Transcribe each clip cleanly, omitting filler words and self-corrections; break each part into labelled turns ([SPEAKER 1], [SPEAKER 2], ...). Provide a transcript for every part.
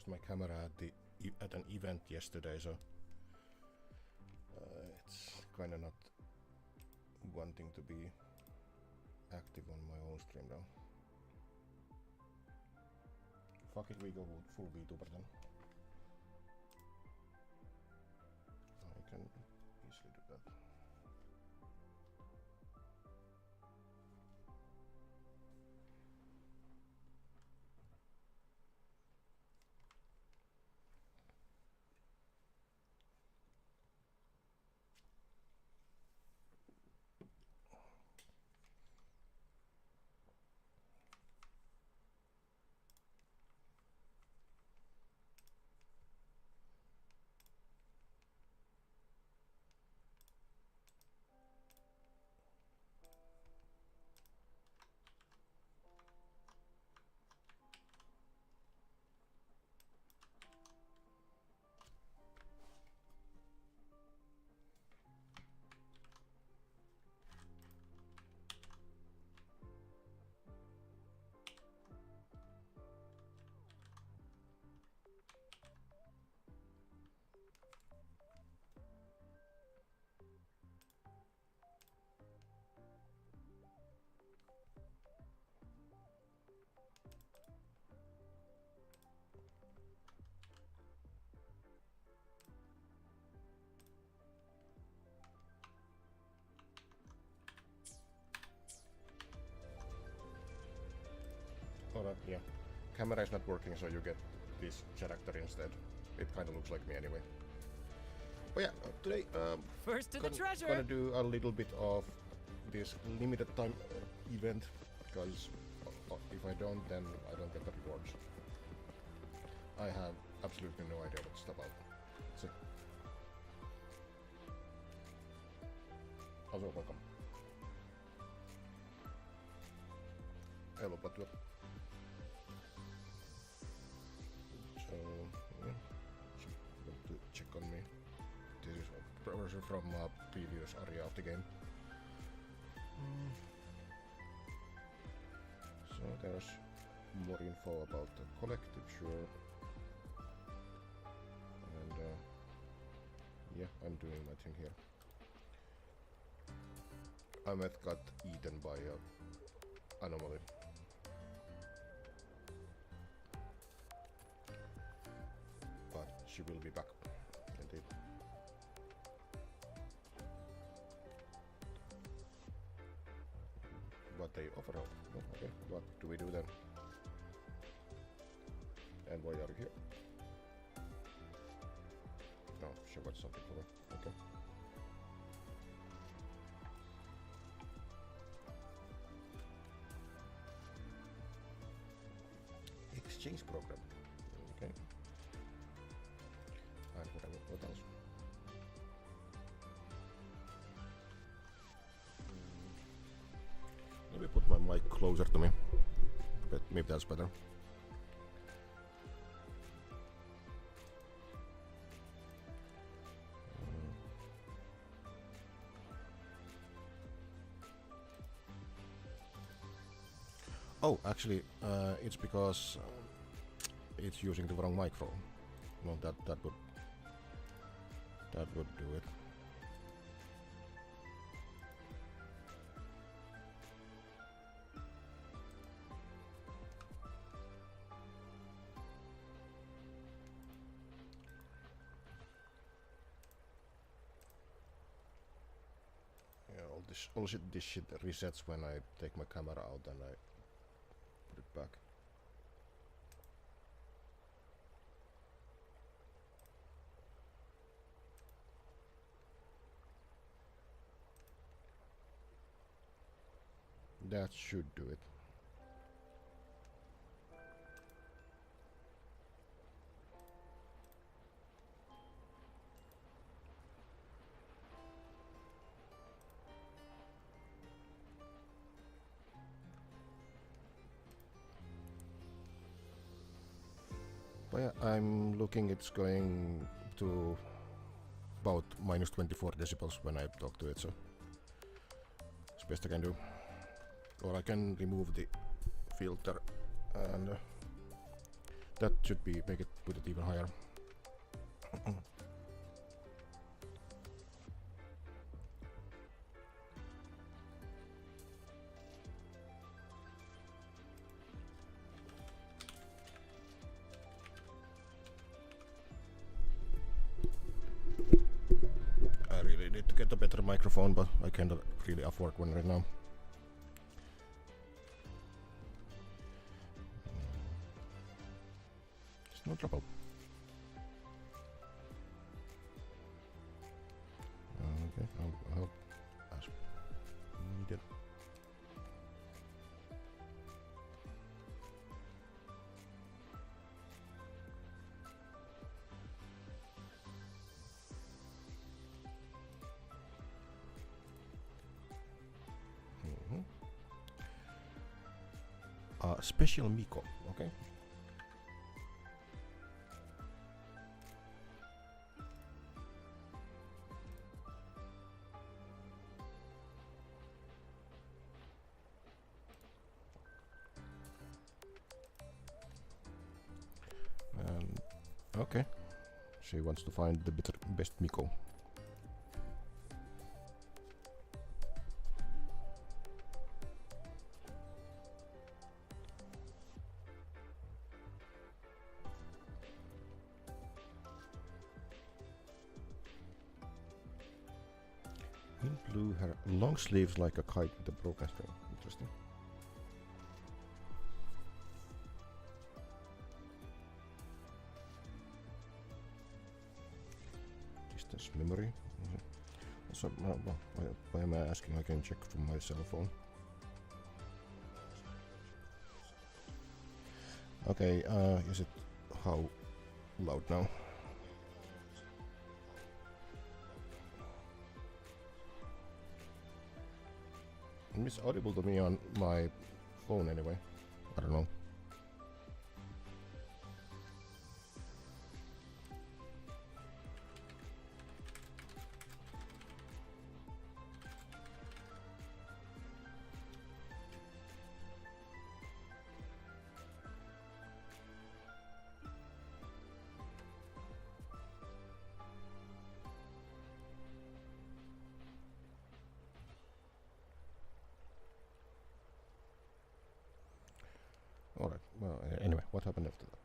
[SPEAKER 1] lost my camera at an event yesterday, so it's kind of not wanting to be active on my own stream now. Fuck it, we go full VTuber then. I can easily do that. Alright, yeah. Camera is not working, so you get this character instead. It kind of looks like me anyway. But yeah, today
[SPEAKER 2] First to the treasure.
[SPEAKER 1] Gonna do a little bit of this limited time event, because if I don't, then I don't get the rewards. I have absolutely no idea what it's about. So, also welcome. Hello, Patio. So, yeah, she's going to check on me. This is a person from a previous area of the game. So there's more info about the collective, sure. And yeah, I'm doing my thing here. Ahmed got eaten by a anomaly. But she will be back, indeed. What they offer. Oh, okay, what do we do then? And why are you here? No, she got something for me. Okay. Exchange program. Okay. And what else? Maybe put my mic closer to me. But maybe that's better. Oh, actually, it's because it's using the wrong microphone. Well, that would do it. Yeah, all this shit resets when I take my camera out and I put it back. That should do it. But yeah, I'm looking it's going to about minus 24 decibels when I talk to it, so it's best I can do. Or I can remove the filter and That should be put it even higher. I really need to get a better microphone, but I cannot really afford one right now. It's no trouble. Okay, I'll help as needed. Special Miko, okay? Okay, she wants to find the best Miko. In blue, her long sleeves like a kite with a broken string. Interesting. Distance memory. So, why am I asking? I can check from my cell phone. Okay, is it how loud now? It's audible to me on my phone anyway. I don't know. Alright, well, anyway, what happened after that?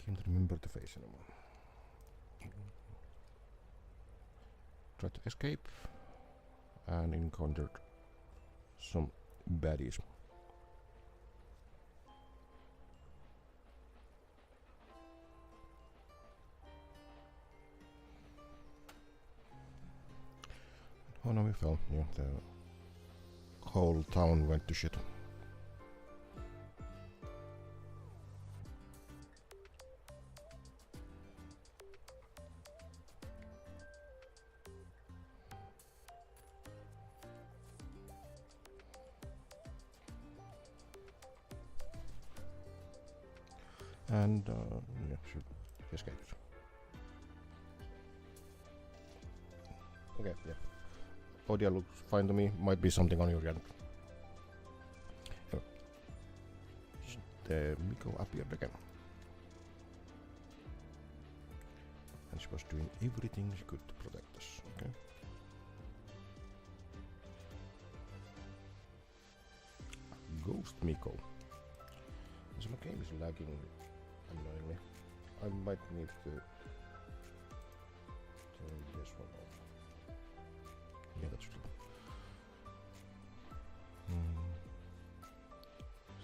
[SPEAKER 1] Can't remember the face anymore. Tried to escape and encountered some baddies. Oh no, we fell. Yeah, the whole town went to shit. And yeah, should escape. Okay, yeah. Audio looks fine to me. Might be something on your end. The Miko appeared again. And she was doing everything she could to protect us. Okay. Ghost Miko. So my game is lagging annoyingly. I might need to turn this one off. Yeah, that's true.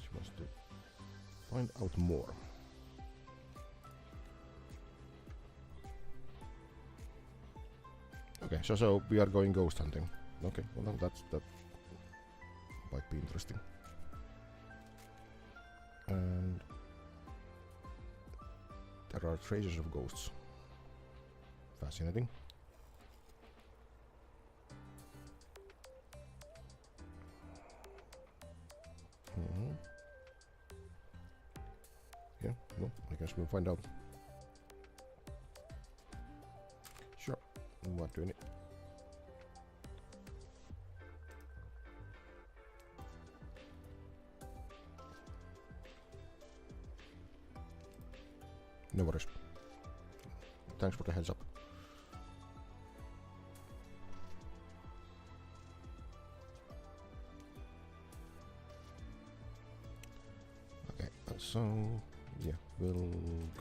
[SPEAKER 1] She wants to find out more. Okay, so we are going ghost hunting. Okay, well that might be interesting. And there are traces of ghosts. Fascinating. Yeah, well, I guess we'll find out. Sure. What do we need? No worries. Thanks for the heads up. Okay, so yeah, we'll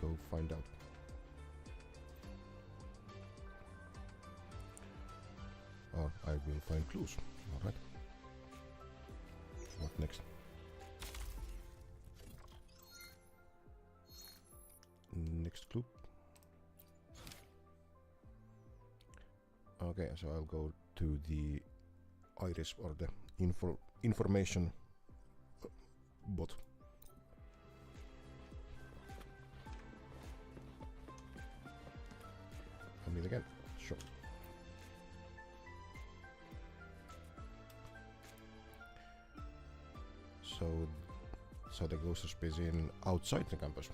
[SPEAKER 1] go find out. Or I will find clues. Alright. What next? Next clue. Okay, so I'll go to the iris or the information bot. I mean again, sure. So the ghost is busy in outside the campus.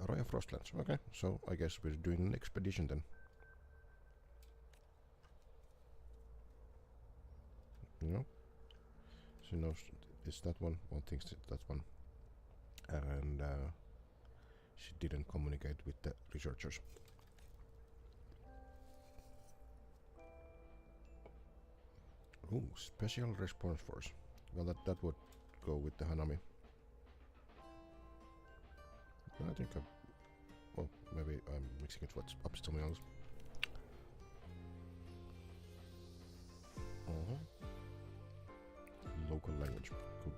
[SPEAKER 1] Arroyo Frostlands. Okay, so I guess we're doing an expedition then. No. She knows it's that one. One thinks it's that one. And she didn't communicate with the researchers. Ooh, Special Response Force. Well, that would go with the Hanami. I think well, maybe I'm mixing it with something else. Local language. Cool.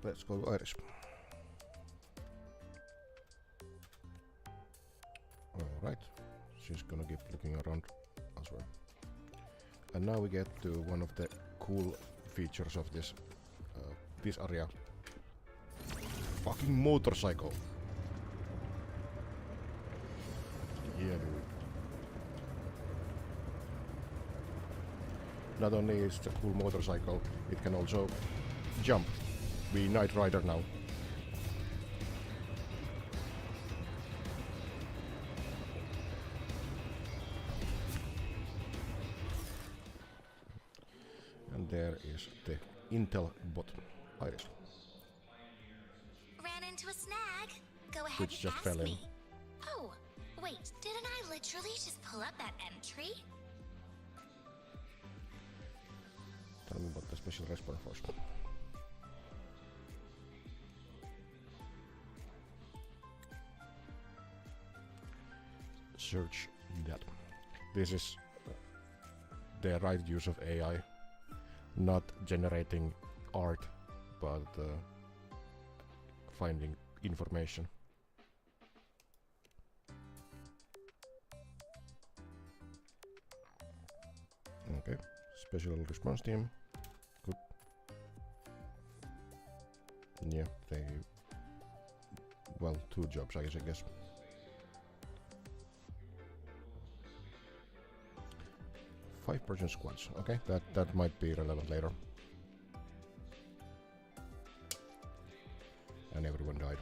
[SPEAKER 1] Let's go to Iris. Alright. She's gonna keep looking around as well. And now we get to one of the cool features of this area. Fucking motorcycle. Yeah, dude. Not only is it a cool motorcycle, it can also jump. Be Knight Rider now. And there is the Intel bot, Iris.
[SPEAKER 3] Ran into a snag. Go ahead
[SPEAKER 1] Which
[SPEAKER 3] and
[SPEAKER 1] just
[SPEAKER 3] ask
[SPEAKER 1] fell in.
[SPEAKER 3] me. Oh, wait, didn't I literally just pull up that entry?
[SPEAKER 1] Tell me about the Special Response Force. Search that. This is the right use of AI, not generating art, but finding information. Okay, Special Response Team. Good. Yeah, they... Well, 2 jobs, I guess. Five-person squads. Okay, that might be relevant later. And everyone died.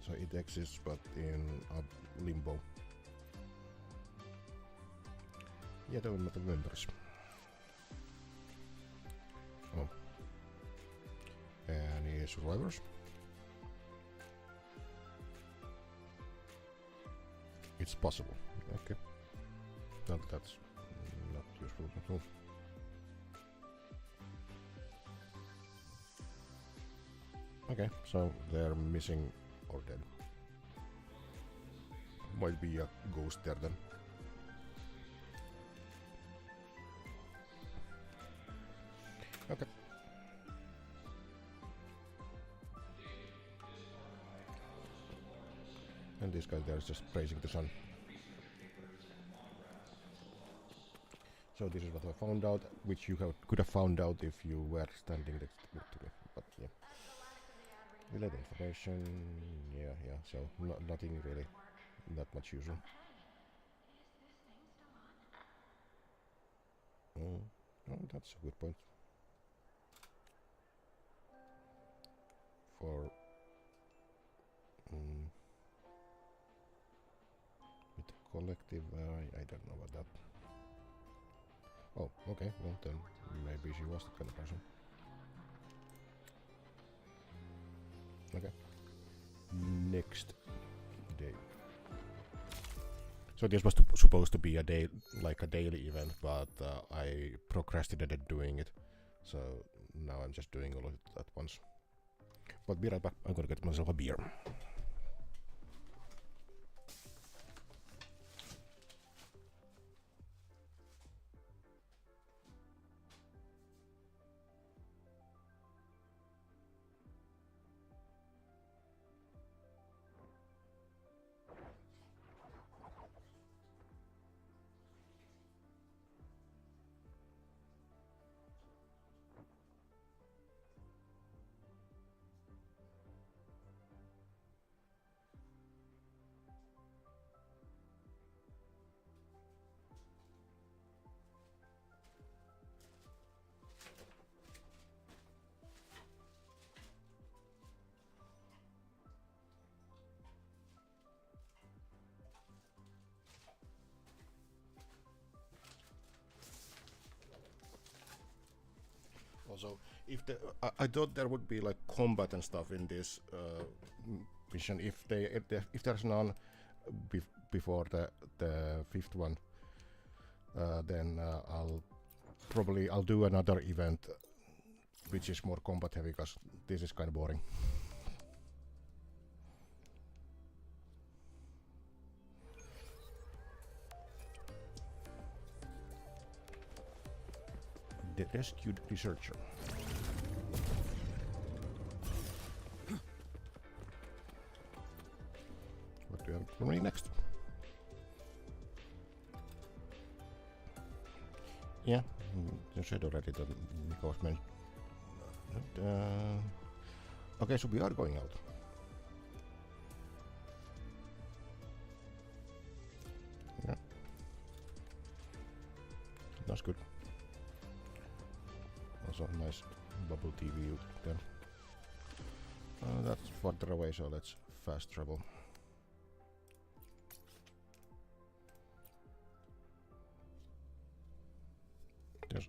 [SPEAKER 1] So it exists, but in a limbo. Yeah, they were not the members. Oh. Any survivors? It's possible. Okay. That's not useful at all. Okay, so they're missing or dead. Might be a ghost there then. Okay. And this guy there is just praising the sun. So this is what I found out, which you could have found out if you were standing next to me. But yeah. Related information, yeah, so nothing really that much usual. Oh, that's a good point. or with the collective, I don't know about that. Oh, okay, well then maybe she was the kind of person. Okay. Next day. So this was supposed to be a day, like a daily event, but I procrastinated doing it. So now I'm just doing all of it at once. But be right back. I'm gonna get myself a beer. Also, if the I thought there would be like combat and stuff in this mission. If there's none before the fifth one, then I'll do another event which is more combat heavy, because this is kind of boring. The rescued researcher. What do you have for me next? Yeah, you said already that Nico was mentioned. Okay, so we are going out. Yeah, that's good. Also nice bubble tea view then. That's further away, so let's fast travel.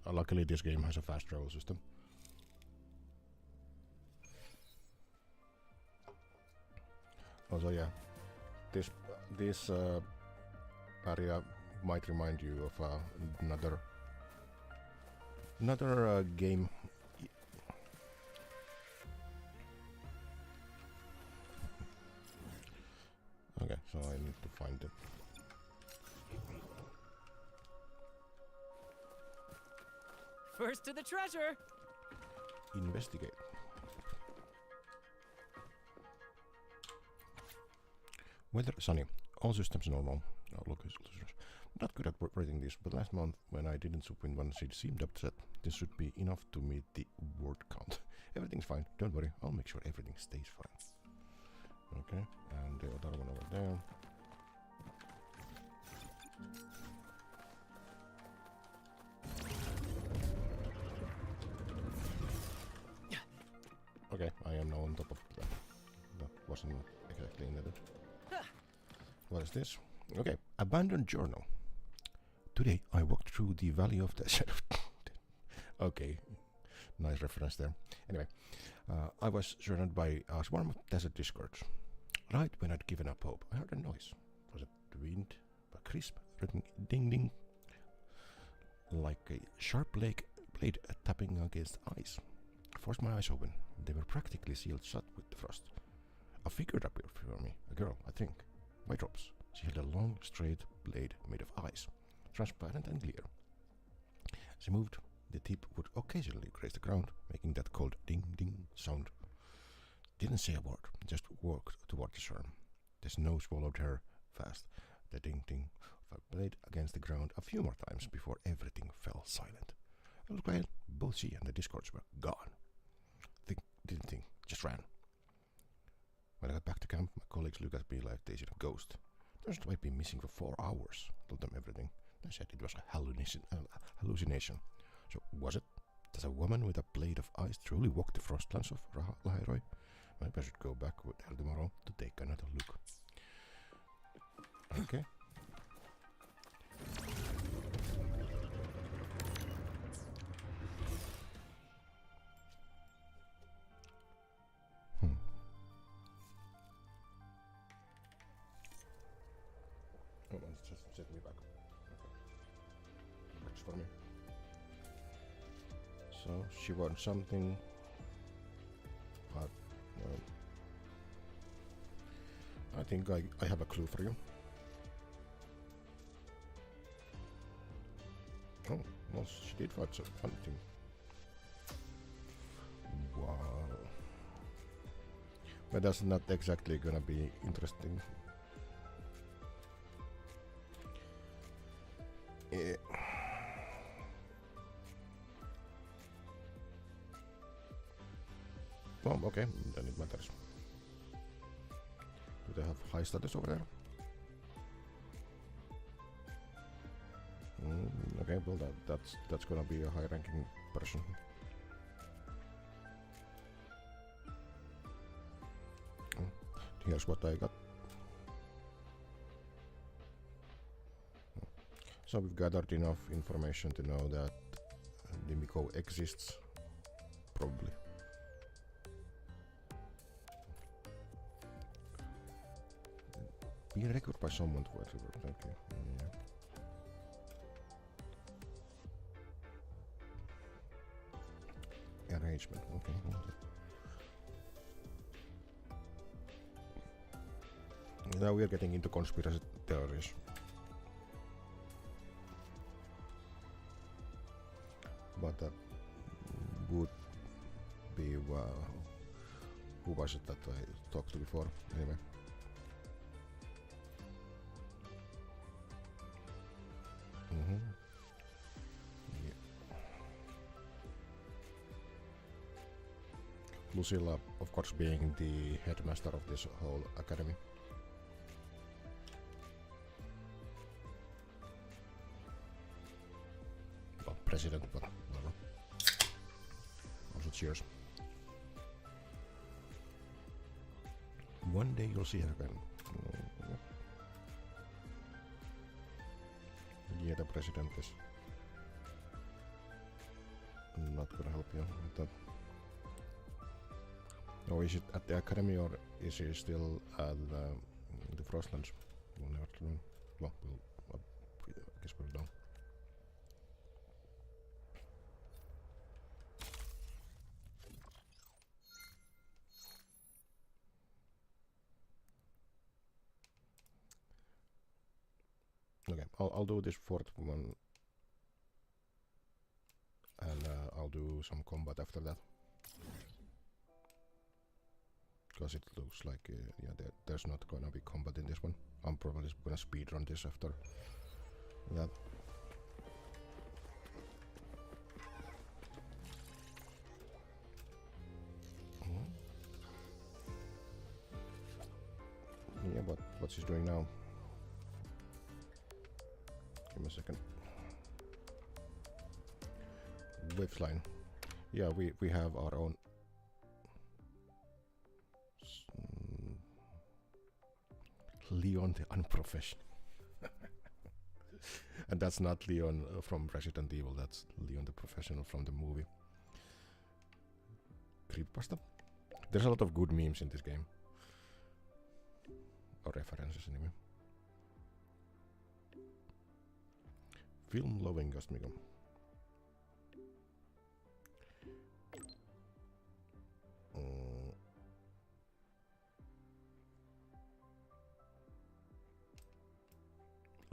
[SPEAKER 1] Luckily this game has a fast travel system. Also, yeah, this area might remind you of another game. Okay, so I need to find it.
[SPEAKER 2] First to the treasure!
[SPEAKER 1] Investigate. Weather sunny. All systems normal. Oh, look, not good at rating this, but last month when I didn't soup in one, she seemed upset. This should be enough to meet the word count. Everything's fine. Don't worry. I'll make sure everything stays fine. Okay, and the other one over there. Okay, I am now on top of that. That wasn't exactly needed. What is this? Okay, abandoned journal. Today I walked through the valley of the shadow. Okay, nice reference there. Anyway, I was surrounded by a swarm of desert discords. Right when I'd given up hope, I heard a noise. Was it the wind? A crisp, ding ding, like a sharp blade tapping against ice. I forced my eyes open. They were practically sealed shut with the frost. A figure appeared before me, a girl, I think. White robes. She held a long, straight blade made of ice, transparent and clear. As she moved, the tip would occasionally graze the ground, making that cold ding-ding sound. Didn't say a word, just walked toward the swarm. The snow swallowed her fast, the ding-ding of a blade against the ground a few more times before everything fell silent. A little while, both she and the discords were gone. Didn't think, just ran. When I got back to camp, my colleagues looked at me like they seen a ghost. Turns out I'd been missing for 4 hours. Told them everything. They said it was a hallucination. So was it? Does a woman with a blade of ice truly walk the frostlands of Lahairoi? Maybe I should go back with El tomorrow to take another look. Okay. Oh, it's just set me back. Okay. Works for me. So she wants something, but I think I have a clue for you. Oh, well, she did find something. Wow. But that's not exactly gonna be interesting. Yeah. Well, okay, then it matters. Do they have high status over there? Okay, well that's gonna be a high-ranking person. Here's what I got. So we've gathered enough information to know that Dimiko exists, probably. Be recorded by someone to whatever. Thank you. Yeah. Arrangement. Okay. Now we are getting into conspiracy theories. But that would be who was it that I talked to before? Anyway. Yeah. Lucilla, of course, being the headmaster of this whole academy. Well, president, but whatever. Also cheers. One day you'll see her again. Yeah, the president is not gonna help you with that. Or is it at the academy, or is he still at the Frostlands? We'll never know. Well, I guess we'll know. Okay, I'll do this fourth one, and I'll do some combat after that. Because it looks like, yeah, there's not gonna be combat in this one. I'm probably gonna speedrun this after that. Yeah, but what's he doing now? Give me a second. Waves line. Yeah, we have our own. Leon the Unprofessional. And that's not Leon from Resident Evil, that's Leon the Professional from the movie. Creepypasta. There's a lot of good memes in this game. Or references anyway. Film loving Gastmigo.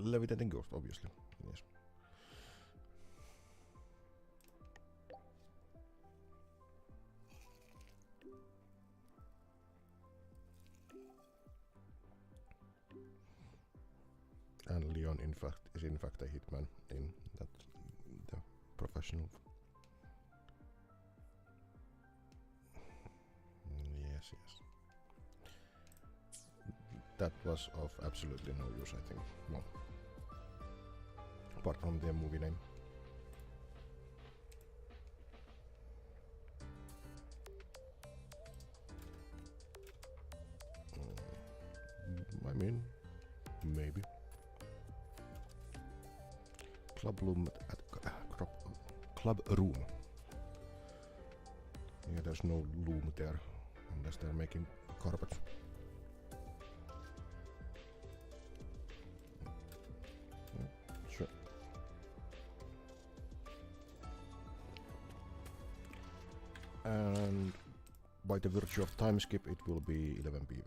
[SPEAKER 1] Levitating Ghost, obviously. Yes. And Leon, in fact, is in fact a hitman in that the professional. Yes, yes. That was of absolutely no use, I think. Well, apart from the movie name. I mean, maybe. Club room club room. Yeah, there's no loom there unless they're making carpets. Sure. And by the virtue of time skip, it will be 11 p.m.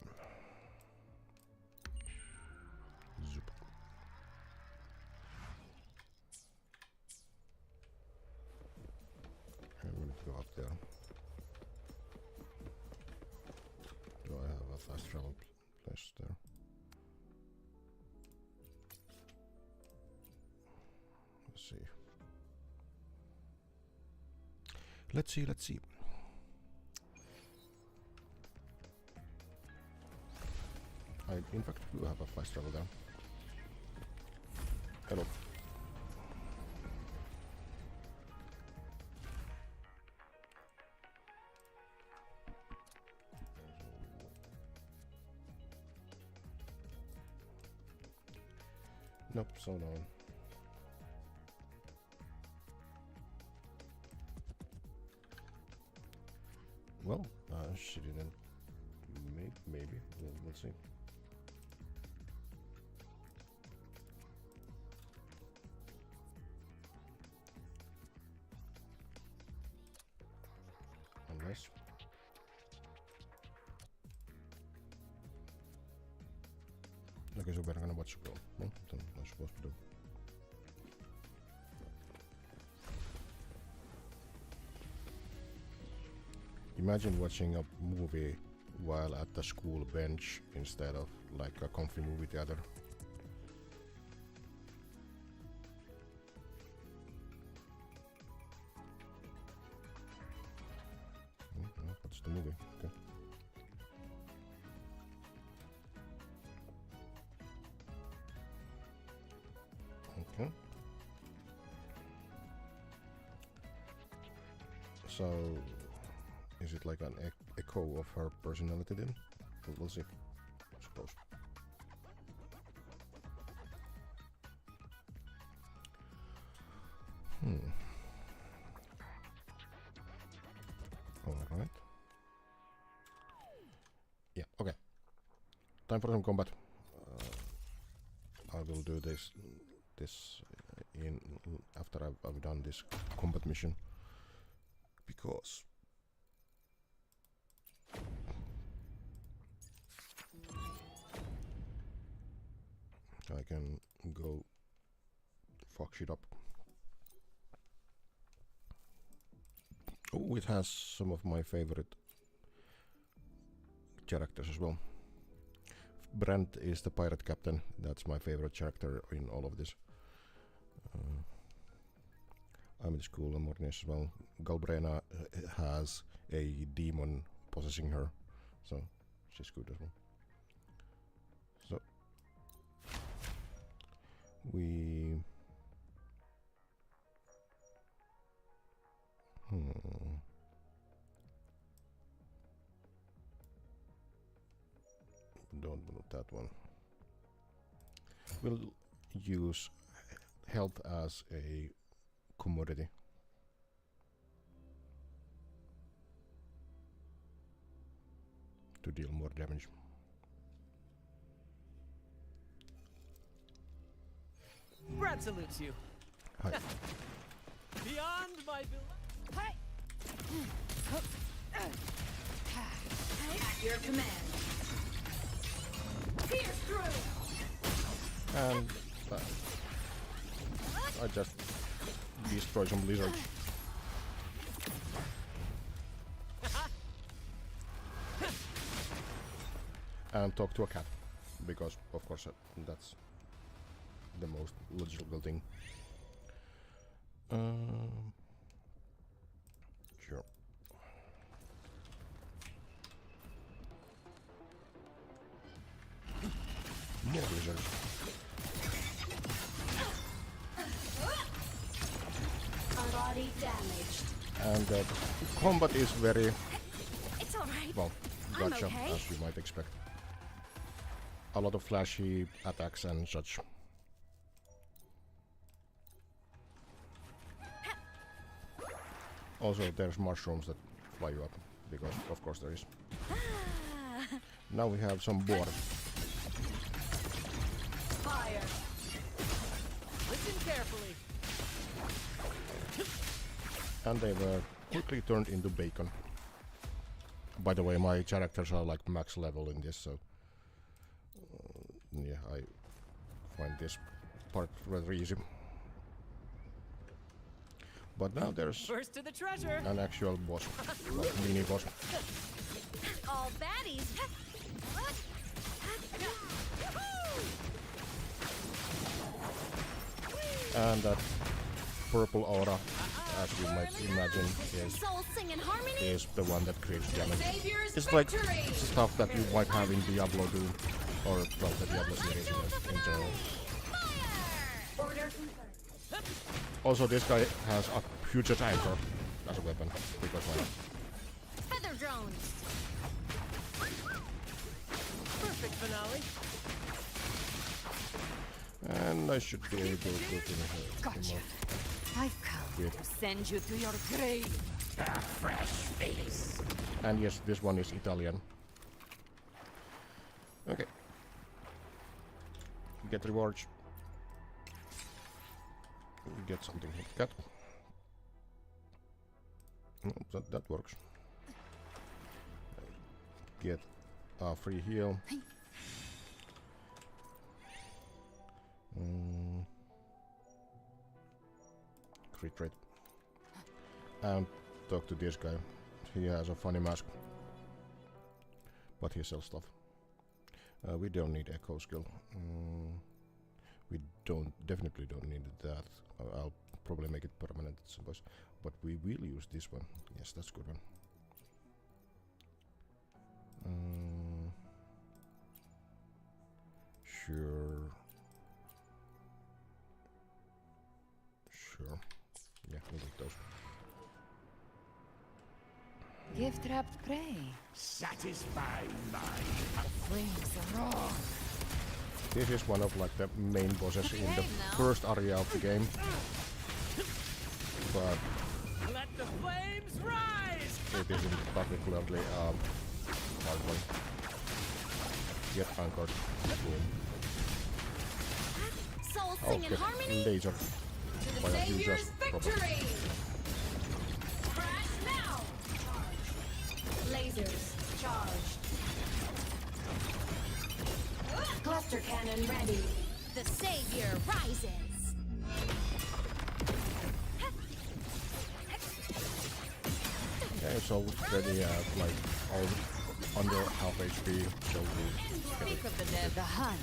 [SPEAKER 1] Zoop. I'm going to go up there. Do I have a fast travel place there? Let's see. Let's see. I in fact do have a fast travel there. Hello. Nope, so no. Well, she didn't. Maybe. We'll see. Unless. Okay, so we're gonna watch it go. Well, then I'm supposed to do. Imagine watching a movie while at the school bench instead of like a comfy movie theater. No, that's the movie. Okay. Okay. So, is it like an echo of her personality then? We'll see, I suppose. Alright. Yeah, okay. Time for some combat. I will do this in after I've done this combat mission, because I can go fuck shit up. Oh, it has some of my favorite characters as well. Brent is the pirate captain. That's my favorite character in all of this. I'm in school and Mornis as well. Galbrena has a demon possessing her, so she's good as well. So we don't want that one. We'll use health as a commodity. To deal more damage.
[SPEAKER 2] Brad salutes you.
[SPEAKER 1] Hi.
[SPEAKER 2] Beyond my Hi.
[SPEAKER 4] At your command. Pierce through.
[SPEAKER 1] And I just destroy some lizards. And talk to a cat, because of course that's the most logical thing. Sure. More lizards.
[SPEAKER 4] Body damaged.
[SPEAKER 1] And combat is very
[SPEAKER 3] It's all right.
[SPEAKER 1] well
[SPEAKER 3] I'm
[SPEAKER 1] gotcha,
[SPEAKER 3] okay.
[SPEAKER 1] as you might expect. a lot of flashy attacks and such. Also, there's mushrooms that fly you up, because of course there is. Now we have some boar.
[SPEAKER 4] Fire.
[SPEAKER 2] Listen carefully.
[SPEAKER 1] And they were quickly turned into bacon. By the way, my characters are like max level in this, so yeah, I find this part rather easy. But now there's
[SPEAKER 2] First to the treasure.
[SPEAKER 1] an actual boss, like mini boss,
[SPEAKER 3] All baddies.
[SPEAKER 1] and that purple aura, as you might imagine,
[SPEAKER 3] Souls sing in harmony.
[SPEAKER 1] is the one that creates damage.
[SPEAKER 4] Savior's
[SPEAKER 1] It's like
[SPEAKER 4] victory.
[SPEAKER 1] stuff that you might have in Diablo 2, or well, the Diablo series in general.
[SPEAKER 4] Order confirmed.
[SPEAKER 1] Also, this guy has a huge anchor as a weapon, because why not?
[SPEAKER 3] Feather drones.
[SPEAKER 2] Perfect finale.
[SPEAKER 1] And I should be able to finish it.
[SPEAKER 5] Gotcha. I've come
[SPEAKER 1] Yeah.
[SPEAKER 5] to send you to your grave. A fresh face.
[SPEAKER 1] And yes, this one is Italian. Okay. Get rewards. Get something like that. Oh, that works. Get a free heal. Crit rate. And talk to this guy. He has a funny mask. But he sells stuff. We don't need echo skill. We definitely don't need that. I'll probably make it permanent at some point. But we will use this one. Yes, that's a good one. Sure. Sure. Yeah, we'll take those.
[SPEAKER 5] Gift wrapped prey.
[SPEAKER 6] Satisfy my
[SPEAKER 5] Flames roar.
[SPEAKER 1] This is one of like the main bosses in the
[SPEAKER 5] now.
[SPEAKER 1] first area of the game. But
[SPEAKER 2] Let the flames rise.
[SPEAKER 1] it isn't particularly hard one. Get anchored. Boom.
[SPEAKER 3] Souls
[SPEAKER 1] Oh,
[SPEAKER 3] sing in
[SPEAKER 1] get
[SPEAKER 3] harmony.
[SPEAKER 1] laser
[SPEAKER 4] To the
[SPEAKER 1] by a huge
[SPEAKER 4] Savior's
[SPEAKER 1] ass robot.
[SPEAKER 4] victory. Crash now. Lasers charged. Cluster cannon ready.
[SPEAKER 3] The savior rises.
[SPEAKER 1] Okay, so already like all under half HP, so we
[SPEAKER 5] Speak of the dead. The hunt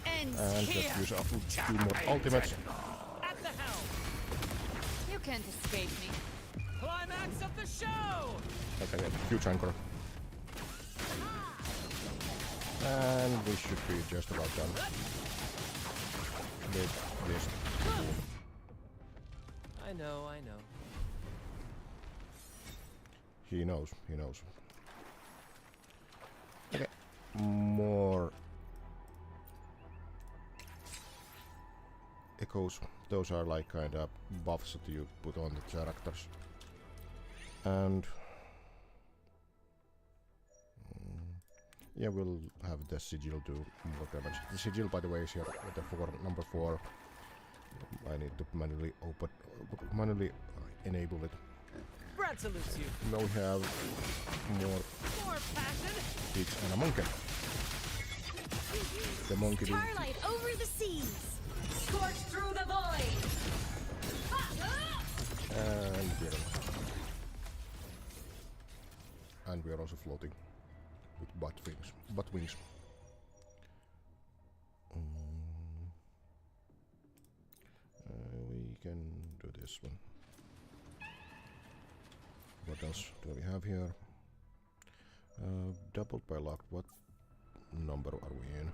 [SPEAKER 5] ends
[SPEAKER 1] and
[SPEAKER 5] here.
[SPEAKER 1] just use a few more ultimates.
[SPEAKER 2] At the helm.
[SPEAKER 5] You can't escape me.
[SPEAKER 2] Climax of the show.
[SPEAKER 1] Okay, yeah, huge anchor. And we should be just about done with this.
[SPEAKER 2] I know, I know.
[SPEAKER 1] He knows, he knows. Okay, more echoes. Those are like kind of buffs that you put on the characters. And yeah, we'll have the sigil do more damage. The sigil, by the way, is here at the number 4. I need to manually enable it.
[SPEAKER 2] Brad salutes you.
[SPEAKER 1] Now we have more
[SPEAKER 2] More passion.
[SPEAKER 1] pigs and a monkey. The monkey did
[SPEAKER 3] Starlight over the seas.
[SPEAKER 4] Scorch through the void.
[SPEAKER 1] and we're on. And we are also floating with butt wings. We can do this one. What else do we have here? Doubled by luck. What number are we in?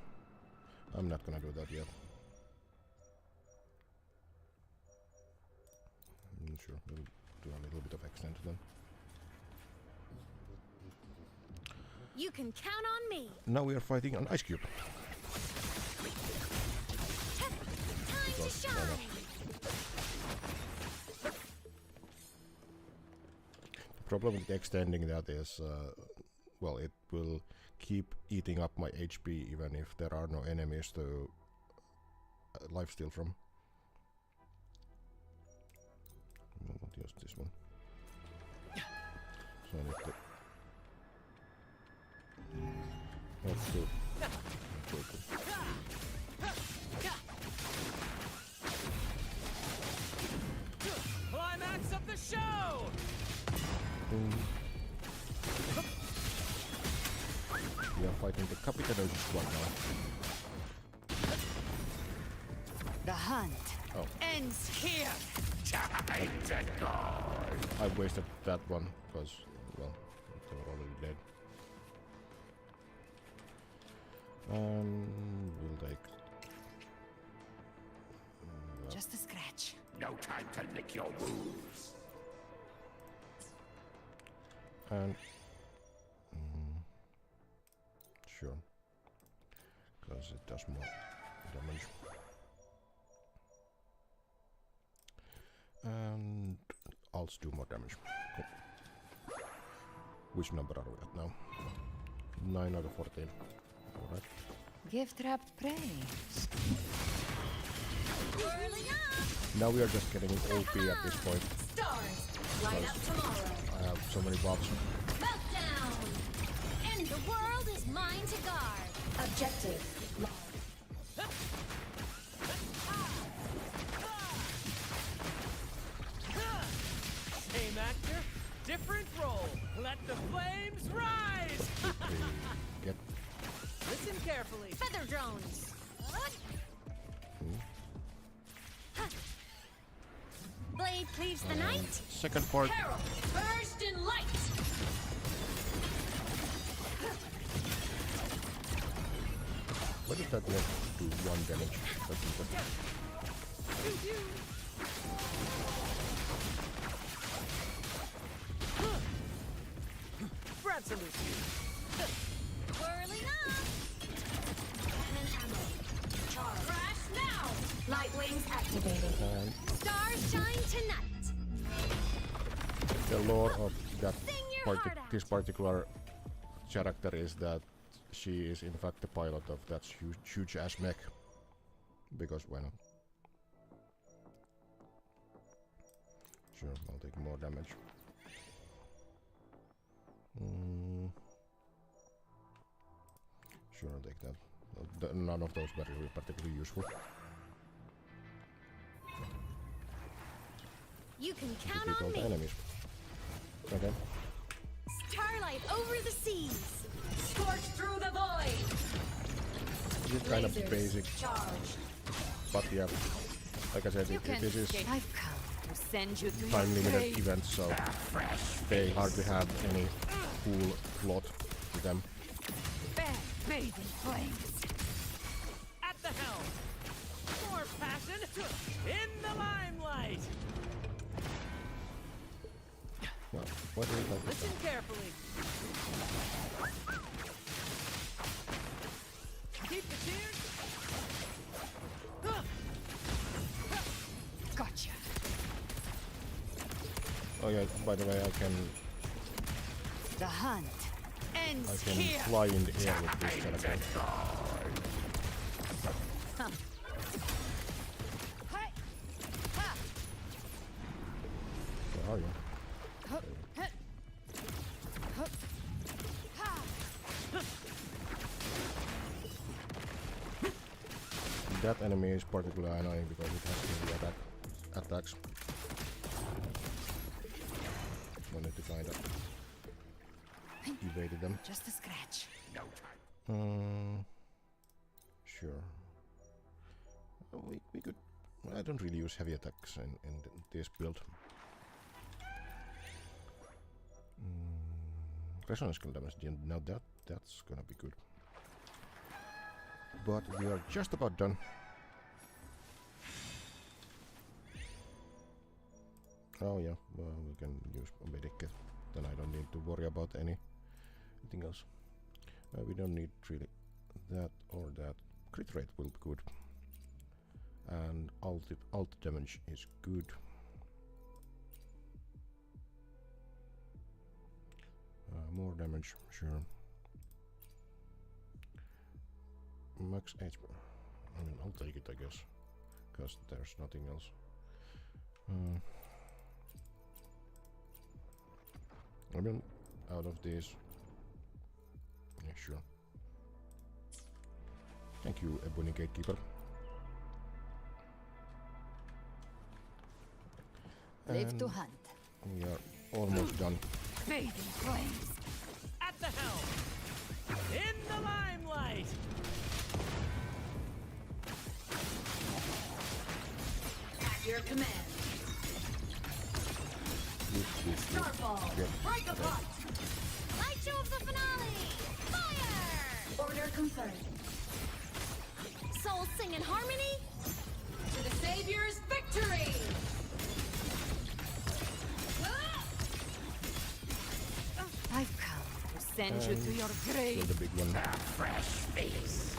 [SPEAKER 1] I'm not gonna do that yet. Sure, we'll do a little bit of extent then.
[SPEAKER 3] You can count on me.
[SPEAKER 1] Now we are fighting an ice cube. problem with extending that is, well, it will keep eating up my HP even if there are no enemies to lifesteal from. I won't use this one. So I need to... Let's do...
[SPEAKER 2] Climax of the show!
[SPEAKER 1] We are fighting the Capitanosis squad now.
[SPEAKER 5] The hunt
[SPEAKER 1] Oh.
[SPEAKER 5] ends here.
[SPEAKER 6] Time to go.
[SPEAKER 1] I wasted that one because, well, they were already dead. We'll take...
[SPEAKER 5] Just a scratch.
[SPEAKER 6] No time to lick your wounds.
[SPEAKER 1] And... sure. Because it does more damage. And... Alts do more damage. Cool. Which number are we at now? 9 out of 14. Alright.
[SPEAKER 5] Gift wrapped prey.
[SPEAKER 3] Whirling up!
[SPEAKER 1] Now we are just getting OP at this point.
[SPEAKER 4] Stars, light up tomorrow.
[SPEAKER 1] I have so many buffs.
[SPEAKER 3] Meltdown! And the world is mine to guard.
[SPEAKER 4] Objective.
[SPEAKER 2] Same actor, different role. Let the flames rise!
[SPEAKER 1] Yep.
[SPEAKER 2] Listen carefully.
[SPEAKER 3] Feather drones! Blade cleaves the night.
[SPEAKER 1] Second part.
[SPEAKER 4] Herald, burst in light.
[SPEAKER 1] What did that net do? 1 damage. That's interesting.
[SPEAKER 2] Brad salutes you.
[SPEAKER 3] Whirling up! Cannon ammo. Charge.
[SPEAKER 4] Crash now. Light wings activated.
[SPEAKER 1] And
[SPEAKER 3] Stars shine tonight.
[SPEAKER 1] the lore of that
[SPEAKER 3] Sing your heart out.
[SPEAKER 1] this particular character is that she is in fact the pilot of that huge ass mech. Because why not? Sure, I'll take more damage. Sure, I'll take that. None of those were really particularly useful.
[SPEAKER 3] You can
[SPEAKER 1] To
[SPEAKER 3] count
[SPEAKER 1] beat all
[SPEAKER 3] on
[SPEAKER 1] the
[SPEAKER 3] me.
[SPEAKER 1] enemies. Okay.
[SPEAKER 3] Starlight over the seas.
[SPEAKER 4] Scorch through the void.
[SPEAKER 1] This is kind of
[SPEAKER 4] Lasers
[SPEAKER 1] basic,
[SPEAKER 4] charged.
[SPEAKER 1] but yeah, like I said, this is
[SPEAKER 5] I've come to send you to
[SPEAKER 1] time
[SPEAKER 5] your
[SPEAKER 1] limited
[SPEAKER 5] grave.
[SPEAKER 1] events, so they hardly have any cool plot to them.
[SPEAKER 5] Bad bathing flames.
[SPEAKER 2] At the helm. More passion in the limelight.
[SPEAKER 1] Well, what do you like this
[SPEAKER 2] Listen carefully. Keep the tears.
[SPEAKER 5] Gotcha.
[SPEAKER 1] Oh yeah, by the way, I can
[SPEAKER 5] The hunt ends
[SPEAKER 1] can
[SPEAKER 5] here.
[SPEAKER 1] fly in the air with this character.
[SPEAKER 5] Hi. Ha.
[SPEAKER 1] Where are you?
[SPEAKER 5] Hup. Hup. Hup. Ha.
[SPEAKER 1] That enemy is particularly annoying because it has heavy attacks. I need to kind of evade them.
[SPEAKER 5] Just a scratch.
[SPEAKER 6] No time.
[SPEAKER 1] Sure. We could. I don't really use heavy attacks in this build. Resonance skill damage. Now that's gonna be good. But we are just about done. Oh yeah, well, we can use a medikit. Then I don't need to worry about anything else. We don't need really that or that. Crit rate will be good. And alt damage is good. more damage, sure. Max HP. I mean, I'll take it, I guess, because there's nothing else. I mean, out of these, yeah, sure. Thank you, Ebony Gatekeeper.
[SPEAKER 5] Live
[SPEAKER 1] And
[SPEAKER 5] to hunt.
[SPEAKER 1] we are almost done.
[SPEAKER 5] Fading flames.
[SPEAKER 2] At the helm. In the limelight.
[SPEAKER 4] At your command.
[SPEAKER 1] This.
[SPEAKER 4] Starfall.
[SPEAKER 1] Yep.
[SPEAKER 4] Break apart.
[SPEAKER 3] Light show of the finale! Fire!
[SPEAKER 4] Order confirmed.
[SPEAKER 3] Souls sing in harmony?
[SPEAKER 4] To the Savior's victory!
[SPEAKER 5] I've come to send you to your
[SPEAKER 1] Kill
[SPEAKER 5] grave.
[SPEAKER 1] the big one.
[SPEAKER 6] A fresh face.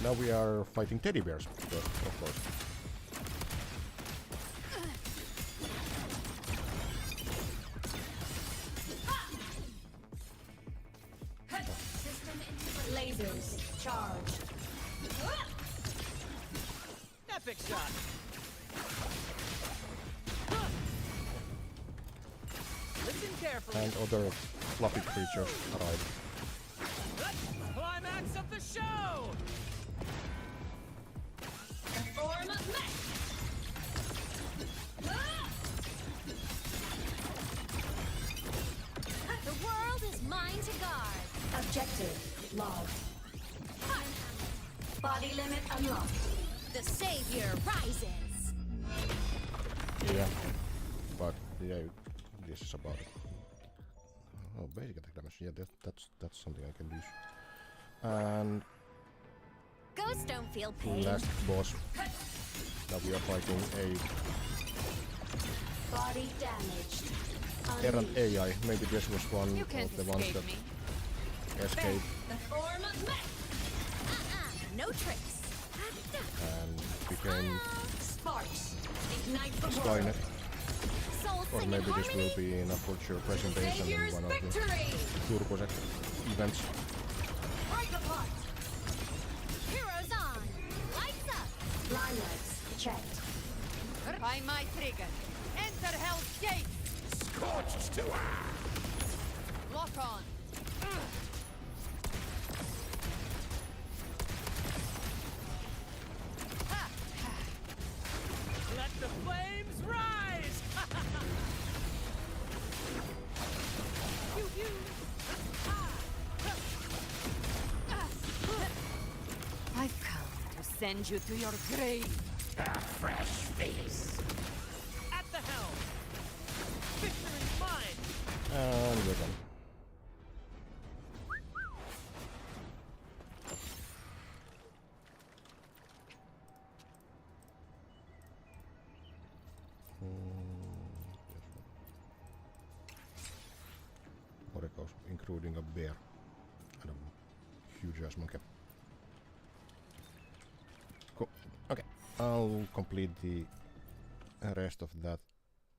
[SPEAKER 1] Now we are fighting teddy bears, of course.
[SPEAKER 4] System lasers charged.
[SPEAKER 2] Epic shot. Listen carefully.
[SPEAKER 1] And other fluffy creatures arrive.
[SPEAKER 2] Climax of the show.
[SPEAKER 4] Form of mech.
[SPEAKER 3] The world is mine to guard.
[SPEAKER 4] Objective logged. Body limit unlocked.
[SPEAKER 3] The savior rises.
[SPEAKER 1] Yeah, but yeah, this is about it. Oh, basic attack damage. Yeah, that's something I can use. And
[SPEAKER 3] Ghosts don't feel pain.
[SPEAKER 1] last boss. Now we are fighting
[SPEAKER 4] Body damaged.
[SPEAKER 1] a errant AI. Maybe this was one
[SPEAKER 5] You can't
[SPEAKER 1] of the ones
[SPEAKER 5] escape
[SPEAKER 1] that
[SPEAKER 5] me.
[SPEAKER 1] escaped
[SPEAKER 4] The form of mech.
[SPEAKER 3] No tricks.
[SPEAKER 1] and became
[SPEAKER 4] Sparks. Ignite the world.
[SPEAKER 1] Skynet.
[SPEAKER 3] Souls
[SPEAKER 1] Or
[SPEAKER 3] sing in
[SPEAKER 1] maybe this
[SPEAKER 3] harmony?
[SPEAKER 1] will be in a future presentation in
[SPEAKER 4] Savior's
[SPEAKER 1] one of the
[SPEAKER 4] victory.
[SPEAKER 1] Turbo events.
[SPEAKER 4] Break apart.
[SPEAKER 3] Heroes on. Lights up.
[SPEAKER 4] Limelights checked.
[SPEAKER 5] By my trigger. Enter Hell's Gate.
[SPEAKER 6] Scorched to
[SPEAKER 5] Lock on.
[SPEAKER 2] Let the flames rise.
[SPEAKER 5] Pew, pew. I've come to send you to your grave.
[SPEAKER 6] a fresh face.
[SPEAKER 2] At the helm. Victory's mine.
[SPEAKER 1] And we're done. Oracles, including a bear and a huge ass monkey. Cool. Okay, I'll complete the rest of that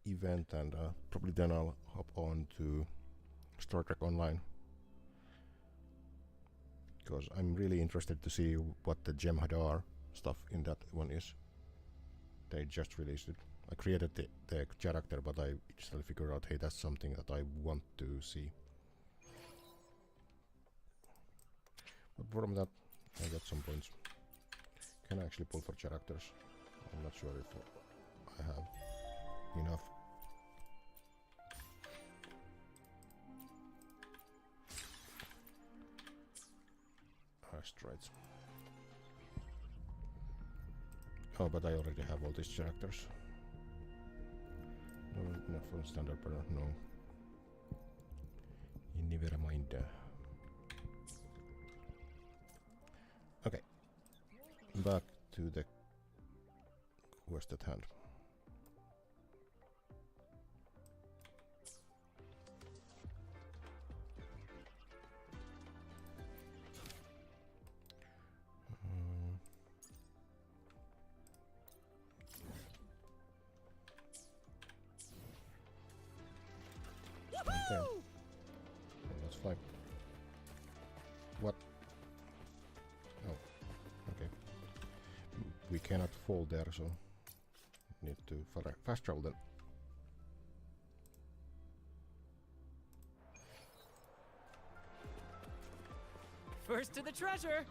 [SPEAKER 1] event and probably then I'll hop on to Star Trek Online. Because I'm really interested to see what the Jem'Hadar stuff in that one is. They just released it. I created the character, but I instantly figured out, hey, that's something that I want to see. But from that, I got some points. Can I actually pull for characters? I'm not sure if I have enough. Asteroids. Oh, but I already have all these characters. No, not for standard, but no. Never mind. Okay, back to the quest at hand. fly. What? Oh, okay. We cannot fall there, so need to fast travel then.
[SPEAKER 2] First to the treasure.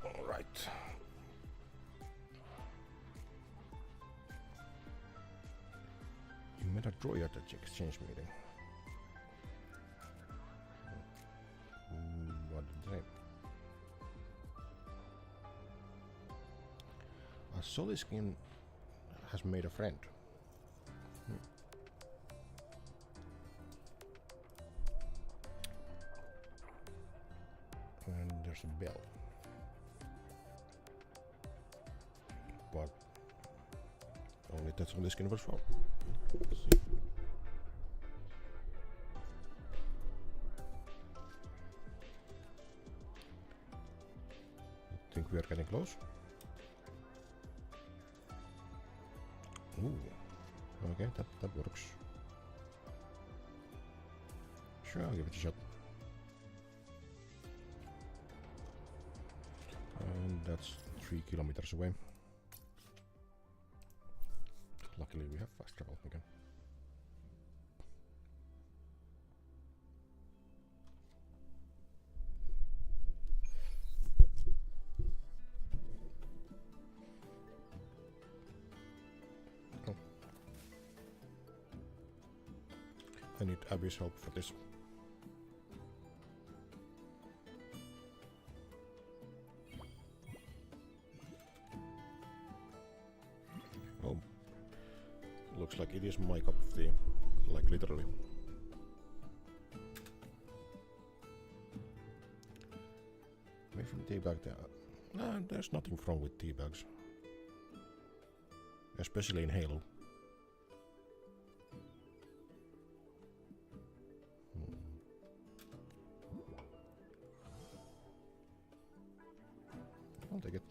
[SPEAKER 1] All right. You met a droid at the exchange meeting. What did they say? A Soliskin has made a friend. And there's a bell. But only that Soliskin was wrong. Let's see. I think we are getting close. Ooh, okay, that works. Sure, I'll give it a shot. And that's 3 kilometers away. Luckily we have fast travel again. I need Abby's help for this. Oh, looks like it is my cup of tea, like literally. Made from teabag there. No, there's nothing wrong with tea bags, especially in Halo. I'll take it.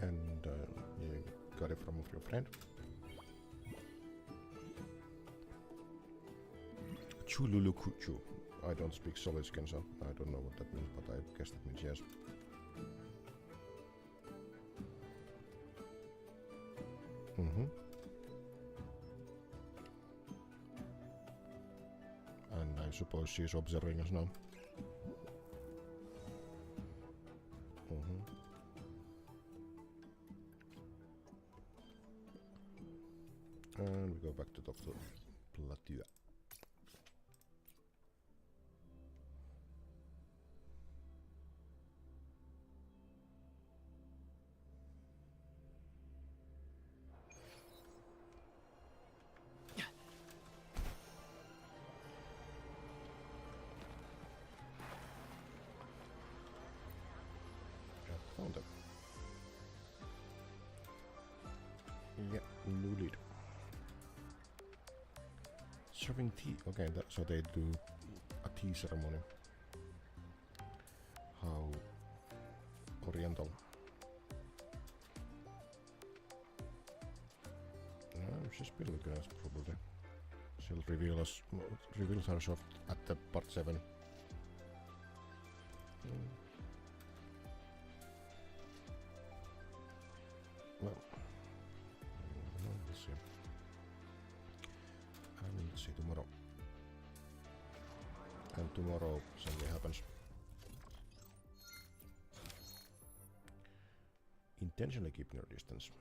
[SPEAKER 1] And you got it from your friend. Chululukuchu. I don't speak Soliskin, so I don't know what that means, but I guess that means yes. Mm-hmm. And I suppose she's observing us now. And we go back to Dr. Platua. Found them. Yeah, new lead. Serving tea. Okay, so they do a tea ceremony. How oriental. She's pretty good, probably. She'll reveal herself at the part 7. Well, we'll see. And we'll see tomorrow. And tomorrow something happens. Intentionally keeping your distance.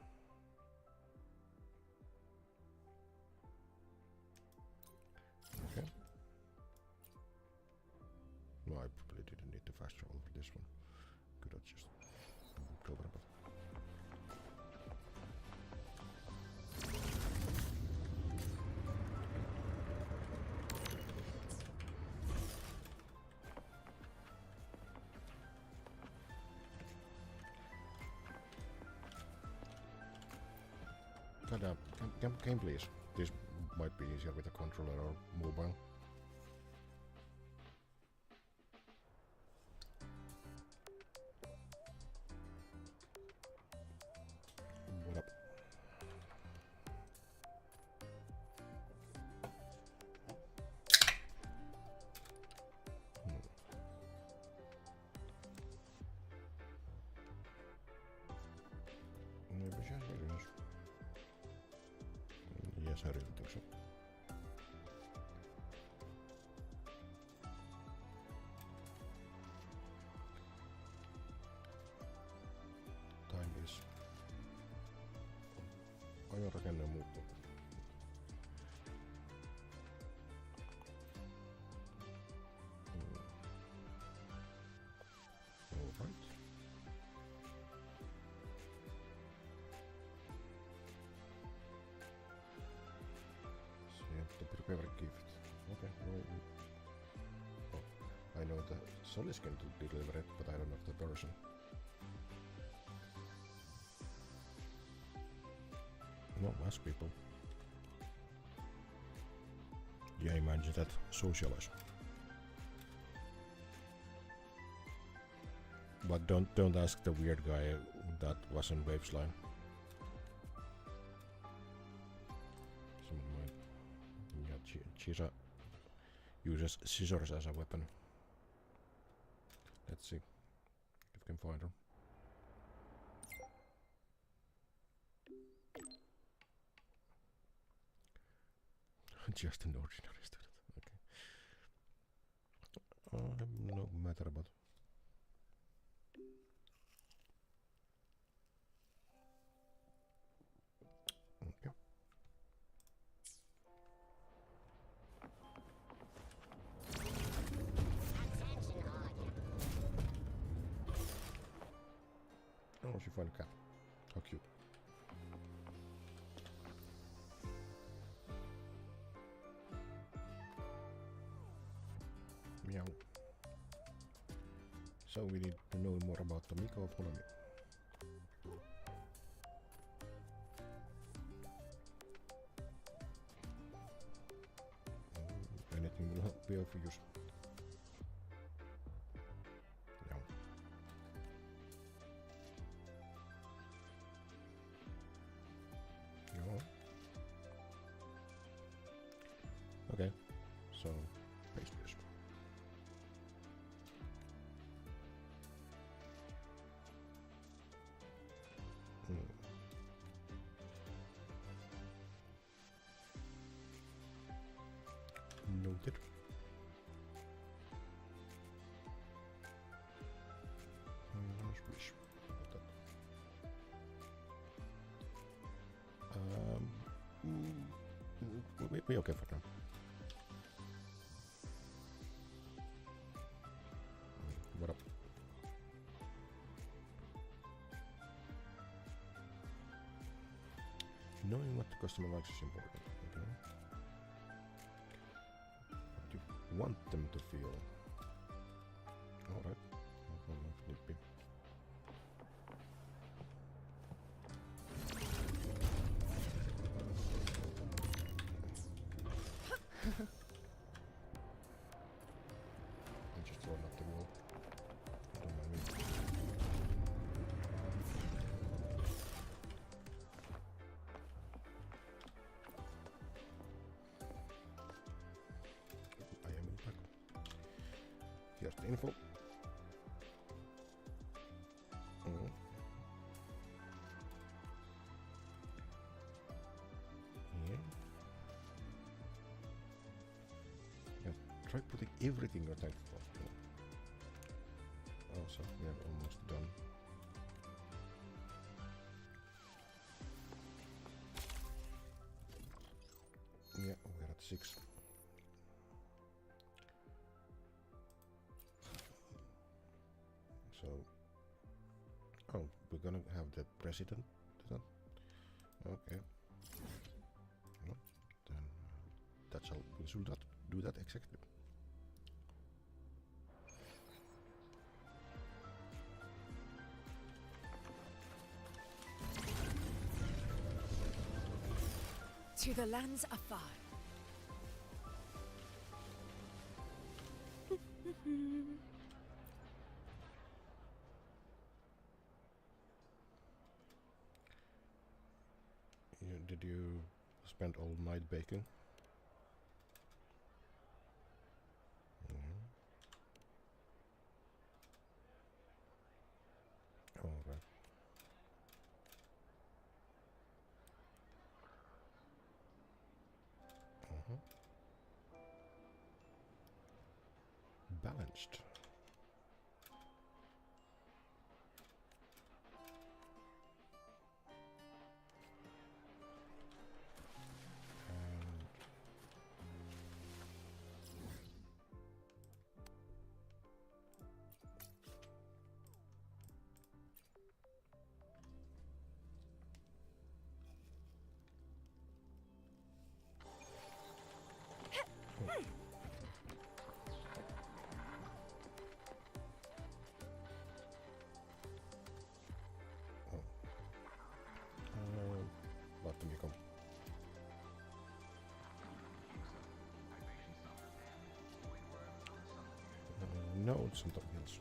[SPEAKER 1] Okay. No, I probably didn't need to fast travel for this one. Could have just moved over, but God damn, game please. This might be easier with a controller or mobile. What up? Yes, I really think so. Time is... Ajon rakenne on muuttunut. Alright. So you have to prepare a gift. Okay, well, I know the Solis can deliver it, but I don't know the person. No, ask people. Yeah, imagine that. Socialize. But don't ask the weird guy that was on Waves line. Someone might. Yeah, Chisa uses scissors as a weapon. Let's see if we can find her. Just an ordinary student. Okay. No matter about. Okay. Oh, she found a cat. How cute. Meow. So we need to know more about the Miko. Follow me. Anything will be of use. Yeah. Yeah. Okay. So pastries. Noted. Wish. We okay for now. What up? Knowing what the customer likes is important. Okay. What you want them to feel. Alright. Nippy. I'm just throwing up the wall. Don't mind me. I am in back. Here's the info. Try putting everything you're thankful for. Also, we are almost done. Yeah, we're at 6. So, oh, we're gonna have the president do that? Okay. No, then that's how we should do that exactly.
[SPEAKER 5] To the lands afar,
[SPEAKER 1] Did you spend all night baking? Alright. Balanced. Let me come. No, it's something else.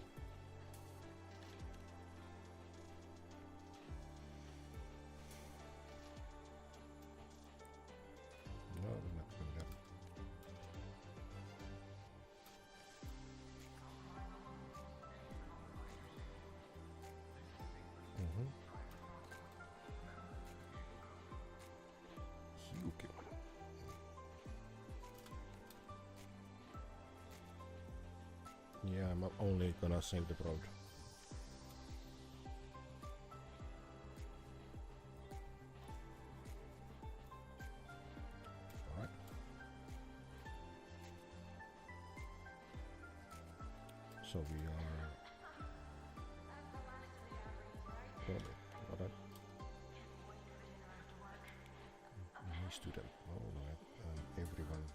[SPEAKER 1] No, not doing that. Hyuki. Yeah, I'm only gonna save the road. Alright. So we are... Alright. New student. Alright. Everyone.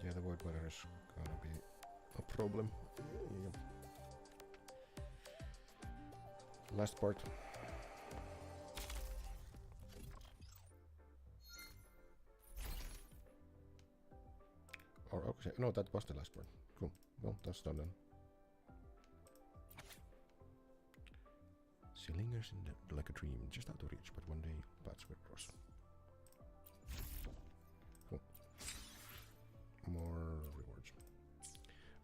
[SPEAKER 1] Yeah, the void weather is gonna be a problem. Yep. Last part. Or okay, no, that was the last part. Cool. Well, that's done then. She lingers in the, like a dream, just out of reach, but one day paths will cross. Cool. More rewards.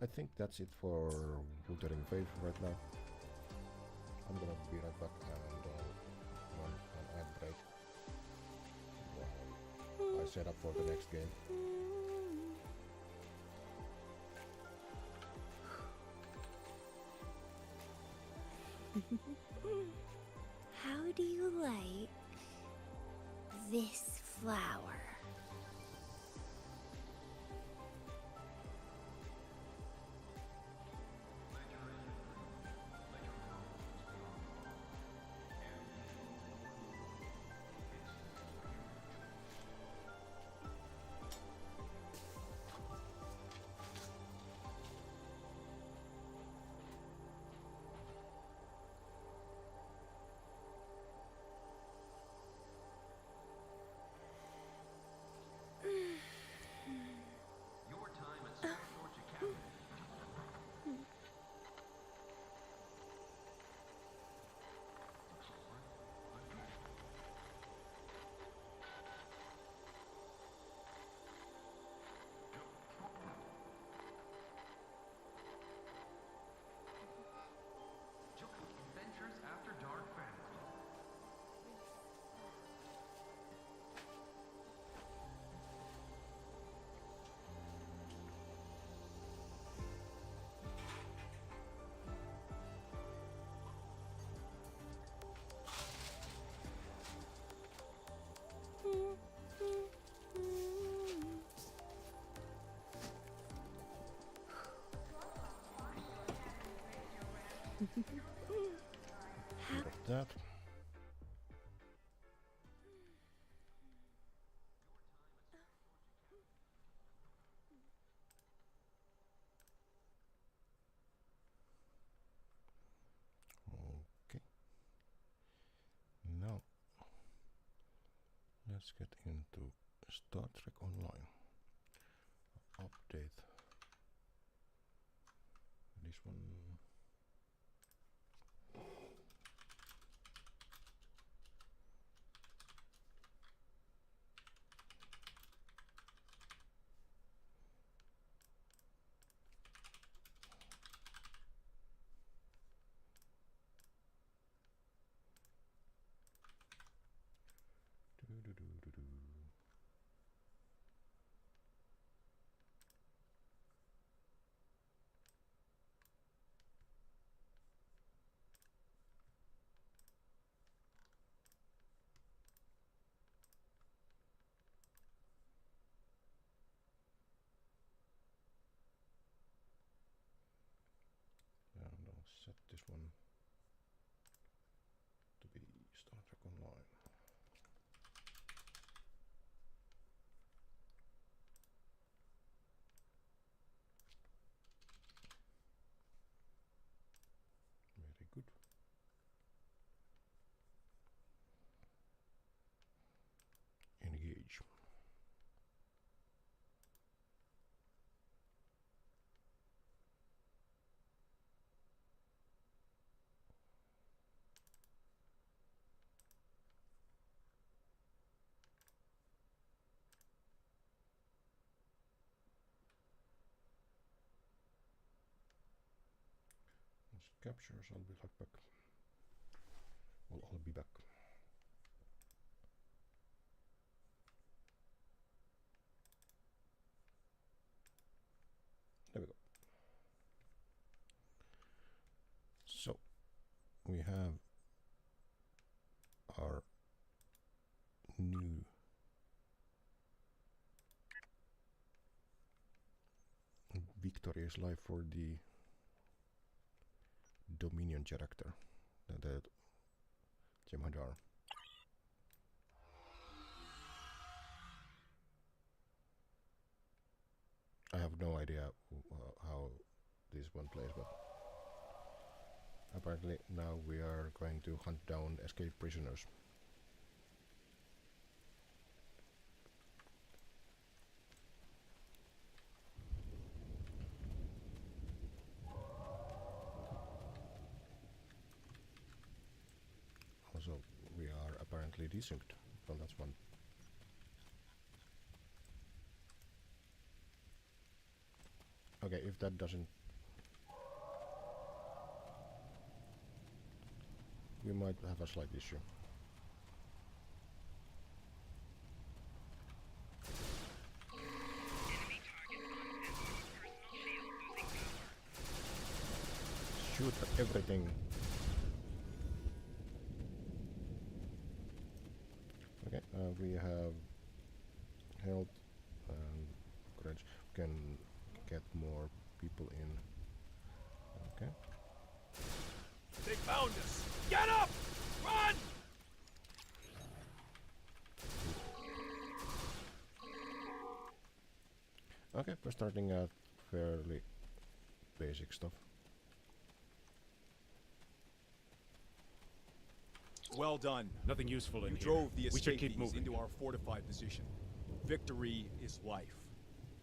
[SPEAKER 1] I think that's it for Wuthering Waves right now. I'm gonna be right back and run an ad break while I set up for the next game.
[SPEAKER 3] How do you like this flower?
[SPEAKER 2] Adventures After Dark Fantasy.
[SPEAKER 1] Got that. Okay. Now let's get into Star Trek Online. Update this one. captures, I'll be right back. Well, I'll be back. There we go. So we have our new victorious life for the Dominion character, the Jem'Hadar. I have no idea how this one plays, but apparently now we are going to hunt down escaped prisoners. Also, we are apparently desynced, so that's one. Okay, if that doesn't... we might have a slight issue. Shoot at everything. Okay, we have health and courage. We can get more people in. Okay.
[SPEAKER 2] They found us! Get up! Run!
[SPEAKER 1] Okay, we're starting at fairly basic stuff.
[SPEAKER 7] Well done.
[SPEAKER 8] Nothing useful in
[SPEAKER 7] You
[SPEAKER 8] here.
[SPEAKER 7] drove the
[SPEAKER 8] We should keep
[SPEAKER 7] escapees
[SPEAKER 8] moving.
[SPEAKER 7] into our fortified position. Victory is life.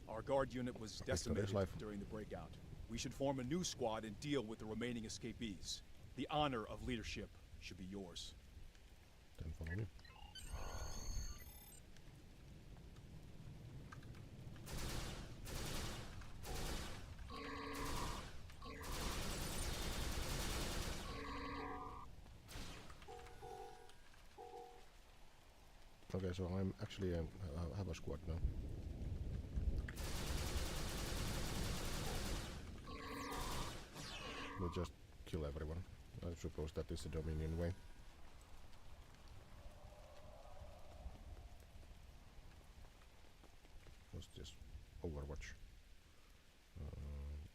[SPEAKER 7] Our guard unit was decimated
[SPEAKER 1] life.
[SPEAKER 7] during the breakout. We should form a new squad and deal with the remaining escapees. The honor of leadership should be yours.
[SPEAKER 1] Then follow me. Okay, so I'm actually have a squad now. We'll just kill everyone. I suppose that is the Dominion way. What's this? Overwatch.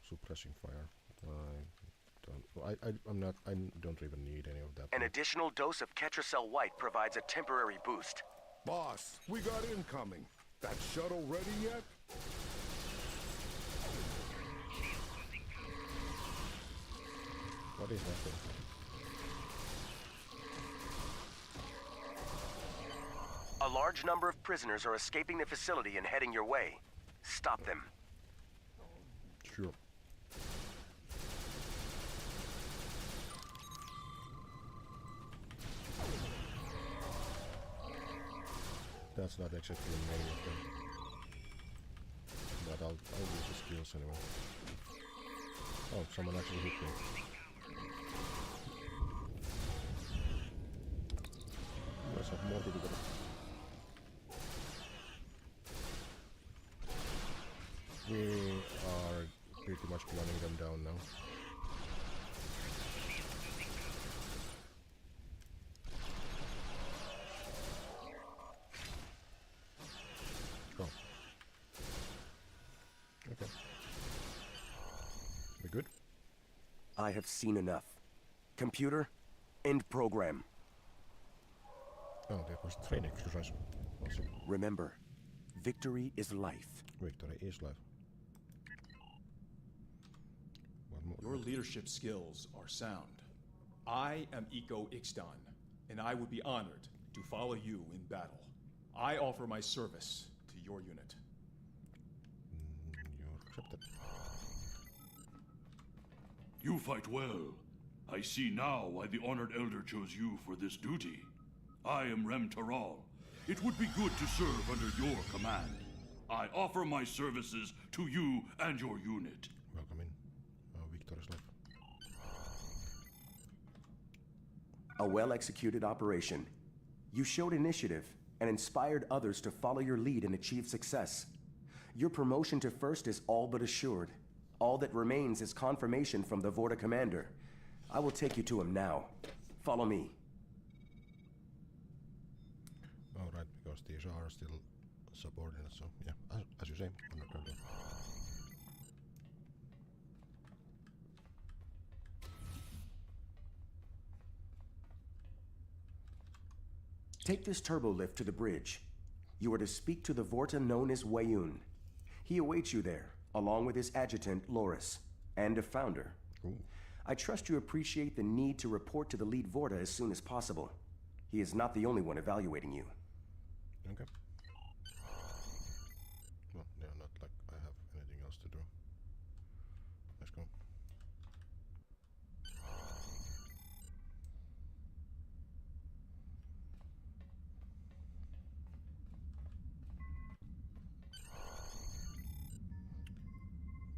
[SPEAKER 1] Suppressing fire. I don't even need any of that.
[SPEAKER 9] An additional dose of Ketracel White provides a temporary boost.
[SPEAKER 6] Boss, we got incoming. That shuttle ready yet?
[SPEAKER 1] What is that thing?
[SPEAKER 9] A large number of prisoners are escaping the facility and heading your way. Stop them.
[SPEAKER 1] Sure. That's not exactly many of them. But I'll use the skills anyway. Oh, someone actually hit me. Let's have more people there. We are pretty much running them down now. Oh. Okay. We good?
[SPEAKER 9] I have seen enough. Computer, end program.
[SPEAKER 1] Oh, that was training exercise. Awesome.
[SPEAKER 9] Remember, victory is life.
[SPEAKER 1] Victory is life. One more.
[SPEAKER 7] Your leadership skills are sound. I am Iko Ixtan, and I would be honored to follow you in battle. I offer my service to your unit.
[SPEAKER 1] You're accepted.
[SPEAKER 10] You fight well. I see now why the Honored Elder chose you for this duty. I am Rem Taral. It would be good to serve under your command. I offer my services to you and your unit.
[SPEAKER 1] Welcome in. Victor's life.
[SPEAKER 9] A well-executed operation. You showed initiative and inspired others to follow your lead and achieve success. Your promotion to first is all but assured. All that remains is confirmation from the Vorta commander. I will take you to him now. Follow me.
[SPEAKER 1] Alright, because these are still subordinates, so yeah, as you say, I'm not gonna do.
[SPEAKER 9] Take this turbo lift to the bridge. You are to speak to the Vorta known as Wayun. He awaits you there, along with his adjutant, Loris, and a founder.
[SPEAKER 1] Ooh.
[SPEAKER 9] I trust you appreciate the need to report to the lead Vorta as soon as possible. He is not the only one evaluating you.
[SPEAKER 1] Okay. Well, yeah, not like I have anything else to do. Let's go.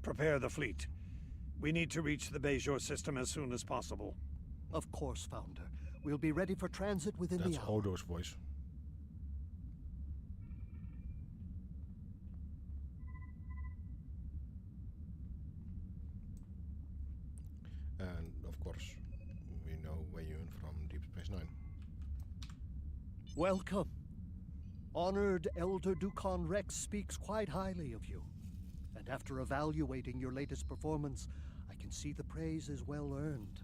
[SPEAKER 2] Prepare the fleet. We need to reach the Bejor system as soon as possible.
[SPEAKER 8] Of course, Founder. We'll be ready for transit within
[SPEAKER 1] That's
[SPEAKER 8] the hour.
[SPEAKER 1] Odo's voice. And of course, we know Wayun from Deep Space Nine.
[SPEAKER 8] Welcome. Honored Elder Dukan Rex speaks quite highly of you. And after evaluating your latest performance, I can see the praise is well earned.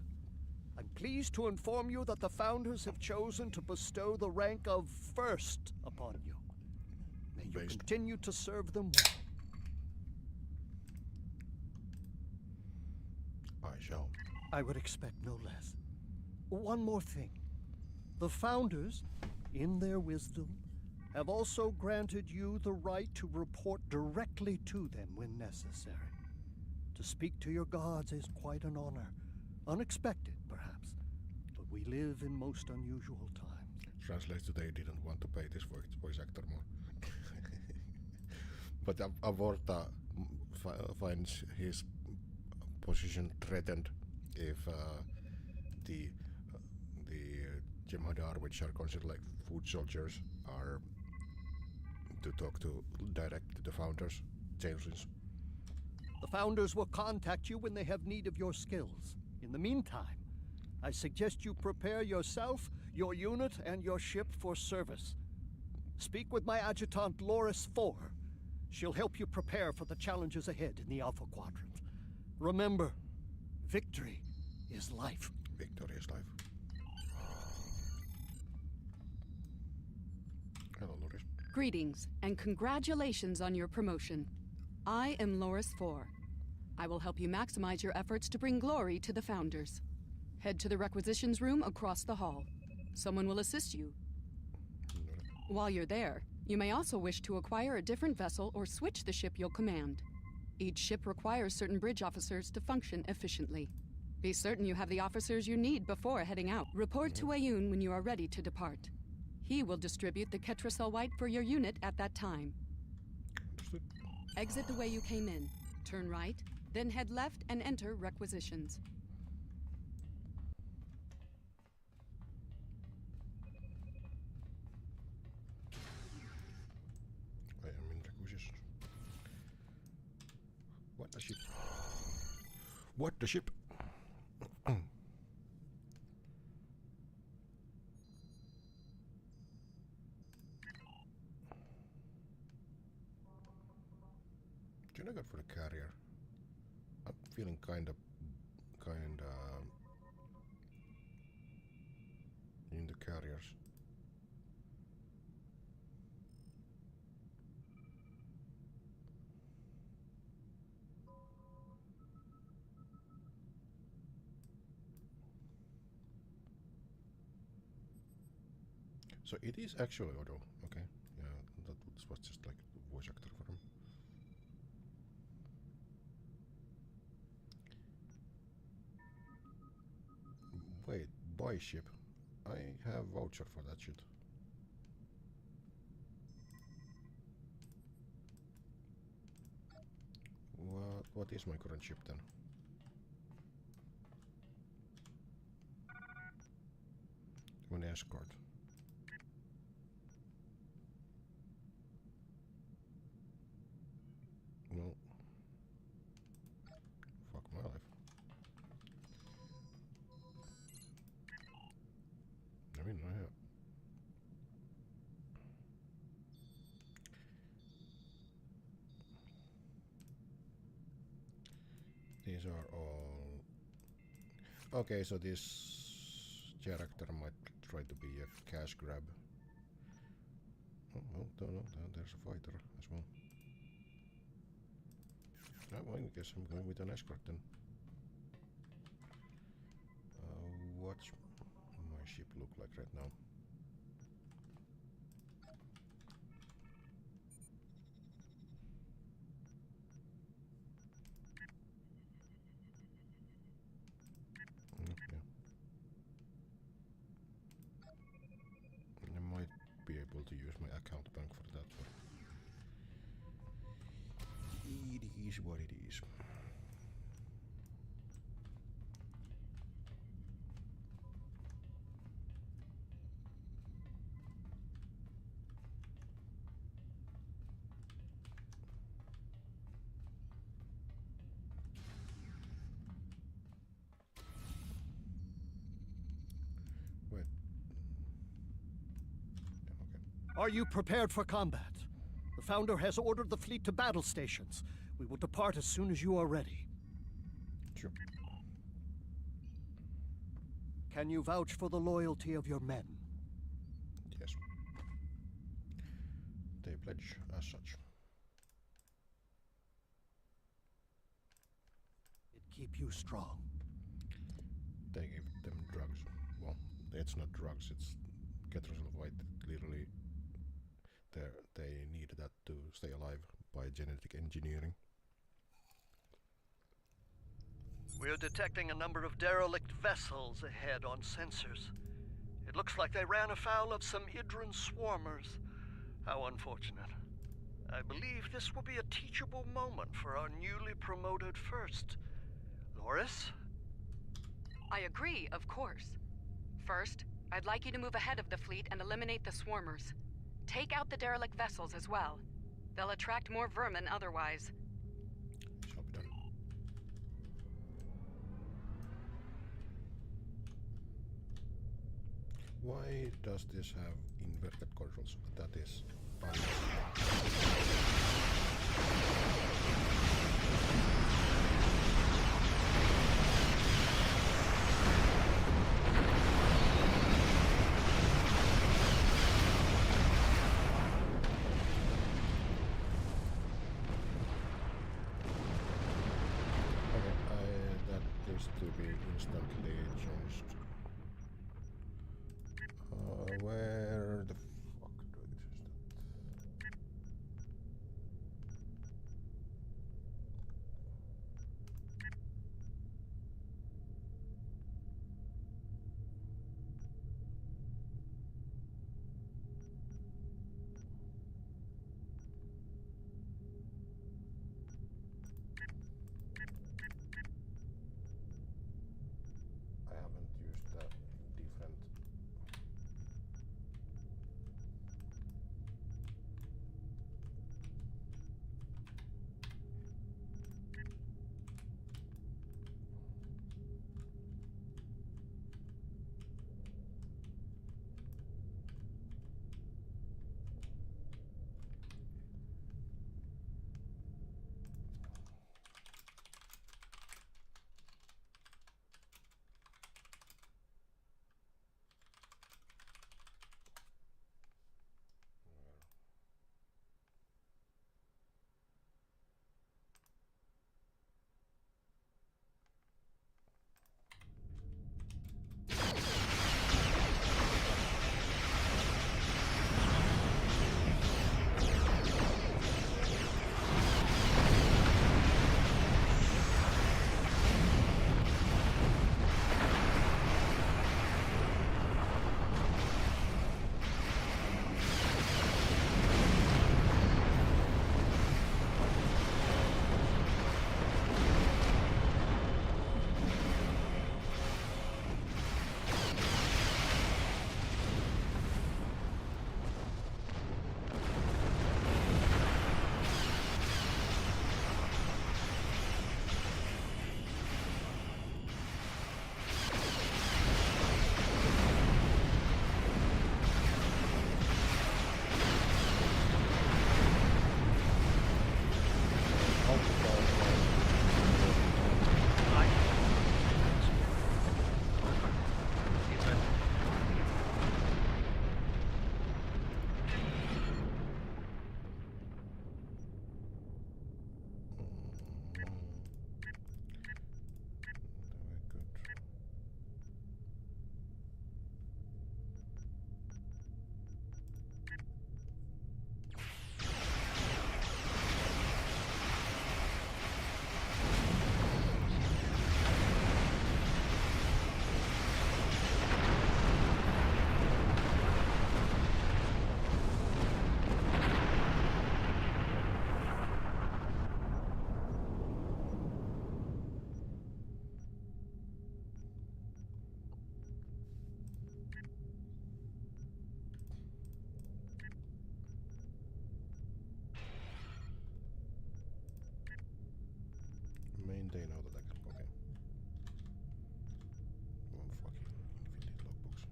[SPEAKER 8] I'm pleased to inform you that the Founders have chosen to bestow the rank of First upon you. May you
[SPEAKER 1] Based.
[SPEAKER 8] continue to serve them well.
[SPEAKER 1] I shall.
[SPEAKER 8] I would expect no less. One more thing. The Founders, in their wisdom, have also granted you the right to report directly to them when necessary. To speak to your gods is quite an honor. Unexpected, perhaps, but we live in most unusual times.
[SPEAKER 1] Translates to they didn't want to pay this voice actor more. But Avorta finds his position threatened if the Jem'Hadar, which are considered like food soldiers, are to talk to direct to the Founders, Changelings.
[SPEAKER 8] The Founders will contact you when they have need of your skills. In the meantime, I suggest you prepare yourself, your unit, and your ship for service. Speak with my adjutant, Loris 4. She'll help you prepare for the challenges ahead in the Alpha Quadrant. Remember, victory is life.
[SPEAKER 1] Victory is life. Hello, Loris.
[SPEAKER 5] Greetings, and congratulations on your promotion. I am Loris 4. I will help you maximize your efforts to bring glory to the Founders. Head to the requisitions room across the hall. Someone will assist you. While you're there, you may also wish to acquire a different vessel or switch the ship you'll command. Each ship requires certain bridge officers to function efficiently. Be certain you have the officers you need before heading out. Report to Wayun when you are ready to depart. He will distribute the Ketracel White for your unit at that time.
[SPEAKER 1] Understood.
[SPEAKER 5] Exit the way you came in. Turn right, then head left and enter requisitions.
[SPEAKER 1] I am in requisitions. What the ship? What the ship? Should I go for the carrier? I'm feeling kinda in the carriers. So it is actually Odo, okay. Yeah, that was just like a voice actor for him. Wait, buy ship. I have voucher for that shit. What is my current ship then? escort. Well, fuck my life. I mean, I have. These are all. Okay, so this character might try to be a cash grab. Oh, well, no, there's a fighter as well. Well, I guess I'm going with an escort then. What's my ship look like right now? Okay. I might be able to use my account bank for that one. It is what it is. Wait. Yeah, okay.
[SPEAKER 8] Are you prepared for combat? The Founder has ordered the fleet to battle stations. We will depart as soon as you are ready.
[SPEAKER 1] Sure.
[SPEAKER 8] Can you vouch for the loyalty of your men?
[SPEAKER 1] Yes. They pledge as such.
[SPEAKER 8] It keep you strong.
[SPEAKER 1] They give them drugs. Well, it's not drugs, it's Ketracel White. Literally, they need that to stay alive by genetic engineering.
[SPEAKER 8] We're detecting a number of derelict vessels ahead on sensors. It looks like they ran afoul of some Idran swarmers. How unfortunate. I believe this will be a teachable moment for our newly promoted first. Loris?
[SPEAKER 5] I agree, of course. First, I'd like you to move ahead of the fleet and eliminate the swarmers. Take out the derelict vessels as well. They'll attract more vermin otherwise.
[SPEAKER 1] Shall be done. Why does this have inverted controls? That is that needs to be instantly changed. Where the fuck do it is that? I haven't used Contain auto attack. Okay. Oh fucking infinite logbooks.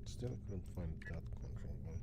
[SPEAKER 1] Still couldn't find that control one.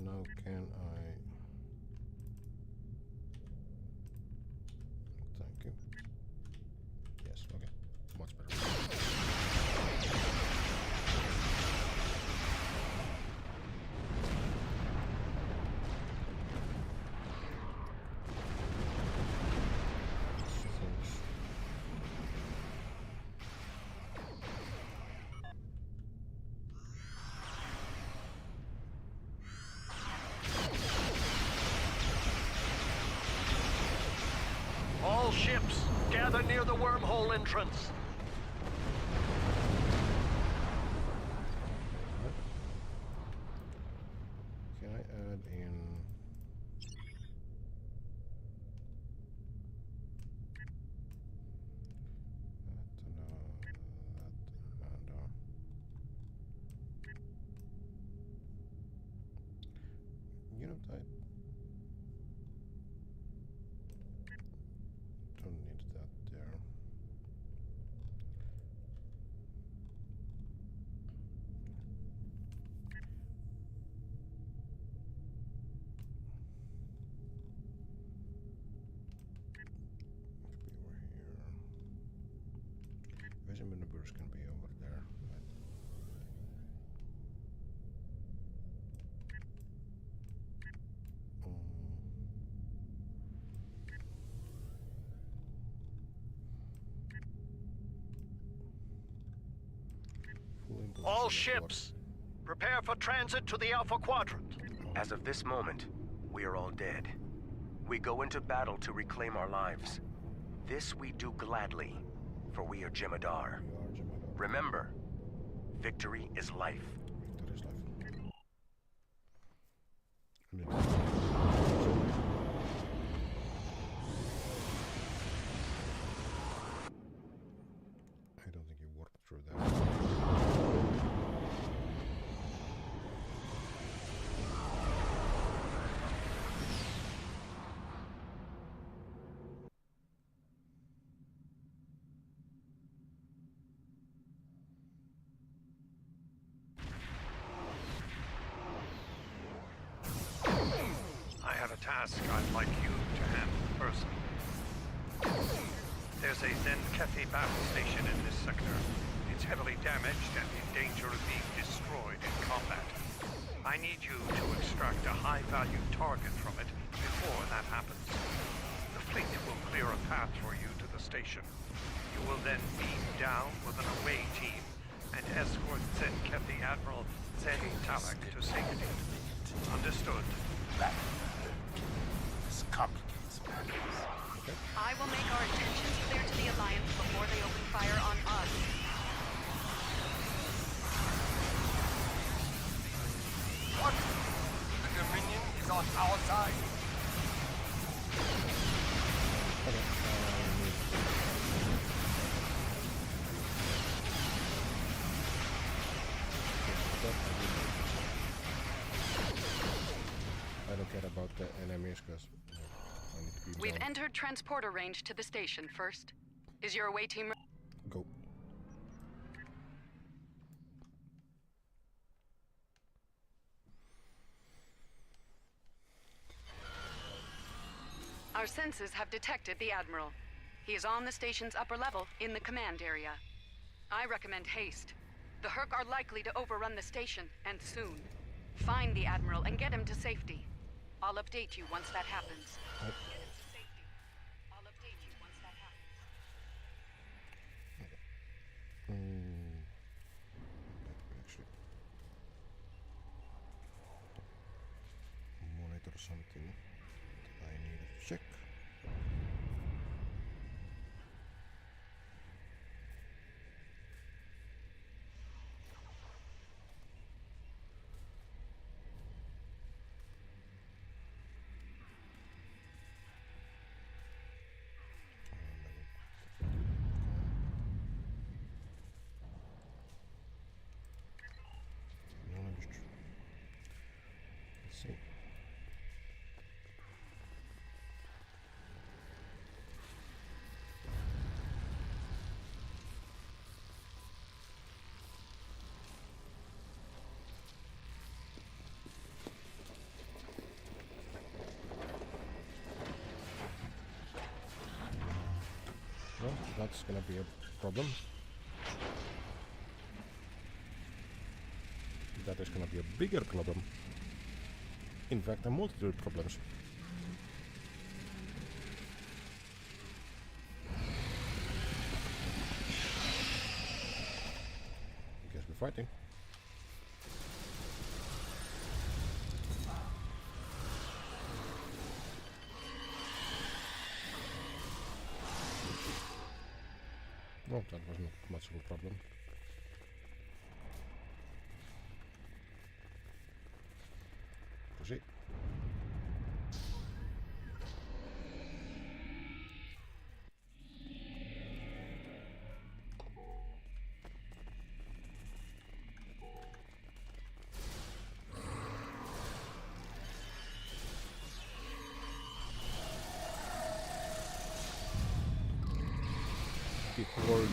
[SPEAKER 1] Now can I... Thank you. Yes, okay. Much better.
[SPEAKER 8] All ships, gather near the wormhole entrance.
[SPEAKER 1] Can I add in... You know, I don't need that there. Could be over here. Vision maneuvers can be over there.
[SPEAKER 8] All ships, prepare for transit to the Alpha Quadrant.
[SPEAKER 9] As of this moment, we are all dead. We go into battle to reclaim our lives. This we do gladly, for we are Jemadar. Remember, victory is life.
[SPEAKER 1] Victory is life. I don't think you worked through that.
[SPEAKER 2] I have a task I'd like you to handle personally. There's a Zenkethi battle station in this sector. It's heavily damaged and in danger of being destroyed in combat. I need you to extract a high-value target from it before that happens. The fleet will clear a path for you to the station. You will then beam down with an away team and escort Zenkethi Admiral Zedi Talak to safety. Understood.
[SPEAKER 6] This complicates matters.
[SPEAKER 5] I will make our intentions clear to the Alliance before they open fire on us.
[SPEAKER 6] What? The Dominion is on our side.
[SPEAKER 1] I don't care about the enemies because I need to be
[SPEAKER 5] We've
[SPEAKER 1] down.
[SPEAKER 5] entered transporter range to the station first. Is your away team...
[SPEAKER 1] Go.
[SPEAKER 5] Our sensors have detected the Admiral. He is on the station's upper level, in the command area. I recommend haste. The Herc are likely to overrun the station, and soon. Find the Admiral and get him to safety. I'll update you once that happens.
[SPEAKER 1] Right.
[SPEAKER 5] Get him to safety. I'll update you once that happens.
[SPEAKER 1] Actually monitor something that I need to check. Let's see. Well, that's gonna be a problem. That is gonna be a bigger problem. In fact, a multitude of problems. Guess we're fighting. Well, that was not much of a problem. Proceed. Before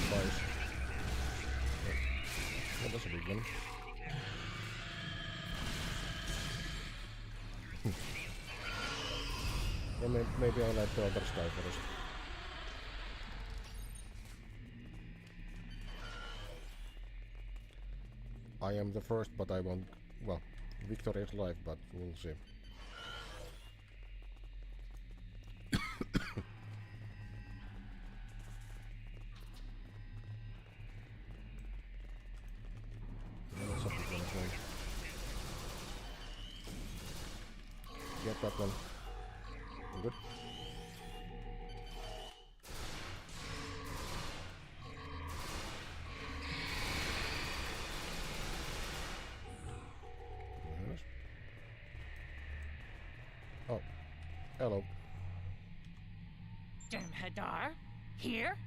[SPEAKER 1] twice. Oh, that's a big one. Well, maybe I'll let the others die first. I am the first, but I won't. Well, Victory is live, but we'll see. Get that one. Good. Yes. Oh, hello.
[SPEAKER 11] Jem'Hadar, here?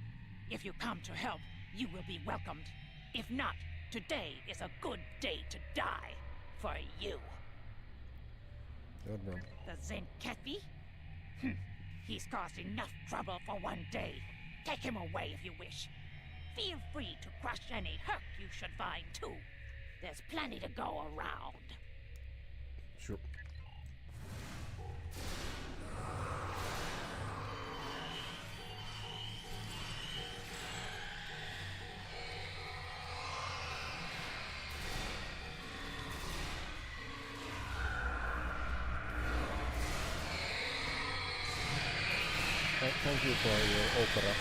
[SPEAKER 11] If you come to help, you will be welcomed. If not, today is a good day to die. For you.
[SPEAKER 1] Good man.
[SPEAKER 11] The Zenkethi? He's caused enough trouble for one day. Take him away if you wish. Feel free to crush any Herc you should find, too. There's plenty to go around.
[SPEAKER 1] Sure. Thank you for your opera.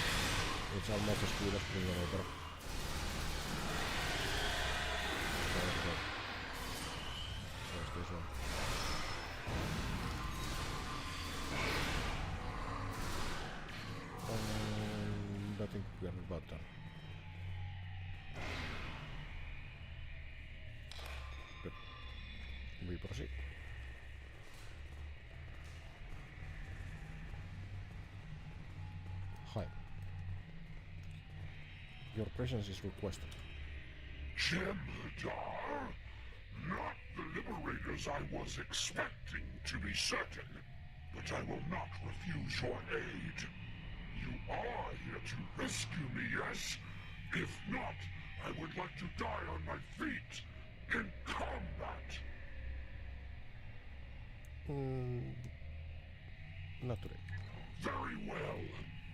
[SPEAKER 1] It's almost as good as Springer opera. about done. Good. We proceed. Hi. Your presence is requested.
[SPEAKER 12] Jem'Hadar? Not the liberators I was expecting, to be certain. But I will not refuse your aid. You are here to rescue me, yes? If not, I would like to die on my feet in combat.
[SPEAKER 1] Not today.
[SPEAKER 12] Very well.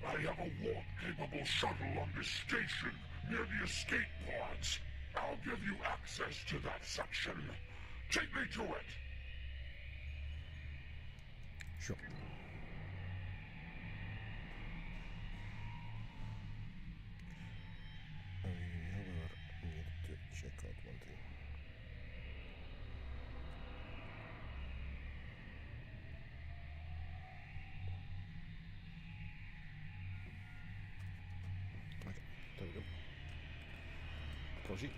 [SPEAKER 12] I have a warp-capable shuttle on this station near the escape pods. I'll give you access to that section. Take me to it.
[SPEAKER 1] Sure. I however need to check out one thing. Okay, there we go. Proceed.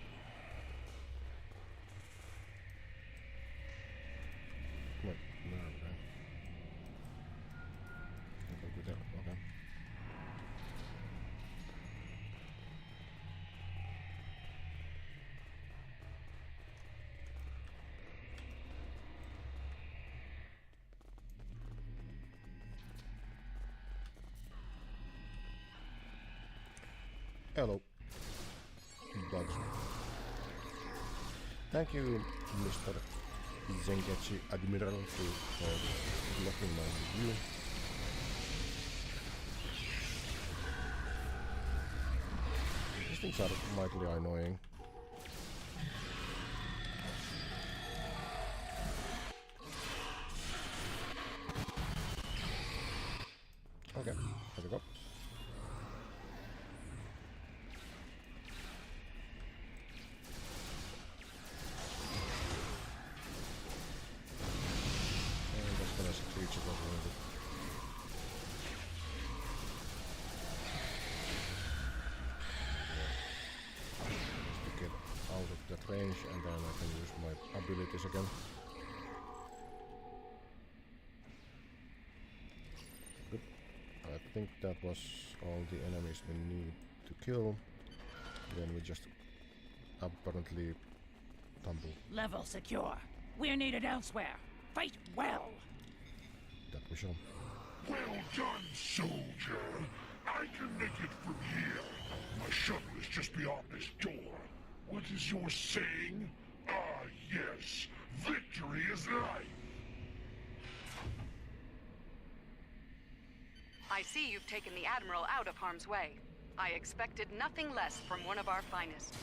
[SPEAKER 1] Wait, no, okay. Okay. Hello, bugs. Thank you, Mr. Zengetsu Admiral, for blocking my review. These things are mightily annoying. Okay, there we go. Range, and then I can use my abilities again. Good. I think that was all the enemies we need to kill. Then we just apparently tumble.
[SPEAKER 11] Level secure. We're needed elsewhere. Fight well.
[SPEAKER 1] That we shall.
[SPEAKER 12] Well done, soldier. I can make it from here. My shuttle is just beyond this door. What is your saying? Ah, yes. Victory is life.
[SPEAKER 5] I see you've taken the Admiral out of harm's way. I expected nothing less from one of our finest.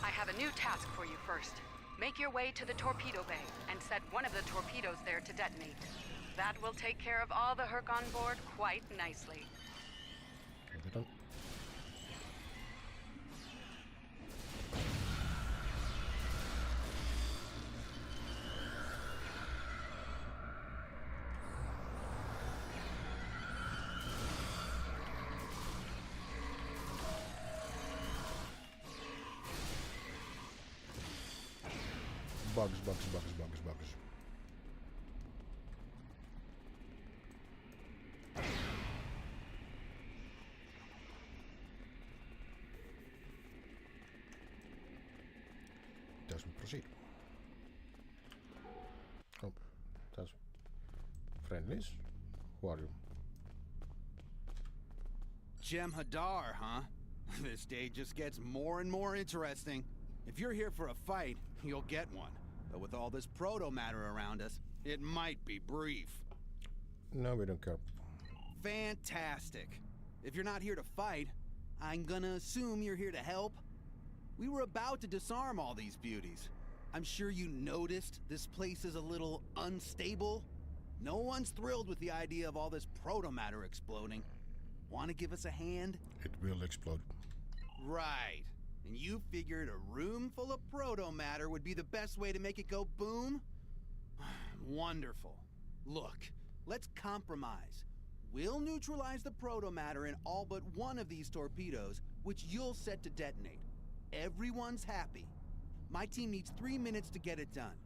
[SPEAKER 5] I have a new task for you first. Make your way to the torpedo bay and set one of the torpedoes there to detonate. That will take care of all the Herc on board quite nicely.
[SPEAKER 1] Okay, done. Bugs. Doesn't proceed. Oh, that's friendlies. Who are you?
[SPEAKER 13] Jem'Hadar, huh? This day just gets more and more interesting. If you're here for a fight, you'll get one. But with all this proto-matter around us, it might be brief.
[SPEAKER 1] No, we don't care.
[SPEAKER 13] Fantastic. If you're not here to fight, I'm gonna assume you're here to help. We were about to disarm all these beauties. I'm sure you noticed this place is a little unstable. No one's thrilled with the idea of all this proto-matter exploding. Want to give us a hand?
[SPEAKER 1] It will explode.
[SPEAKER 13] Right. And you figured a room full of proto-matter would be the best way to make it go boom? Wonderful. Look, let's compromise. We'll neutralize the protomatter in all but one of these torpedoes, which you'll set to detonate. Everyone's happy. My team needs 3 minutes to get it done.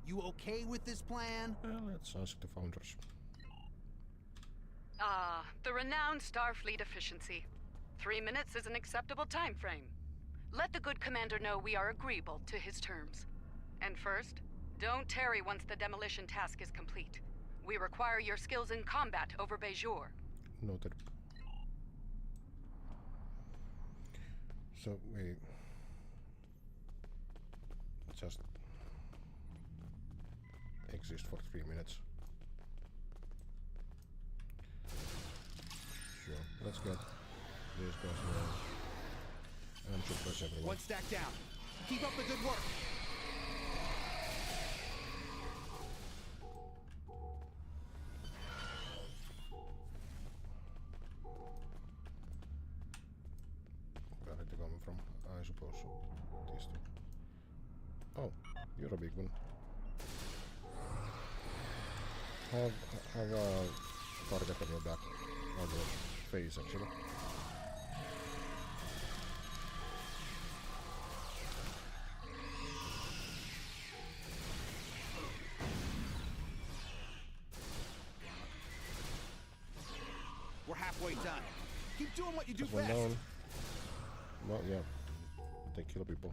[SPEAKER 13] You okay with this plan?
[SPEAKER 1] Let's ask the founders.
[SPEAKER 5] The renowned Starfleet efficiency. 3 minutes is an acceptable time frame. Let the good commander know we are agreeable to his terms. And first, don't tarry once the demolition task is complete. We require your skills in combat over Bejor.
[SPEAKER 1] Noted. So we just exist for 3 minutes. Sure, let's get these guys here and suppress everyone.
[SPEAKER 13] One stack down. Keep up the good work.
[SPEAKER 1] Where did it come from? I suppose these two. Oh, you're a big one. Have a target on your back, on your face actually.
[SPEAKER 13] We're halfway done. Keep doing what you do
[SPEAKER 1] Just one
[SPEAKER 13] best.
[SPEAKER 1] down. Well, yeah, they kill people.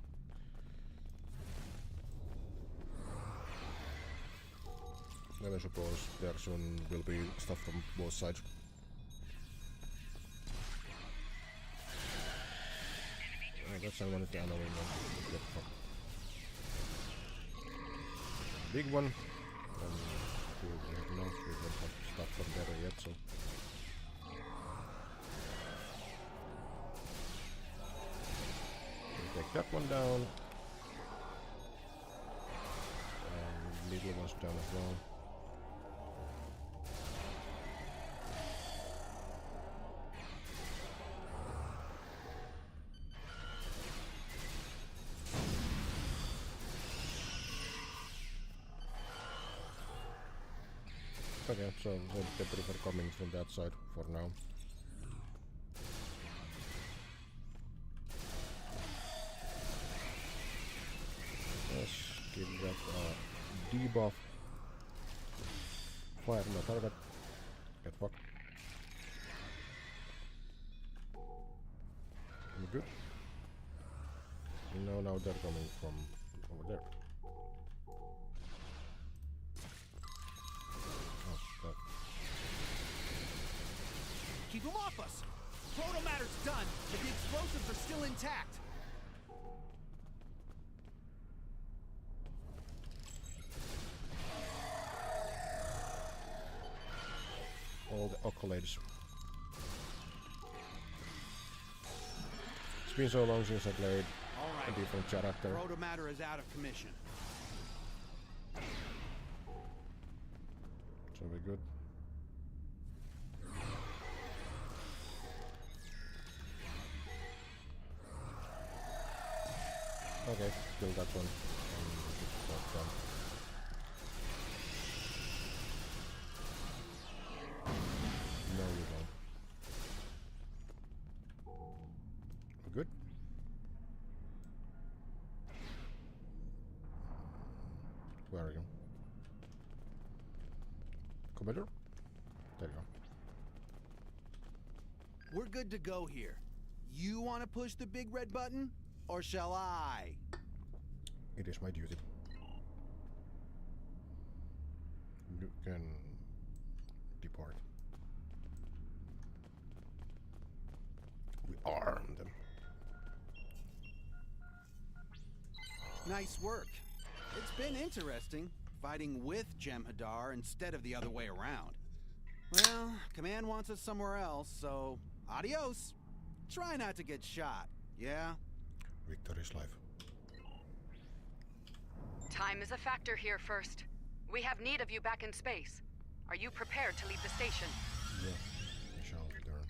[SPEAKER 1] And I suppose there soon will be stuff from both sides. That's one of the annoying one. Get fucked. Big one. And we don't have stuff from there yet, so. We'll take that one down. And little one's down as well. Okay, so they prefer coming from that side for now. Let's give that a debuff. Fire no target. Get fucked. I'm good. Now they're coming from over there.
[SPEAKER 13] Keep them off us! Protomatter's done, but the explosives are still intact.
[SPEAKER 1] All the accolades. It's been so long since I played a different character.
[SPEAKER 13] Protomatter is out of commission.
[SPEAKER 1] So we're good. Okay, kill that one. And no, you don't. We're good. Where are you? Commander? There you go.
[SPEAKER 13] We're good to go here. You want to push the big red button? Or shall I?
[SPEAKER 1] It is my duty. You can depart. We arm them.
[SPEAKER 13] Nice work. It's been interesting, fighting with Jem'Hadar instead of the other way around. Well, Command wants us somewhere else, so adios. Try not to get shot, yeah?
[SPEAKER 1] Victory's life.
[SPEAKER 5] Time is a factor here, First. We have need of you back in space. Are you prepared to leave the station?
[SPEAKER 1] Yeah, we shall return.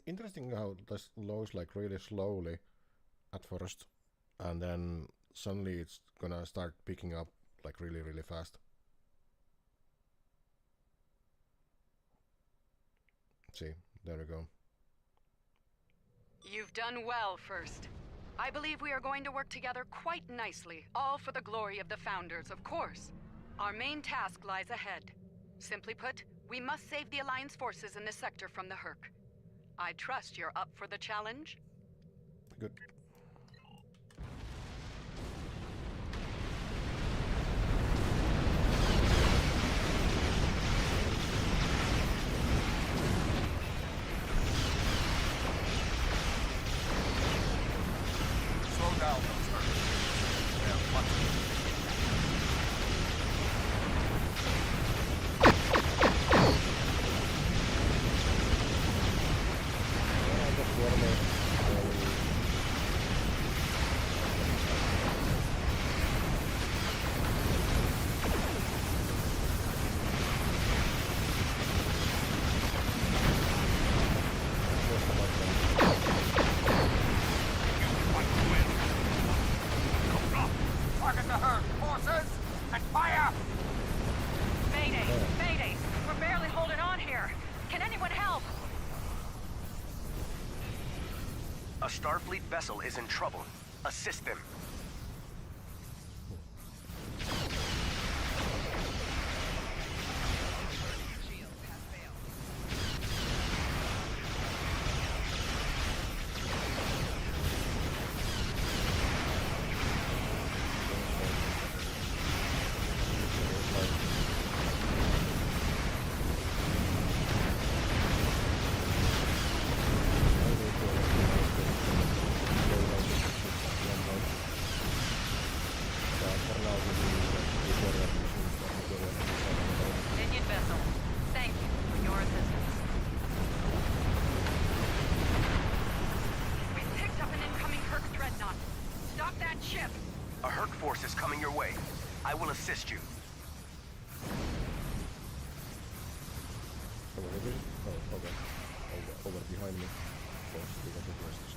[SPEAKER 1] Interesting how this loads like really slowly at first, and then suddenly it's gonna start picking up like really fast. See, there we go.
[SPEAKER 5] You've done well, First. I believe we are going to work together quite nicely, all for the glory of the Founders, of course. Our main task lies ahead. Simply put, we must save the Alliance forces in this sector from the Herc. I trust you're up for the challenge?
[SPEAKER 1] Good.
[SPEAKER 6] Slow down, those herders. They have punches. Target the herd, forces, and fire!
[SPEAKER 11] Mayday! Mayday! We're barely holding on here. Can anyone help?
[SPEAKER 9] A Starfleet vessel is in trouble. Assist them.
[SPEAKER 11] Minion vessel, thank you for your assistance.
[SPEAKER 5] We picked up an incoming Herc dreadnought. Stop that ship!
[SPEAKER 9] A Herc force is coming your way. I will assist you.
[SPEAKER 1] Oh, okay. Over behind me. Of course, because of resistance.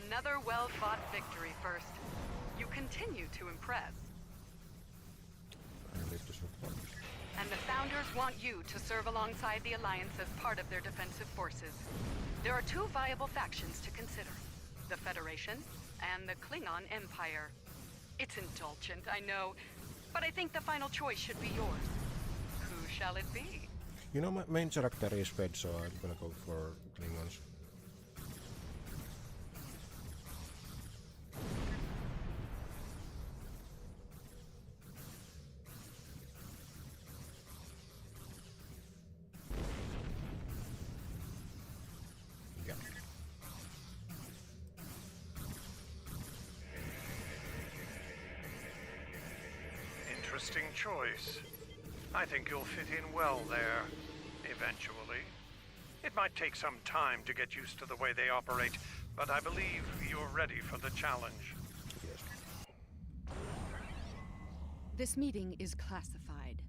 [SPEAKER 5] Another well-fought victory, First. You continue to impress. And the Founders want you to serve alongside the Alliance as part of their defensive forces. There are two viable factions to consider. The Federation and the Klingon Empire. It's indulgent, I know, but I think the final choice should be yours. Who shall it be?
[SPEAKER 1] You know, my main character is Fed, so I'm gonna go for Klingons.
[SPEAKER 2] interesting choice. I think you'll fit in well there, eventually. It might take some time to get used to the way they operate, but I believe you're ready for the challenge.
[SPEAKER 5] This meeting is classified.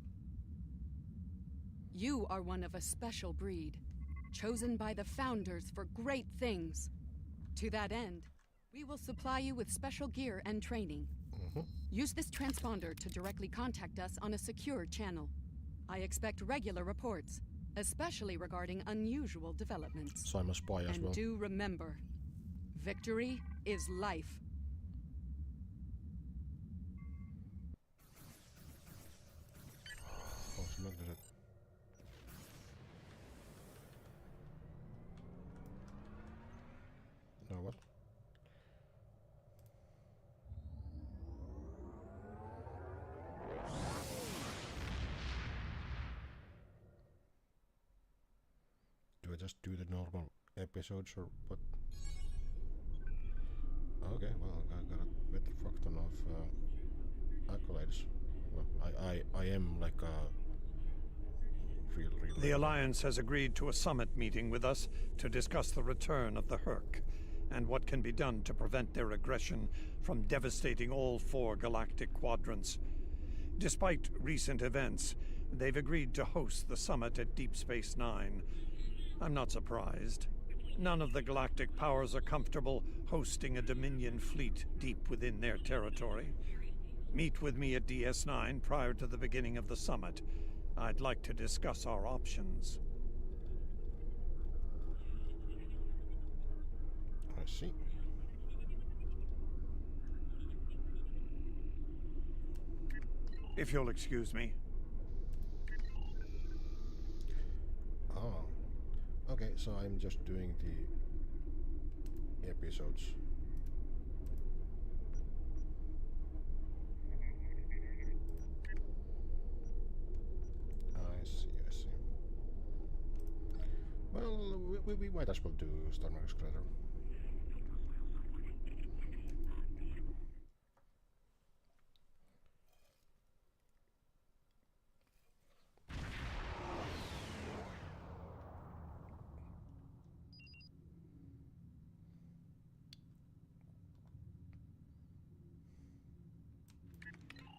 [SPEAKER 5] You are one of a special breed, chosen by the Founders for great things. To that end, we will supply you with special gear and training. Use this transponder to directly contact us on a secure channel. I expect regular reports, especially regarding unusual developments.
[SPEAKER 1] So I'm a spy as well.
[SPEAKER 5] And do remember, victory is life.
[SPEAKER 1] Oh, it's not that. No, what? Do I just do the normal episodes or what? Okay, well, I got a better fuck ton of accolades. Well, I am like a real.
[SPEAKER 2] The Alliance has agreed to a summit meeting with us to discuss the return of the Hurk and what can be done to prevent their aggression from devastating all 4 galactic quadrants. Despite recent events, they've agreed to host the summit at Deep Space Nine. I'm not surprised. None of the galactic powers are comfortable hosting a Dominion fleet deep within their territory. Meet with me at DS9 prior to the beginning of the summit. I'd like to discuss our options.
[SPEAKER 1] I see.
[SPEAKER 2] If you'll excuse me.
[SPEAKER 1] Oh. Okay, so I'm just doing the episodes. I see. Well, we might as well do Starmax Crater.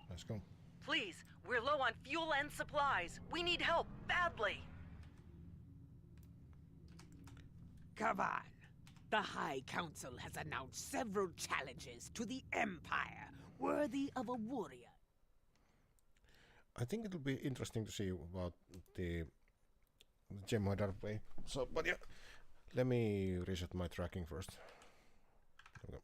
[SPEAKER 1] Let's go.
[SPEAKER 14] Please, we're low on fuel and supplies. We need help badly.
[SPEAKER 11] Kavan, the High Council has announced several challenges to the Empire, worthy of a warrior.
[SPEAKER 1] I think it'll be interesting to see about the Jem'Hadar Darkway. So, but yeah, let me reset my tracking first. There we go.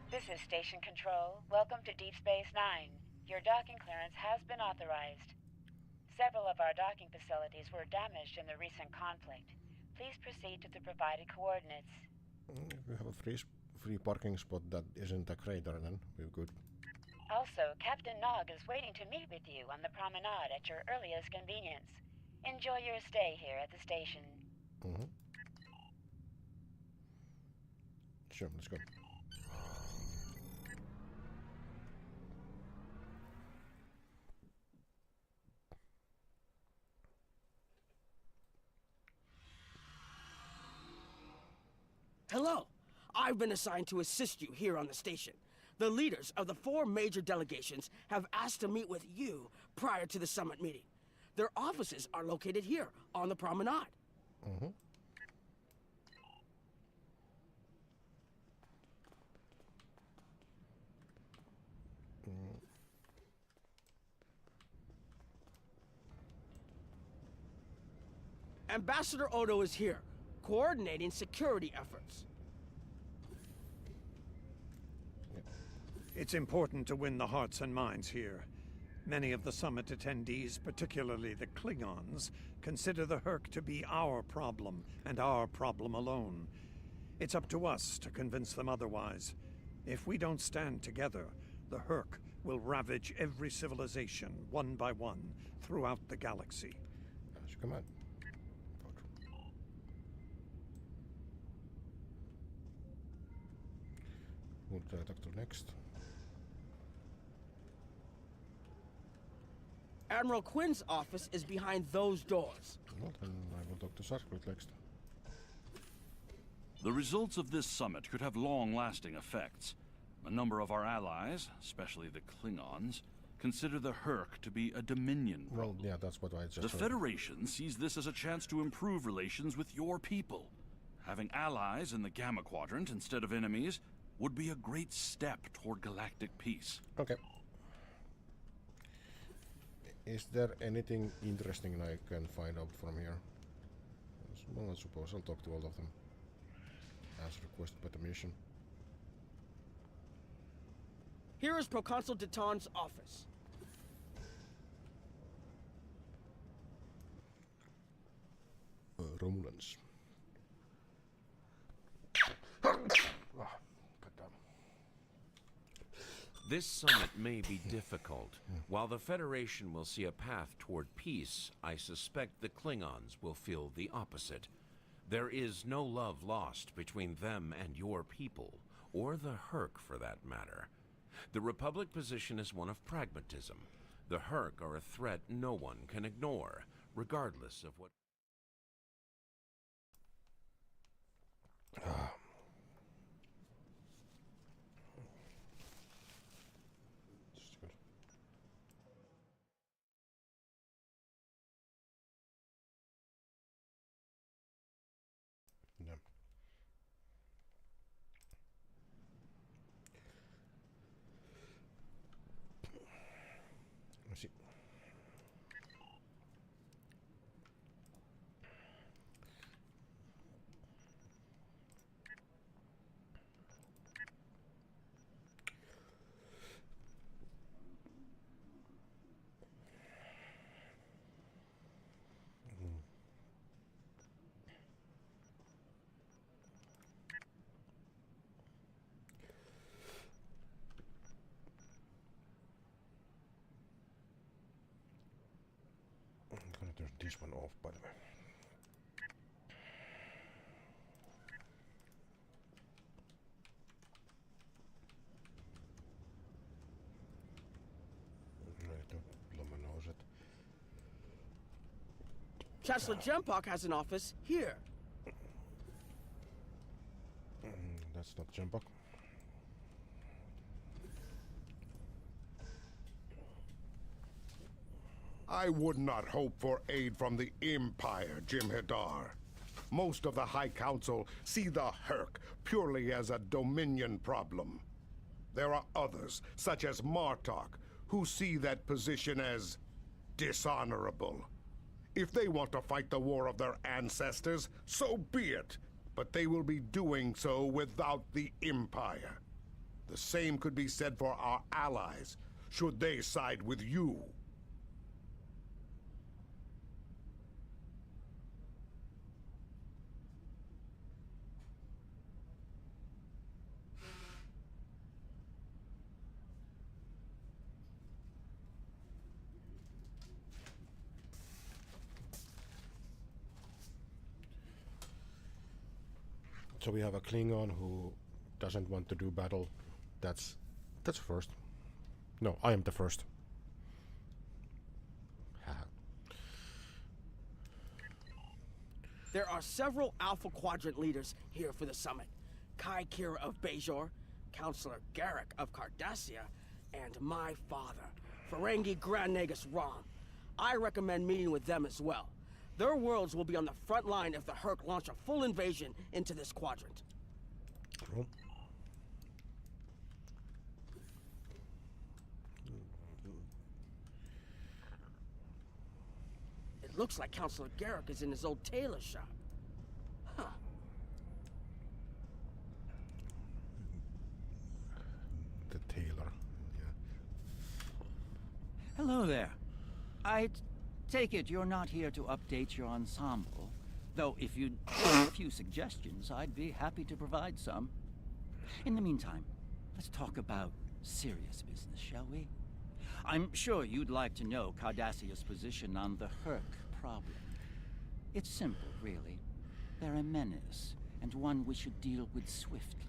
[SPEAKER 15] This is Station Control. Welcome to Deep Space Nine. Your docking clearance has been authorized. Several of our docking facilities were damaged in the recent conflict. Please proceed to the provided coordinates.
[SPEAKER 1] We have a free parking spot that isn't a crater, then we're good.
[SPEAKER 15] Also, Captain Nog is waiting to meet with you on the promenade at your earliest convenience. Enjoy your stay here at the station.
[SPEAKER 1] Sure, let's go.
[SPEAKER 16] Hello. I've been assigned to assist you here on the station. The leaders of the 4 major delegations have asked to meet with you prior to the summit meeting. Their offices are located here on the promenade. Ambassador Odo is here, coordinating security efforts.
[SPEAKER 2] It's important to win the hearts and minds here. Many of the summit attendees, particularly the Klingons, consider the Hurk to be our problem, and our problem alone. It's up to us to convince them otherwise. If we don't stand together, the Hurk will ravage every civilization, one by one, throughout the galaxy.
[SPEAKER 1] As you command. We'll talk to next.
[SPEAKER 16] Admiral Quinn's office is behind those doors.
[SPEAKER 1] Well, then I will talk to Sarkut next.
[SPEAKER 10] The results of this summit could have long-lasting effects. A number of our allies, especially the Klingons, consider the Herc to be a Dominion.
[SPEAKER 1] Well, yeah, that's what I just
[SPEAKER 10] The
[SPEAKER 1] heard.
[SPEAKER 10] Federation sees this as a chance to improve relations with your people. Having allies in the Gamma Quadrant instead of enemies would be a great step toward galactic peace.
[SPEAKER 1] Okay. Is there anything interesting I can find out from here? Well, I suppose I'll talk to all of them, as requested by the mission.
[SPEAKER 16] Here is Proconsul Deton's office.
[SPEAKER 1] Romulans.
[SPEAKER 17] This summit may be difficult. While the Federation will see a path toward peace, I suspect the Klingons will feel the opposite. There is no love lost between them and your people, or the Herc for that matter. The Republic position is one of pragmatism. The Herc are a threat no one can ignore, regardless of what...
[SPEAKER 1] Let's see. I'm gonna turn this one off, by the way. I don't blow my nose at.
[SPEAKER 16] Chancellor Jempok has an office here.
[SPEAKER 1] That's not Jempok.
[SPEAKER 12] I would not hope for aid from the Empire, Jem'Hadar. Most of the High Council see the Herc purely as a Dominion problem. There are others, such as Martok, who see that position as dishonorable. If they want to fight the war of their ancestors, so be it. But they will be doing so without the Empire. The same could be said for our allies, should they side with you.
[SPEAKER 1] So we have a Klingon who doesn't want to do battle. That's first. No, I am the first.
[SPEAKER 16] There are several Alpha Quadrant leaders here for the summit. Kai Kira of Bajor, Counselor Garrick of Cardassia, and my father, Ferengi Grand Nagus Rom. I recommend meeting with them as well. Their worlds will be on the front line if the Herc launch a full invasion into this quadrant.
[SPEAKER 1] Cool.
[SPEAKER 16] It looks like Counselor Garrick is in his old tailor shop. Huh.
[SPEAKER 1] The tailor, yeah.
[SPEAKER 18] Hello there. I take it you're not here to update your ensemble. Though if you'd a few suggestions, I'd be happy to provide some. In the meantime, let's talk about serious business, shall we? I'm sure you'd like to know Cardassia's position on the Herc problem. It's simple, really. They're a menace, and one we should deal with swiftly.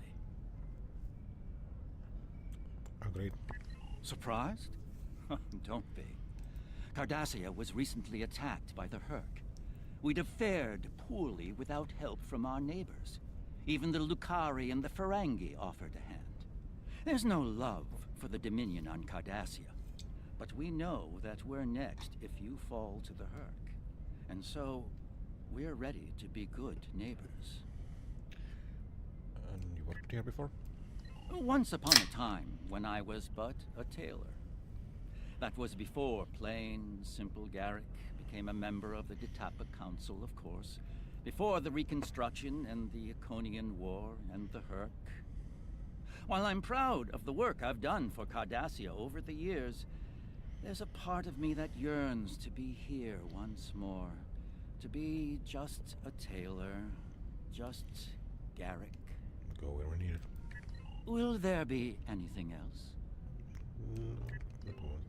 [SPEAKER 1] Agreed.
[SPEAKER 18] Surprised? Don't be. Cardassia was recently attacked by the Herc. We'd have fared poorly without help from our neighbors. Even the Lucari and the Ferengi offered a hand. There's no love for the Dominion on Cardassia, but we know that we're next if you fall to the Herc. And so, we're ready to be good neighbors.
[SPEAKER 1] And you worked here before?
[SPEAKER 18] Once upon a time, when I was but a tailor. That was before plain, simple Garrick became a member of the Detapa Council, of course. Before the Reconstruction and the Iconian War and the Herc. While I'm proud of the work I've done for Cardassia over the years, there's a part of me that yearns to be here once more. To be just a tailor, just Garrick.
[SPEAKER 1] Go where we need it.
[SPEAKER 18] Will there be anything else?
[SPEAKER 1] No, not one.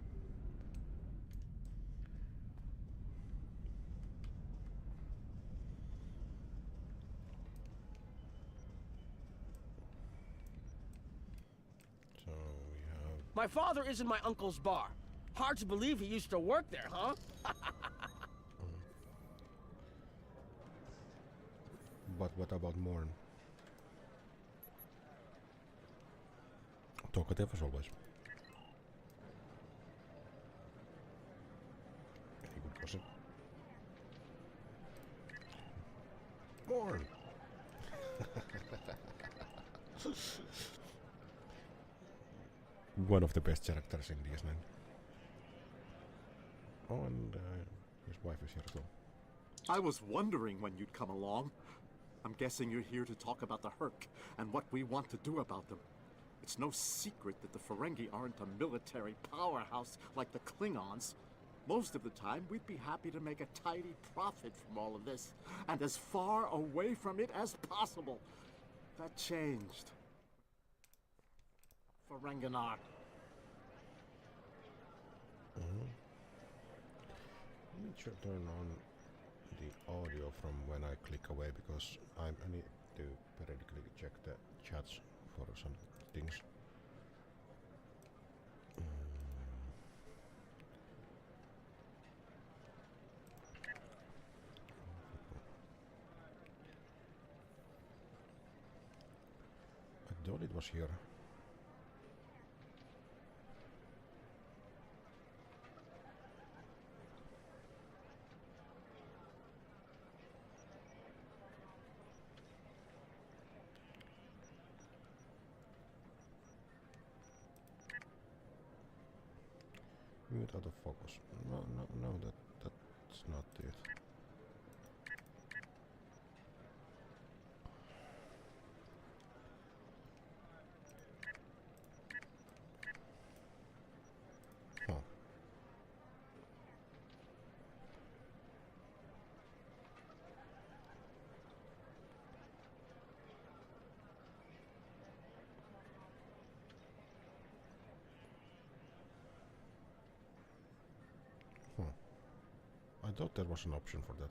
[SPEAKER 1] So we have...
[SPEAKER 16] My father is in my uncle's bar. Hard to believe he used to work there, huh?
[SPEAKER 1] But what about Morn? Talkative as always. Any good gossip? Morn! One of the best characters in DS9. Oh, and his wife is here as well.
[SPEAKER 19] I was wondering when you'd come along. I'm guessing you're here to talk about the Herc and what we want to do about them. It's no secret that the Ferengi aren't a military powerhouse like the Klingons. Most of the time, we'd be happy to make a tidy profit from all of this, and as far away from it as possible. That changed. Ferenginar.
[SPEAKER 1] Let me turn on the audio from when I click away, because I need to periodically check the chats for some things. I thought it was here. Mute out of focus. No, that's not it. Huh. I thought there was an option for that.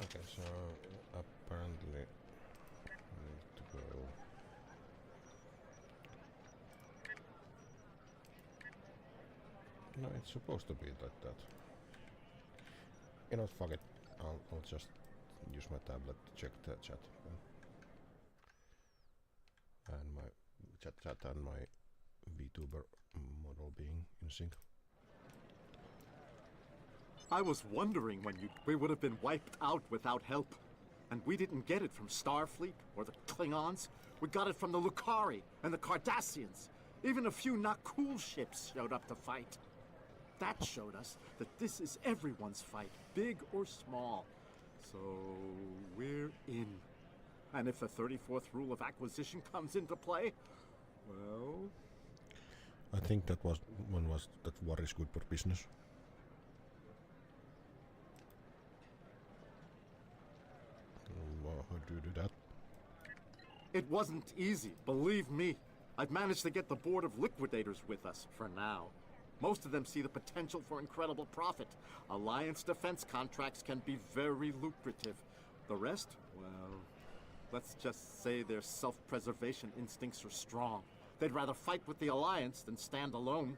[SPEAKER 1] Okay, so apparently I need to go. No, it's supposed to be like that. You know what, fuck it. I'll just use my tablet to check the chat. chat and my VTuber model being in sync.
[SPEAKER 19] I was wondering when we would have been wiped out without help. And we didn't get it from Starfleet or the Klingons. We got it from the Lukari and the Cardassians. Even a few not cool ships showed up to fight. That showed us that this is everyone's fight, big or small. So we're in. And if the 34th rule of acquisition comes into play, well...
[SPEAKER 1] I think that was that war is good for business. How do you do that?
[SPEAKER 19] It wasn't easy, believe me. I've managed to get the board of liquidators with us, for now. Most of them see the potential for incredible profit. Alliance defense contracts can be very lucrative. The rest, well, let's just say their self-preservation instincts are strong. They'd rather fight with the Alliance than stand alone.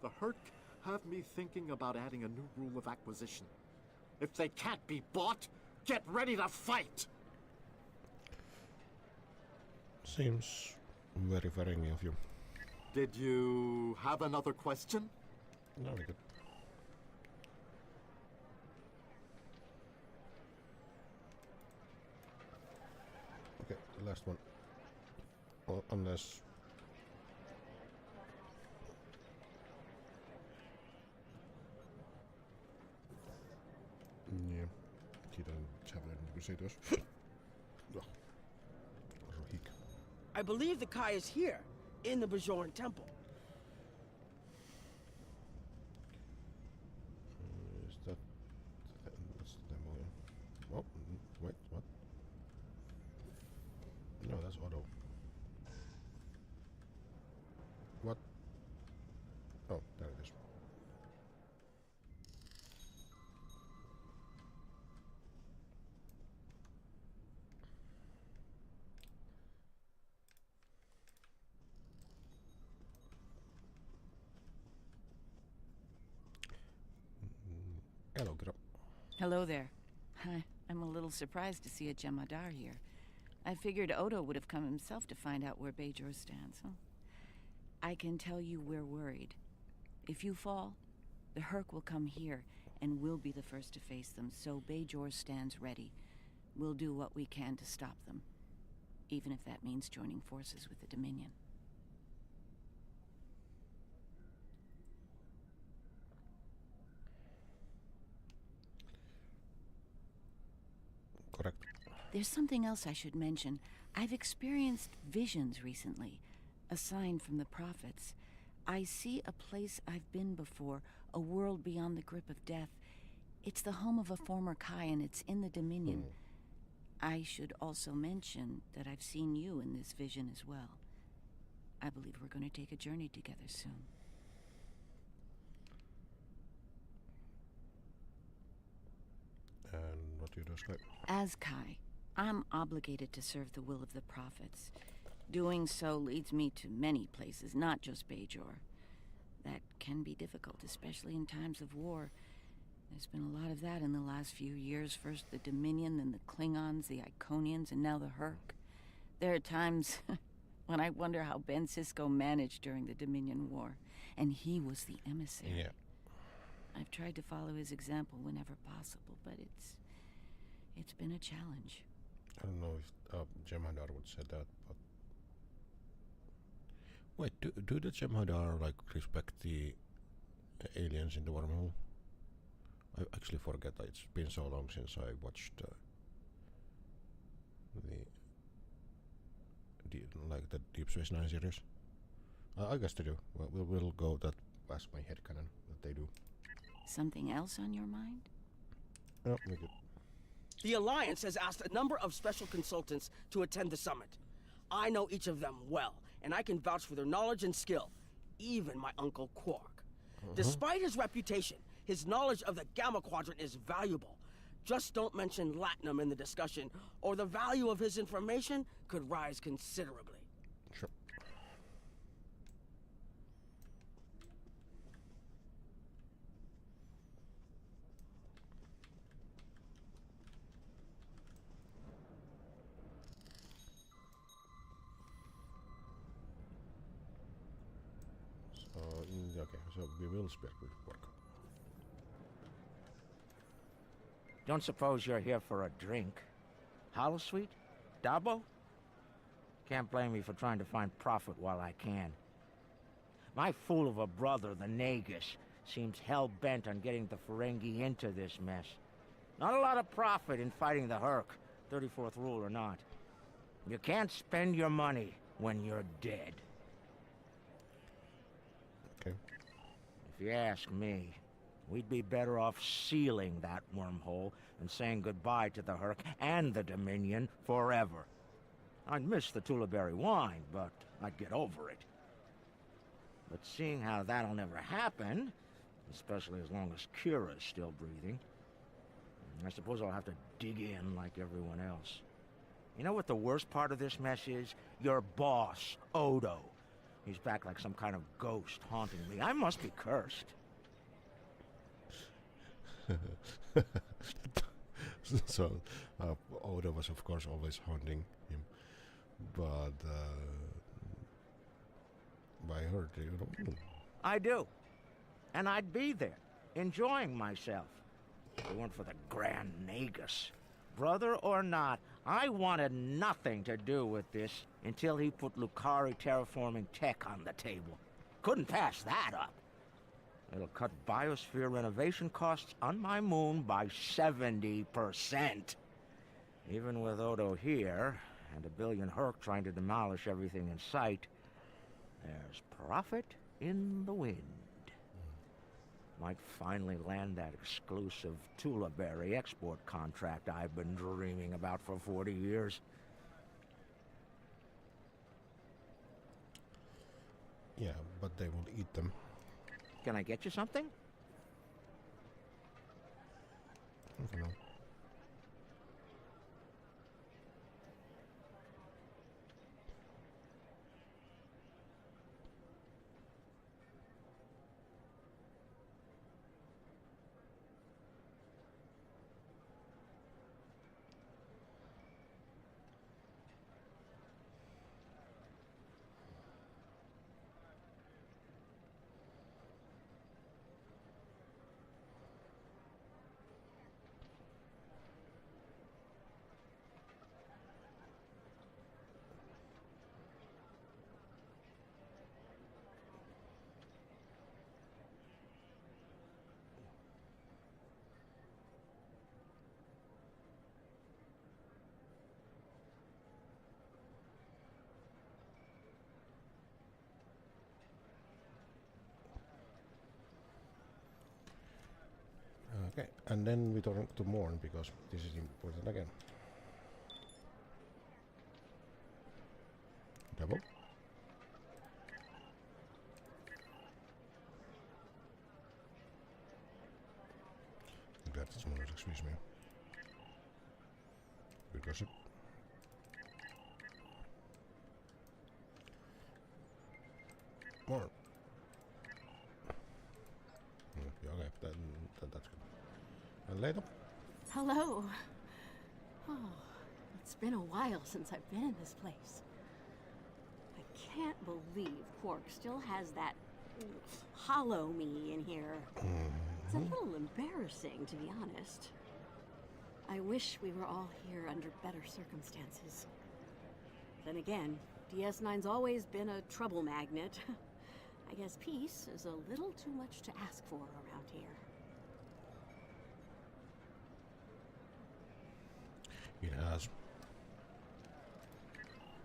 [SPEAKER 19] The Herc have me thinking about adding a new rule of acquisition. If they can't be bought, get ready to fight!
[SPEAKER 1] Seems very Ferengi of you.
[SPEAKER 19] Did you have another question?
[SPEAKER 1] No, we could. Okay, the last one. Well, unless... Yeah, he doesn't have anything to say to us.
[SPEAKER 16] I believe the Kai is here, in the Bajoran Temple.
[SPEAKER 1] Is that... That's the demo, yeah. Oh, wait, what? No, that's Otto. What? Oh, there it is. Hello, Kira.
[SPEAKER 20] Hello there. I'm a little surprised to see a Jem'Hadar here. I figured Odo would have come himself to find out where Bajor stands. Huh? I can tell you we're worried. If you fall, the Herc will come here, and we'll be the first to face them, so Bajor stands ready. We'll do what we can to stop them, even if that means joining forces with the Dominion.
[SPEAKER 1] Correct.
[SPEAKER 20] There's something else I should mention. I've experienced visions recently, a sign from the prophets. I see a place I've been before, a world beyond the grip of death. It's the home of a former Kai, and it's in the Dominion. I should also mention that I've seen you in this vision as well. I believe we're going to take a journey together soon.
[SPEAKER 1] And what do you describe?
[SPEAKER 20] As Kai, I'm obligated to serve the will of the prophets. Doing so leads me to many places, not just Bajor. That can be difficult, especially in times of war. There's been a lot of that in the last few years. First the Dominion, then the Klingons, the Iconians, and now the Herc. There are times when I wonder how Ben Sisko managed during the Dominion War. And he was the emissary.
[SPEAKER 1] Yeah.
[SPEAKER 20] I've tried to follow his example whenever possible, but it's been a challenge.
[SPEAKER 1] I don't know if Jem'Hadar would say that, but... Wait, do the Jem'Hadar, like, respect the aliens in the wormhole? I actually forget. It's been so long since I watched the Deep Space Nine series. I guess they do. Well, we'll go that past my headcanon that they do.
[SPEAKER 20] Something else on your mind?
[SPEAKER 1] No, we good.
[SPEAKER 16] The Alliance has asked a number of special consultants to attend the summit. I know each of them well, and I can vouch for their knowledge and skill. Even my Uncle Quark. Despite his reputation, his knowledge of the Gamma Quadrant is valuable. Just don't mention Latinum in the discussion, or the value of his information could rise considerably.
[SPEAKER 1] Sure. Okay, so we will speak with work.
[SPEAKER 21] Don't suppose you're here for a drink? Holosuite? Dabo? Can't blame me for trying to find profit while I can. My fool of a brother, the Nagus, seems hell-bent on getting the Ferengi into this mess. Not a lot of profit in fighting the Hurk, 34th rule or not. You can't spend your money when you're dead.
[SPEAKER 1] Okay.
[SPEAKER 21] If you ask me, we'd be better off sealing that wormhole and saying goodbye to the Hurk and the Dominion forever. I'd miss the Tullaberry wine, but I'd get over it. But seeing how that'll never happen, especially as long as Kira's still breathing, I suppose I'll have to dig in like everyone else. You know what the worst part of this mess is? Your boss, Odo. He's back like some kind of ghost haunting me. I must be cursed.
[SPEAKER 1] So, Odo was of course always haunting him, but I heard, you know.
[SPEAKER 21] I do. And I'd be there, enjoying myself. If it weren't for the Grand Nagus. Brother or not, I wanted nothing to do with this until he put Lukari terraforming tech on the table. Couldn't pass that up. It'll cut biosphere renovation costs on my moon by 70%. Even with Odo here, and a billion Hurk trying to demolish everything in sight, there's profit in the wind. Might finally land that exclusive Tullaberry export contract I've been dreaming about for 40 years.
[SPEAKER 1] Yeah, but they will eat them.
[SPEAKER 21] Can I get you something?
[SPEAKER 1] I don't know. Okay, and then we turn to Morn because this is important again. Double. That's smaller, excuse me. Good gossip. More. Yeah, okay, that's good. And later?
[SPEAKER 22] Hello. Oh, it's been a while since I've been in this place. I can't believe Quark still has that hollow me in here. It's a little embarrassing, to be honest. I wish we were all here under better circumstances. Then again, DS9's always been a trouble magnet. I guess peace is a little too much to ask for around here.
[SPEAKER 1] It has.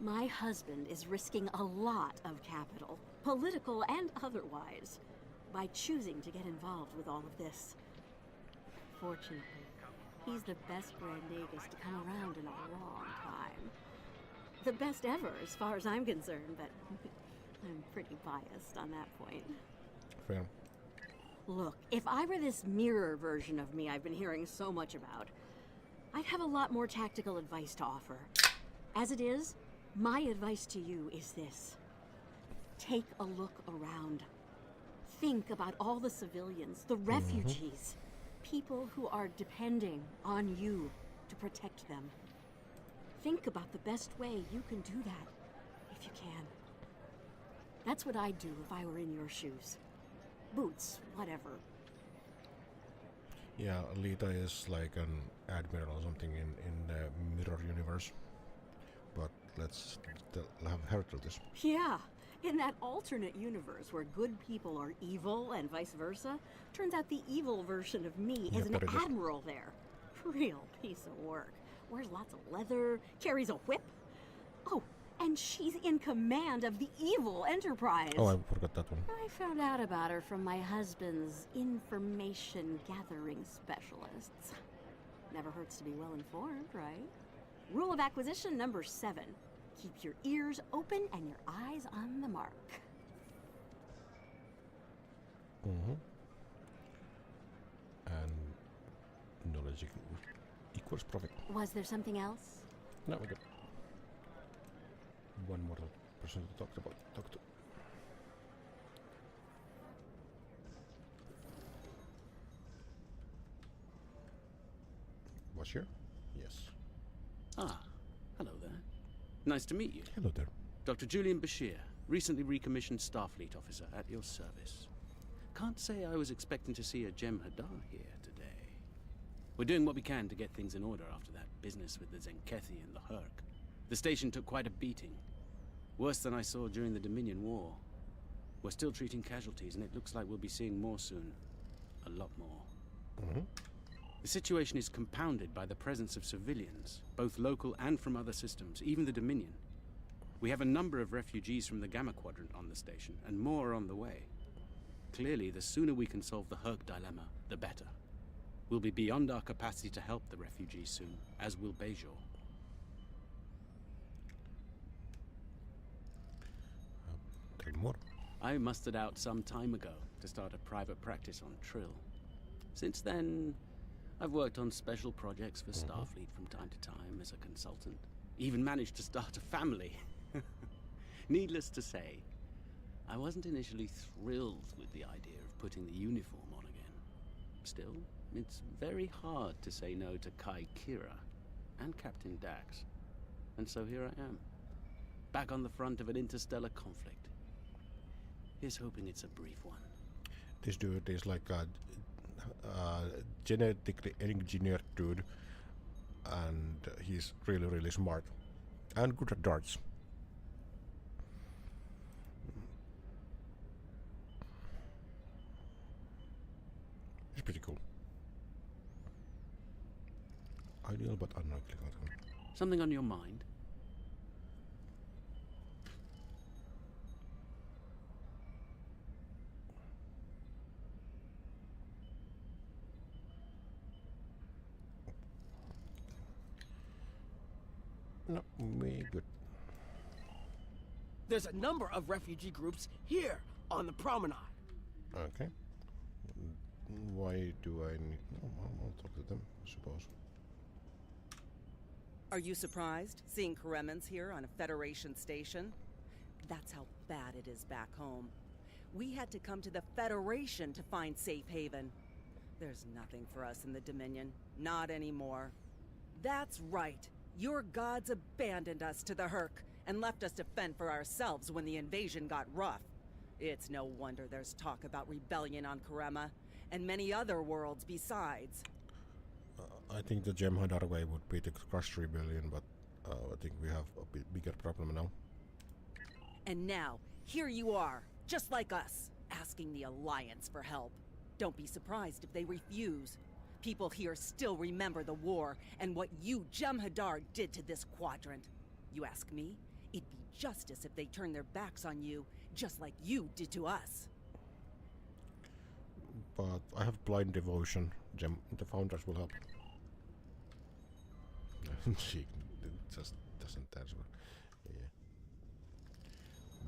[SPEAKER 22] My husband is risking a lot of capital, political and otherwise, by choosing to get involved with all of this. Fortunately, he's the best Grand Nagus to come around in a long time. The best ever, as far as I'm concerned, but I'm pretty biased on that point.
[SPEAKER 1] Fair.
[SPEAKER 22] Look, if I were this mirror version of me I've been hearing so much about, I'd have a lot more tactical advice to offer. As it is, my advice to you is this. Take a look around. Think about all the civilians, the refugees, people who are depending on you to protect them. Think about the best way you can do that, if you can. That's what I'd do if I were in your shoes. boots, whatever.
[SPEAKER 1] Yeah, Lita is like an admiral or something in the mirror universe. But let's have her tell this.
[SPEAKER 22] Yeah, in that alternate universe where good people are evil and vice versa, turns out the evil version of me is an admiral there. Real piece of work. Wears lots of leather, carries a whip. Oh, and she's in command of the evil Enterprise.
[SPEAKER 1] Oh, I forgot that one.
[SPEAKER 22] I found out about her from my husband's information gathering specialists. Never hurts to be well informed, right? Rule of acquisition number 7. Keep your ears open and your eyes on the mark.
[SPEAKER 1] Mm-hmm. And knowledge equals profit.
[SPEAKER 22] Was there something else?
[SPEAKER 1] No, we got one more person to talk to. Was here? Yes.
[SPEAKER 3] Ah, hello there. Nice to meet you.
[SPEAKER 1] Hello there.
[SPEAKER 3] Dr. Julian Bashir, recently recommissioned Starfleet officer at your service. Can't say I was expecting to see a Jem'Hadar here today. We're doing what we can to get things in order after that business with the Zenkethi and the Herc. The station took quite a beating. Worse than I saw during the Dominion War. We're still treating casualties, and it looks like we'll be seeing more soon. A lot more.
[SPEAKER 1] Mm-hmm.
[SPEAKER 3] The situation is compounded by the presence of civilians, both local and from other systems, even the Dominion. We have a number of refugees from the Gamma Quadrant on the station, and more are on the way. Clearly, the sooner we can solve the Herc dilemma, the better. We'll be beyond our capacity to help the refugees soon, as will Bajor.
[SPEAKER 1] Tell more.
[SPEAKER 3] I mustered out some time ago to start a private practice on Trill. Since then, I've worked on special projects for Starfleet from time to time as a consultant. Even managed to start a family. Needless to say, I wasn't initially thrilled with the idea of putting the uniform on again. Still, it's very hard to say no to Kai Kira and Captain Dax. And so here I am, back on the front of an interstellar conflict. Here's hoping it's a brief one.
[SPEAKER 1] This dude is like a genetically engineered dude, and he's really, really smart and good at darts. It's pretty cool. Ideal but unlikely.
[SPEAKER 3] Something on your mind?
[SPEAKER 1] No, we good.
[SPEAKER 16] There's a number of refugee groups here on the promenade.
[SPEAKER 1] Okay. Why do I need... No, I'll talk to them, I suppose.
[SPEAKER 14] Are you surprised seeing Karemans here on a Federation station? That's how bad it is back home. We had to come to the Federation to find safe haven. There's nothing for us in the Dominion. Not anymore. That's right. Your gods abandoned us to the Herc and left us to fend for ourselves when the invasion got rough. It's no wonder there's talk about rebellion on Karema, and many other worlds besides.
[SPEAKER 1] I think the Jem'Hadar way would be the Crush Rebellion, but I think we have a bigger problem now.
[SPEAKER 14] And now, here you are, just like us, asking the Alliance for help. Don't be surprised if they refuse. People here still remember the war and what you Jem'Hadar did to this quadrant. You ask me, it'd be justice if they turned their backs on you, just like you did to us.
[SPEAKER 1] But I have blind devotion. The Founders will help. She just doesn't answer. Yeah.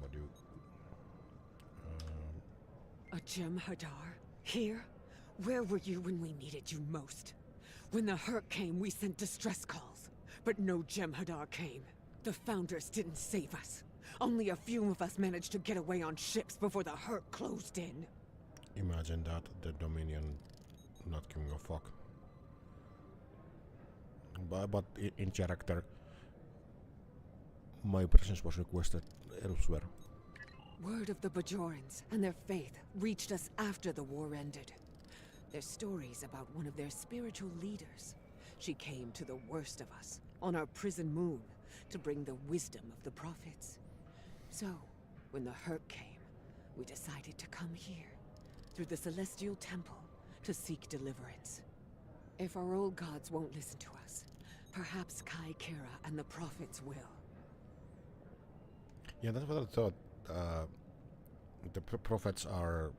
[SPEAKER 1] What do you...
[SPEAKER 4] A Jem'Hadar? Here? Where were you when we needed you most? When the Herc came, we sent distress calls. But no Jem'Hadar came. The Founders didn't save us. Only a few of us managed to get away on ships before the Herc closed in.
[SPEAKER 1] Imagine that, the Dominion not giving a fuck. But in character, my presence was requested elsewhere.
[SPEAKER 4] Word of the Bajorans and their faith reached us after the war ended. Their stories about one of their spiritual leaders. She came to the worst of us, on our prison moon, to bring the wisdom of the prophets. So, when the Hurk came, we decided to come here, through the Celestial Temple, to seek deliverance. If our old gods won't listen to us, perhaps Kai Kira and the prophets will.
[SPEAKER 1] Yeah, that's what I thought. The prophets are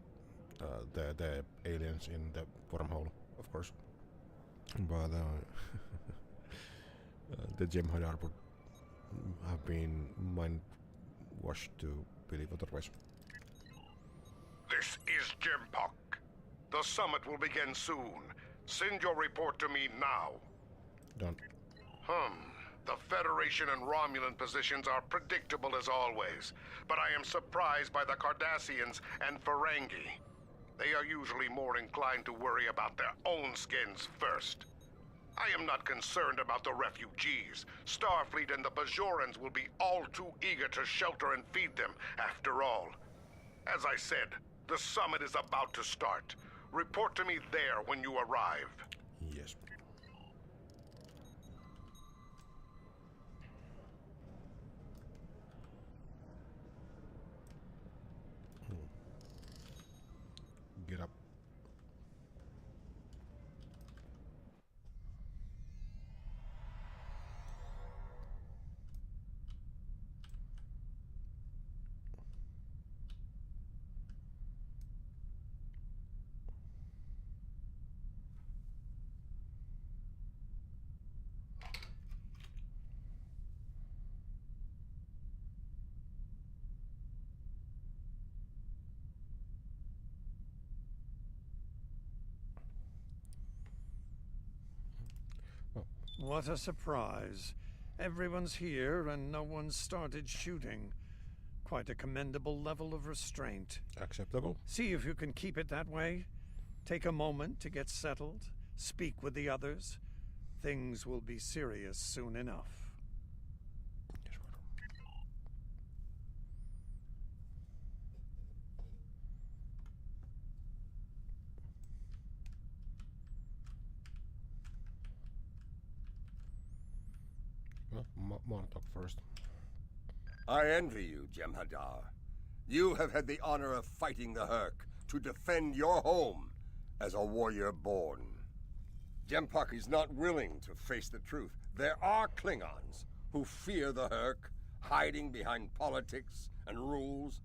[SPEAKER 1] the aliens in the wormhole, of course. But the Jem'Hadar would have been mind-washed to believe otherwise.
[SPEAKER 7] This is Jempok. The summit will begin soon. Send your report to me now.
[SPEAKER 1] Done.
[SPEAKER 7] The Federation and Romulan positions are predictable as always, but I am surprised by the Cardassians and Ferengi. They are usually more inclined to worry about their own skins first. I am not concerned about the refugees. Starfleet and the Bajorans will be all too eager to shelter and feed them, after all. As I said, the summit is about to start. Report to me there when you arrive.
[SPEAKER 1] Yes. Get up.
[SPEAKER 2] What a surprise. Everyone's here and no one's started shooting. Quite a commendable level of restraint.
[SPEAKER 1] Acceptable.
[SPEAKER 2] See if you can keep it that way. Take a moment to get settled. Speak with the others. Things will be serious soon enough.
[SPEAKER 1] Montauk first.
[SPEAKER 6] I envy you, Jem'Hadar. You have had the honor of fighting the Hurk to defend your home as a warrior born. Jempok is not willing to face the truth. There are Klingons who fear the Hurk, hiding behind politics and rules.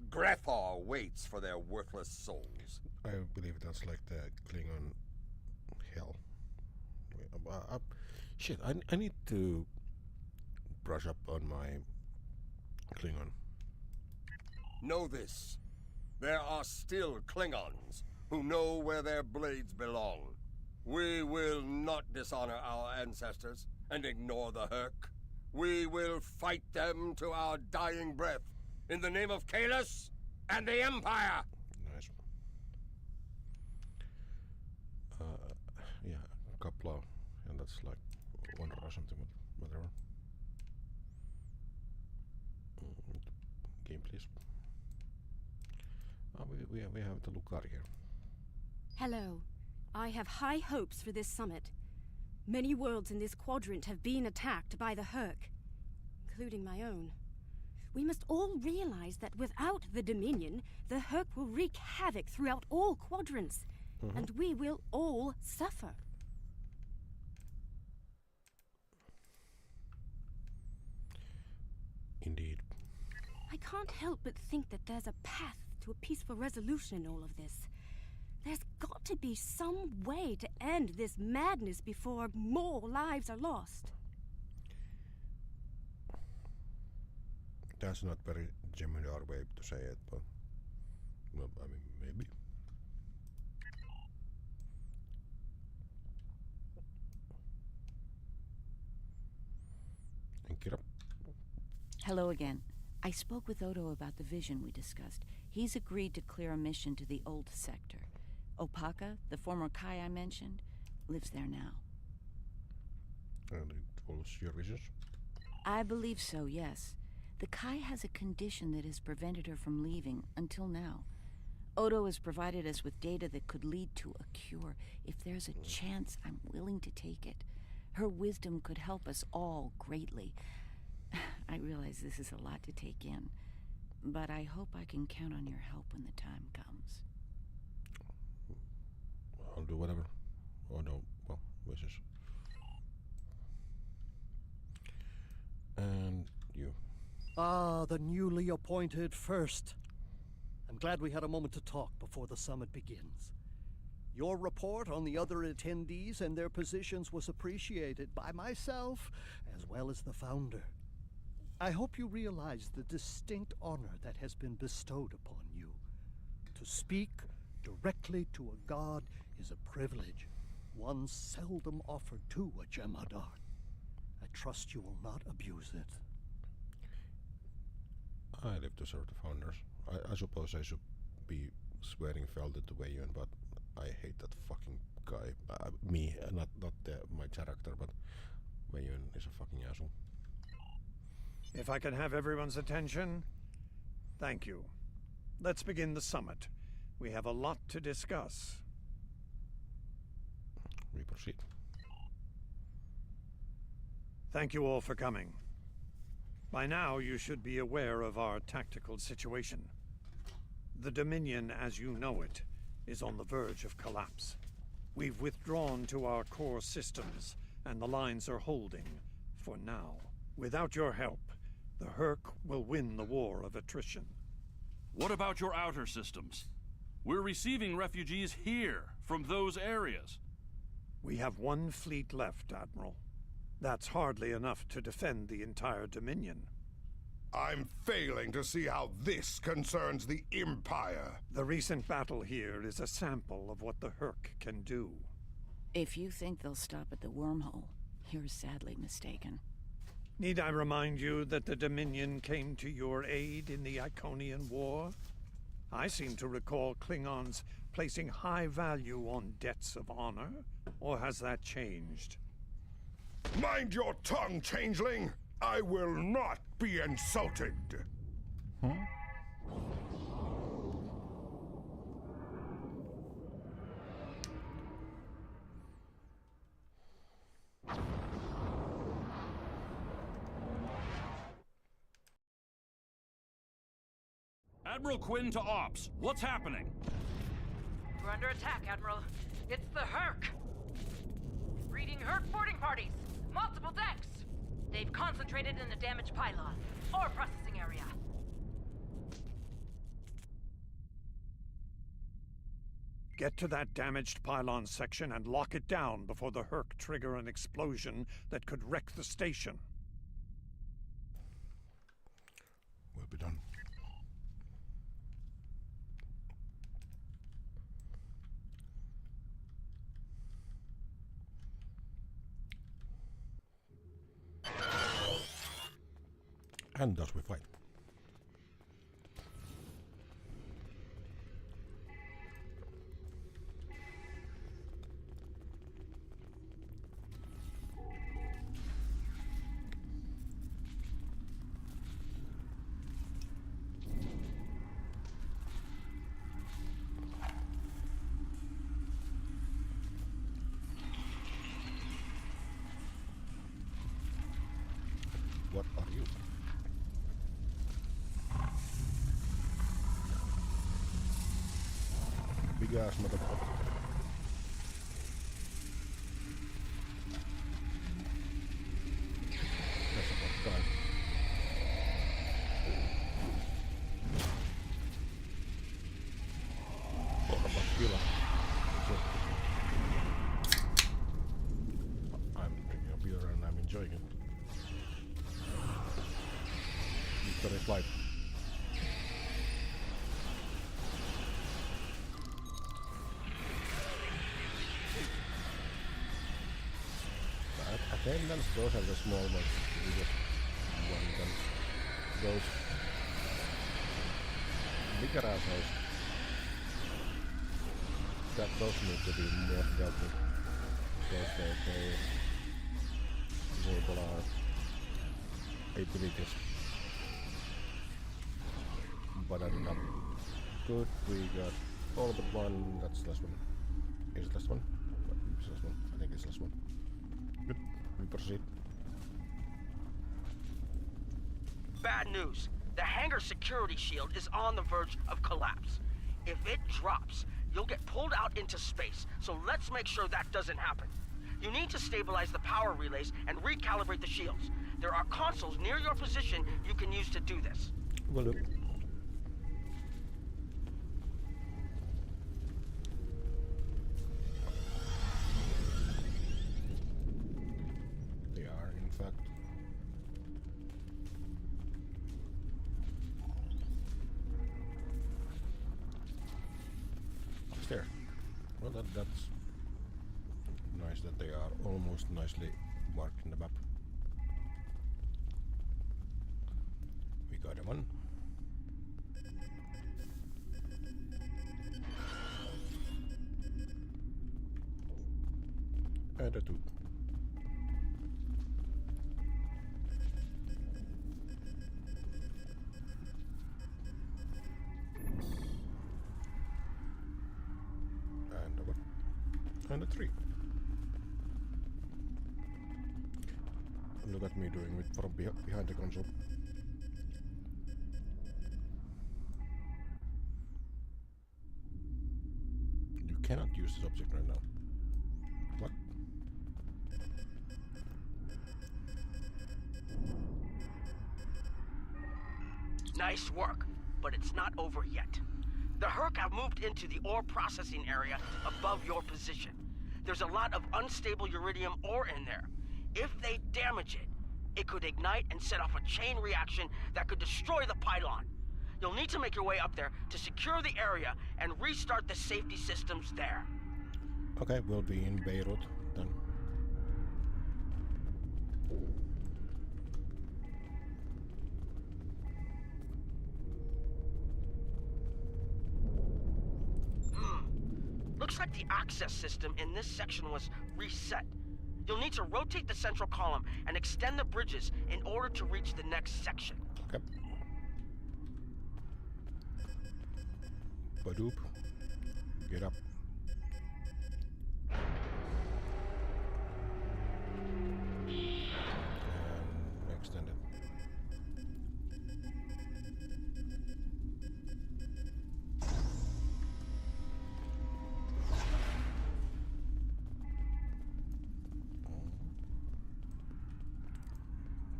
[SPEAKER 6] Grethar waits for their worthless souls.
[SPEAKER 1] I believe that's like the Klingon hell. Shit, I need to brush up on my Klingon.
[SPEAKER 6] Know this. There are still Klingons who know where their blades belong. We will not dishonor our ancestors and ignore the Hurk. We will fight them to our dying breath in the name of Kahless and the Empire!
[SPEAKER 1] Nice. Yeah, Kapla, and that's like one or something, whatever. Game, please. We have the Lucaria here.
[SPEAKER 22] Hello. I have high hopes for this summit. Many worlds in this quadrant have been attacked by the Hurk, including my own. We must all realize that without the Dominion, the Hurk will wreak havoc throughout all quadrants, and we will all suffer.
[SPEAKER 1] Indeed.
[SPEAKER 22] I can't help but think that there's a path to a peaceful resolution in all of this. There's got to be some way to end this madness before more lives are lost.
[SPEAKER 1] That's not very Jem'Hadar way to say it, but well, I mean, maybe. And get up.
[SPEAKER 20] Hello again. I spoke with Odo about the vision we discussed. He's agreed to clear a mission to the old sector. Opaka, the former Kai I mentioned, lives there now.
[SPEAKER 1] And it follows your wishes?
[SPEAKER 20] I believe so, yes. The Kai has a condition that has prevented her from leaving until now. Odo has provided us with data that could lead to a cure. If there's a chance, I'm willing to take it. Her wisdom could help us all greatly. I realize this is a lot to take in, but I hope I can count on your help when the time comes.
[SPEAKER 1] I'll do whatever. Odo, well, wishes. And you.
[SPEAKER 8] Ah, the newly appointed first. I'm glad we had a moment to talk before the summit begins. Your report on the other attendees and their positions was appreciated by myself as well as the founder. I hope you realize the distinct honor that has been bestowed upon you. To speak directly to a god is a privilege, one seldom offered to a Jem'Hadar. I trust you will not abuse it.
[SPEAKER 1] I live to serve the founders. I suppose I should be swearing Felder to Weiyun, but I hate that fucking guy. Not my character, but Weiyun is a fucking asshole.
[SPEAKER 2] If I can have everyone's attention, thank you. Let's begin the summit. We have a lot to discuss.
[SPEAKER 1] We proceed.
[SPEAKER 2] Thank you all for coming. By now, you should be aware of our tactical situation. The Dominion, as you know it, is on the verge of collapse. We've withdrawn to our core systems, and the lines are holding, for now. Without your help, the Hurk will win the war of attrition.
[SPEAKER 10] What about your outer systems? We're receiving refugees here, from those areas.
[SPEAKER 2] We have one fleet left, Admiral. That's hardly enough to defend the entire Dominion.
[SPEAKER 7] I'm failing to see how this concerns the Empire.
[SPEAKER 2] The recent battle here is a sample of what the Hurk can do.
[SPEAKER 20] If you think they'll stop at the wormhole, you're sadly mistaken.
[SPEAKER 2] Need I remind you that the Dominion came to your aid in the Iconian War? I seem to recall Klingons placing high value on debts of honor, or has that changed?
[SPEAKER 7] Mind your tongue, changeling! I will not be insulted!
[SPEAKER 1] Huh?
[SPEAKER 10] Admiral Quinn to Ops. What's happening?
[SPEAKER 13] We're under attack, Admiral. It's the Hurk! Reading Hurk boarding parties! Multiple decks! They've concentrated in the damaged pylon. Ore processing area.
[SPEAKER 2] Get to that damaged pylon section and lock it down before the Hurk trigger an explosion that could wreck the station.
[SPEAKER 1] Will be done. And thus we fight. What are you? Big ass motherfucker. That's about time. What about killer? I'm drinking a beer and I'm enjoying it. Victory flight. Attendance, those are the small ones. We just want them. Those bigger assholes, those need to be more dealt with. Because they enable our abilities. Ba-da-da-dum. Good, we got all but one. That's the last one. Is it last one? It's last one. I think it's last one. Good, we proceed.
[SPEAKER 16] Bad news. The hangar security shield is on the verge of collapse. If it drops, you'll get pulled out into space, so let's make sure that doesn't happen. You need to stabilize the power relays and recalibrate the shields. There are consoles near your position you can use to do this.
[SPEAKER 1] Will do. They are, in fact. There. Well, that's nice that they are almost nicely marked in the map. We got one. And a two. And a one. And a three. Look at me doing it from behind the console. You cannot use this object right now. What?
[SPEAKER 16] Nice work, but it's not over yet. The Herc have moved into the ore processing area above your position. There's a lot of unstable uridium ore in there. If they damage it, it could ignite and set off a chain reaction that could destroy the pylon. You'll need to make your way up there to secure the area and restart the safety systems there.
[SPEAKER 1] Okay, we'll be in Beirut then.
[SPEAKER 16] Looks like the access system in this section was reset. You'll need to rotate the central column and extend the bridges in order to reach the next section.
[SPEAKER 1] Okay. Badoop. Get up. And extend it.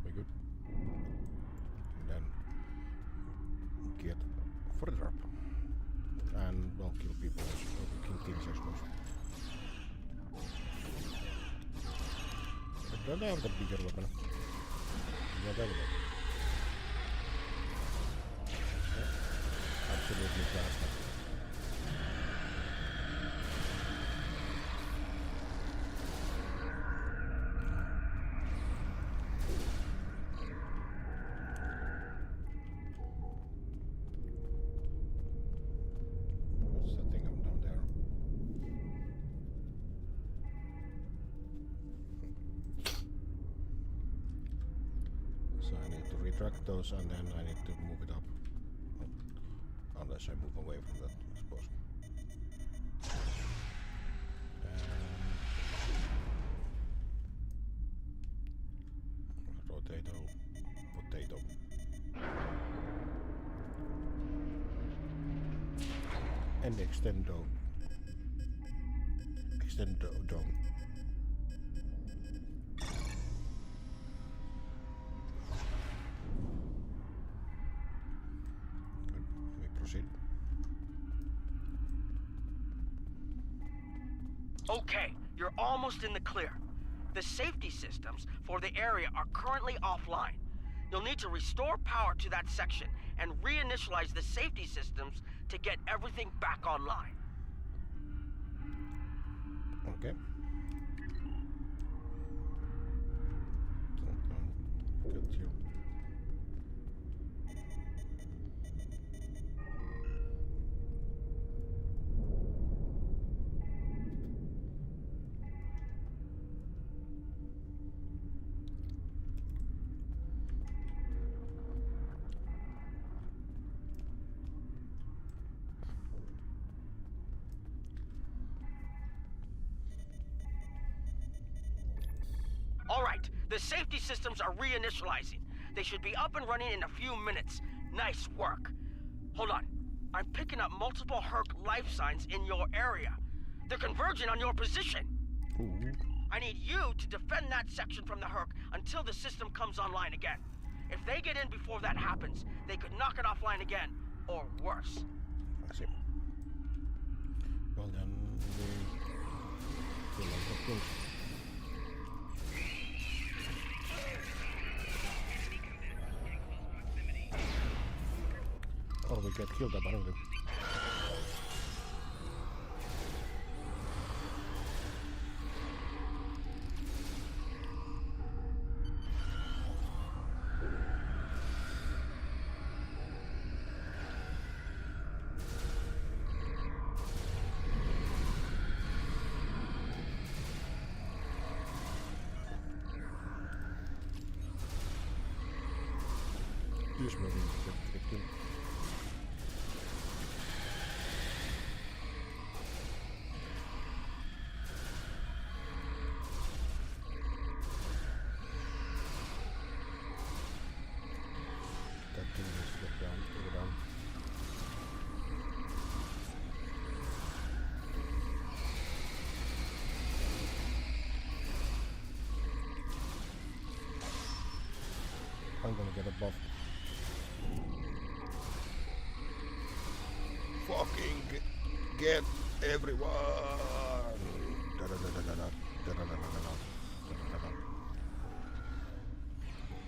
[SPEAKER 1] We good? And then get further up. And well, kill people, kill things, I suppose. I don't have the bigger weapon. Whatever. Yeah. Absolutely bastard. What's that thing up down there? So I need to retract those and then I need to move it up. Unless I move away from that, I suppose. Rotato, potato. And extendo. Extendo dome. Good. We proceed.
[SPEAKER 16] Okay, you're almost in the clear. The safety systems for the area are currently offline. You'll need to restore power to that section and reinitialize the safety systems to get everything back online.
[SPEAKER 1] Okay. Get you.
[SPEAKER 16] The safety systems are reinitializing. They should be up and running in a few minutes. Nice work. Hold on. I'm picking up multiple Herc life signs in your area. They're converging on your position.
[SPEAKER 1] Ooh.
[SPEAKER 16] I need you to defend that section from the Herc until the system comes online again. If they get in before that happens, they could knock it offline again, or worse.
[SPEAKER 1] I see. Well then, we like the things. Or we get killed apparently. Use moving to get killed. That thing needs to get down, take it down. I'm gonna get a buff. Fucking get everyone!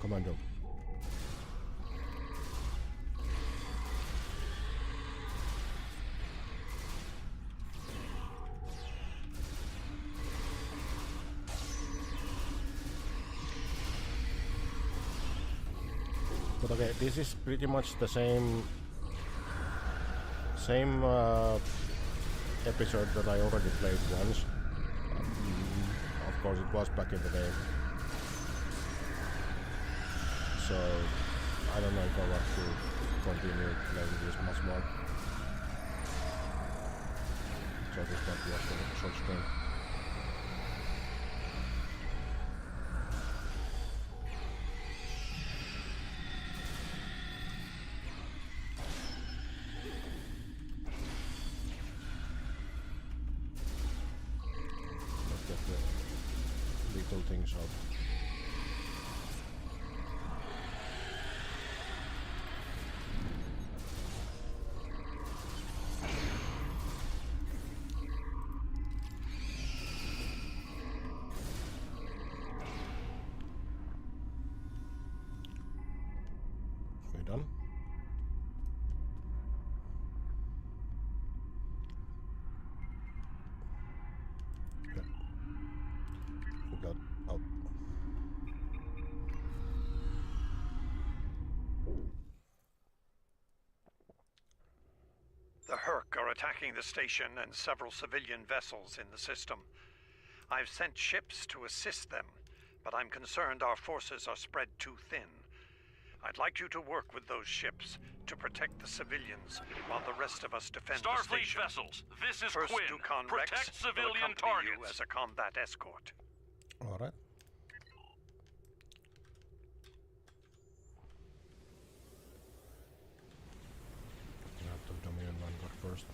[SPEAKER 1] Commando. But okay, this is pretty much the same episode that I already played once. Of course, it was back in the day. So I don't know if I want to continue playing this much more. So this might be a short stream. Little things out. We done? Yeah. We got out.
[SPEAKER 2] The Herc are attacking the station and several civilian vessels in the system. I've sent ships to assist them, but I'm concerned our forces are spread too thin. I'd like you to work with those ships to protect the civilians while the rest of us defend the
[SPEAKER 10] Starfleet
[SPEAKER 2] station.
[SPEAKER 10] vessels, this is
[SPEAKER 2] First,
[SPEAKER 10] Quinn.
[SPEAKER 2] Dukan
[SPEAKER 10] Protect
[SPEAKER 2] Rex
[SPEAKER 10] civilian
[SPEAKER 2] will accompany you
[SPEAKER 10] targets.
[SPEAKER 2] as a combat escort.
[SPEAKER 1] All right. Have the Dominion Vanguard first.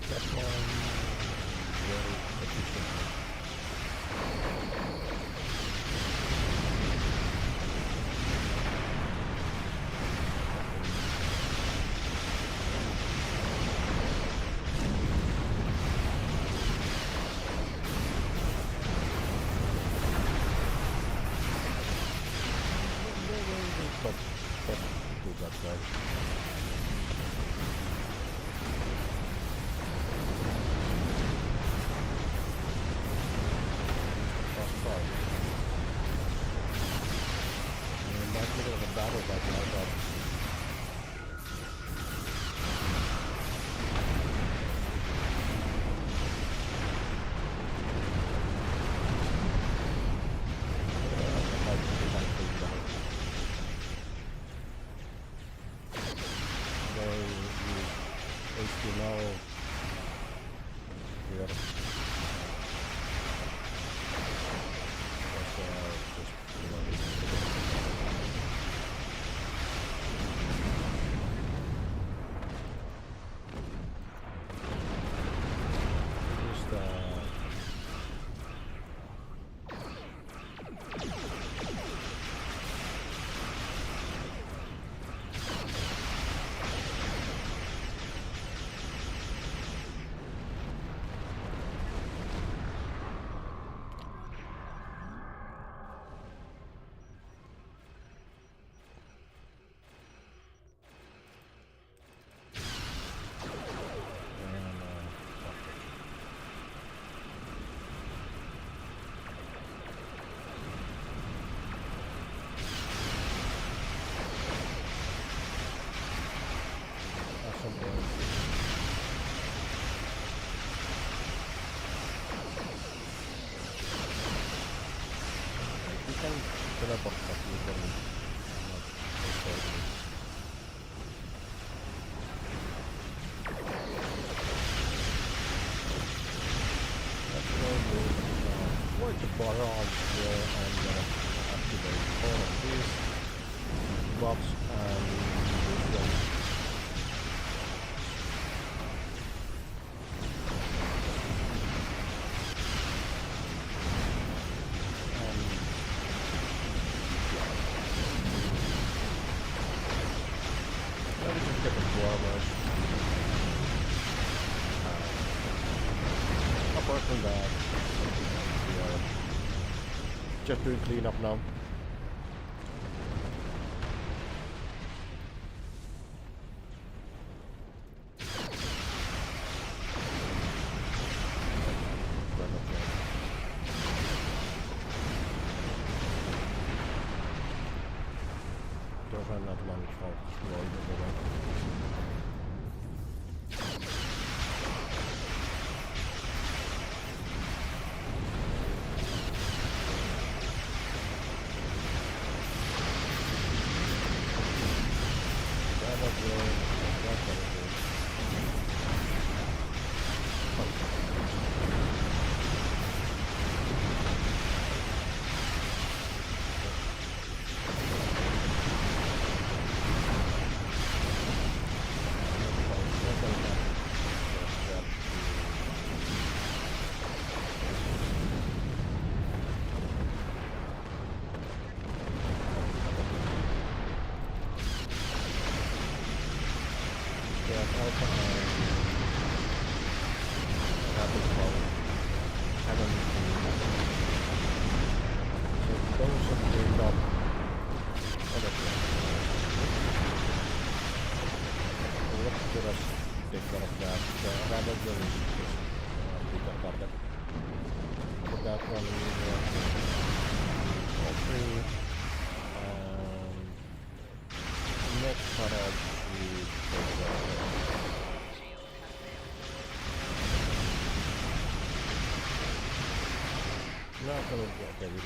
[SPEAKER 1] That one very efficient. now we are just teleport back to the let's go with the barrage here and activate all of these blocks and this one. Apart from that, we are just doing cleanup now. Don't have that long for exploring the way. Okay, we do.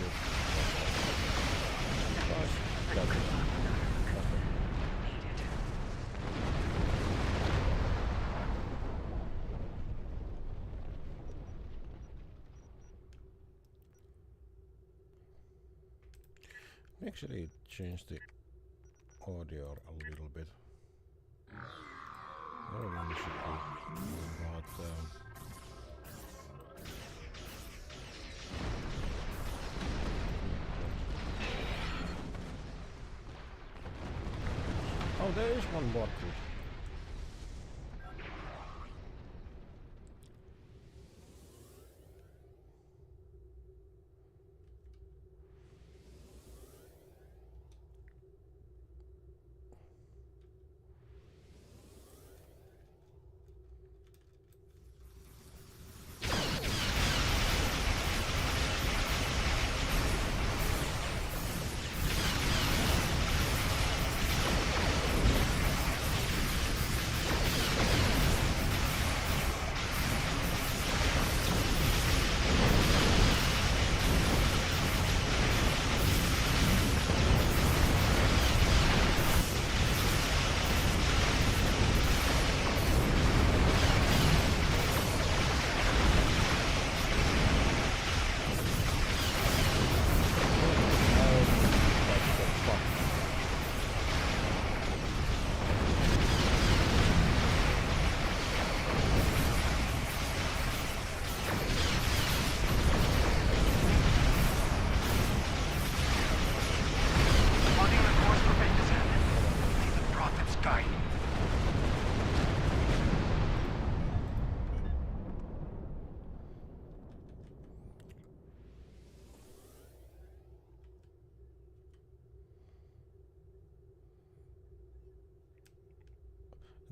[SPEAKER 1] Actually, change the audio a little bit. I don't know, it should be about. Oh, there is one more too.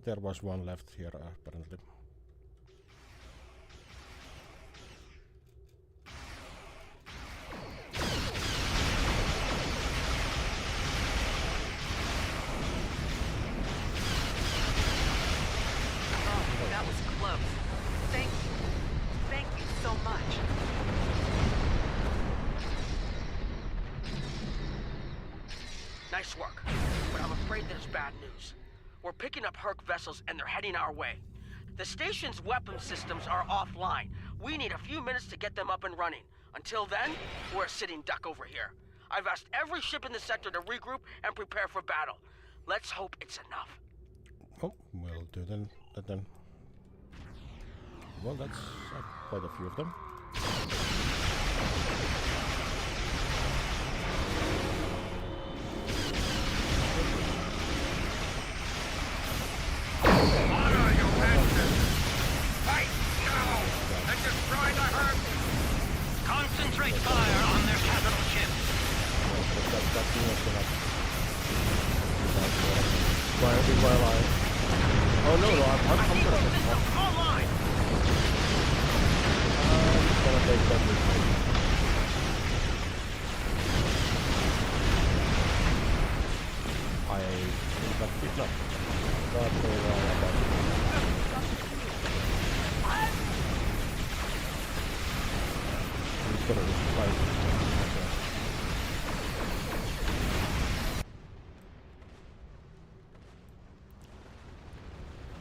[SPEAKER 1] There was one left here, apparently.
[SPEAKER 13] Oh, that was close. Thank you. Thank you so much.
[SPEAKER 16] Nice work. But I'm afraid there's bad news. We're picking up Herc vessels and they're heading our way. The station's weapon systems are offline. We need a few minutes to get them up and running. Until then, we're a sitting duck over here. I've asked every ship in the sector to regroup and prepare for battle. Let's hope it's enough.
[SPEAKER 1] Oh, we'll do that then. Well, that's quite a few of them.
[SPEAKER 2] Honor your ancestors! Fight now! And destroy the Herc! Concentrate fire on their capital ships!
[SPEAKER 1] Oh no, I'm gonna
[SPEAKER 16] online!
[SPEAKER 1] I'm gonna take that with me. It's not very well about it. I'm just gonna fight.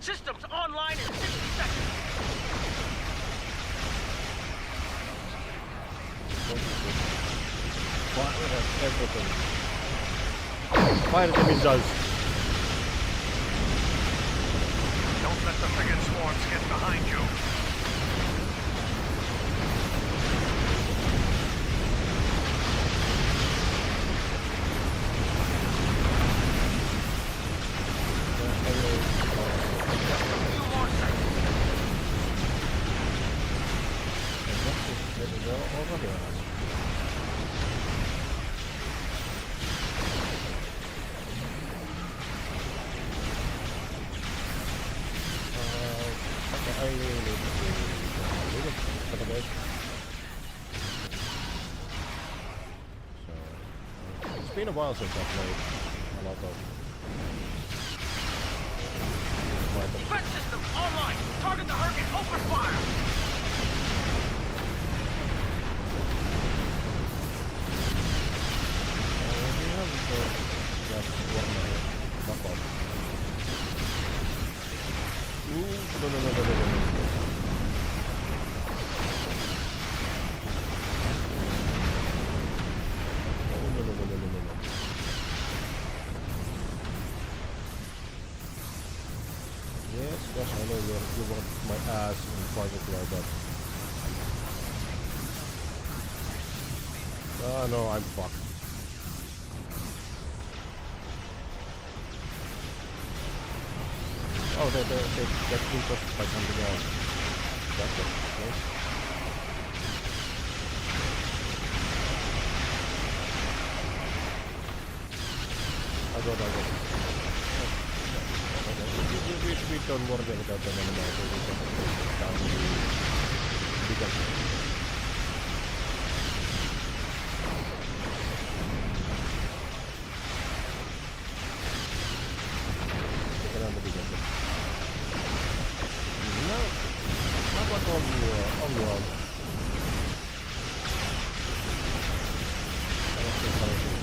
[SPEAKER 16] Systems online in 60 seconds!
[SPEAKER 1] Everything. Fire the missiles.
[SPEAKER 2] Don't let the frigate swarms get behind you.
[SPEAKER 1] It's been a while since I played a lot of
[SPEAKER 16] Defense system online! Target the Herc and open fire!
[SPEAKER 1] No. Yes, I know you want my ass in particular, but no, I'm fucked. Oh, they get interested by something else. That's it. Okay. I got it. We don't worry about them anymore, so we can take it down the bigger. Take it down the bigger. No, how about on your own? I don't think anything.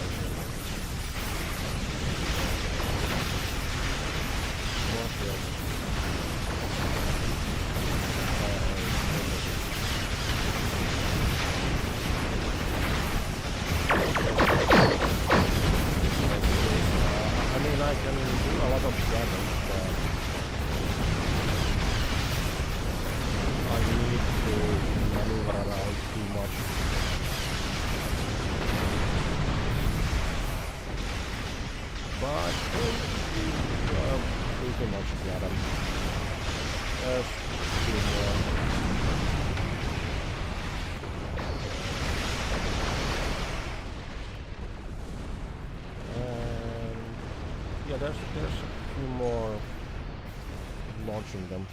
[SPEAKER 1] I can do a lot of damage, but I need to maneuver around too much. But pretty much got him. Just two more. Yeah, there's a few more damaging them.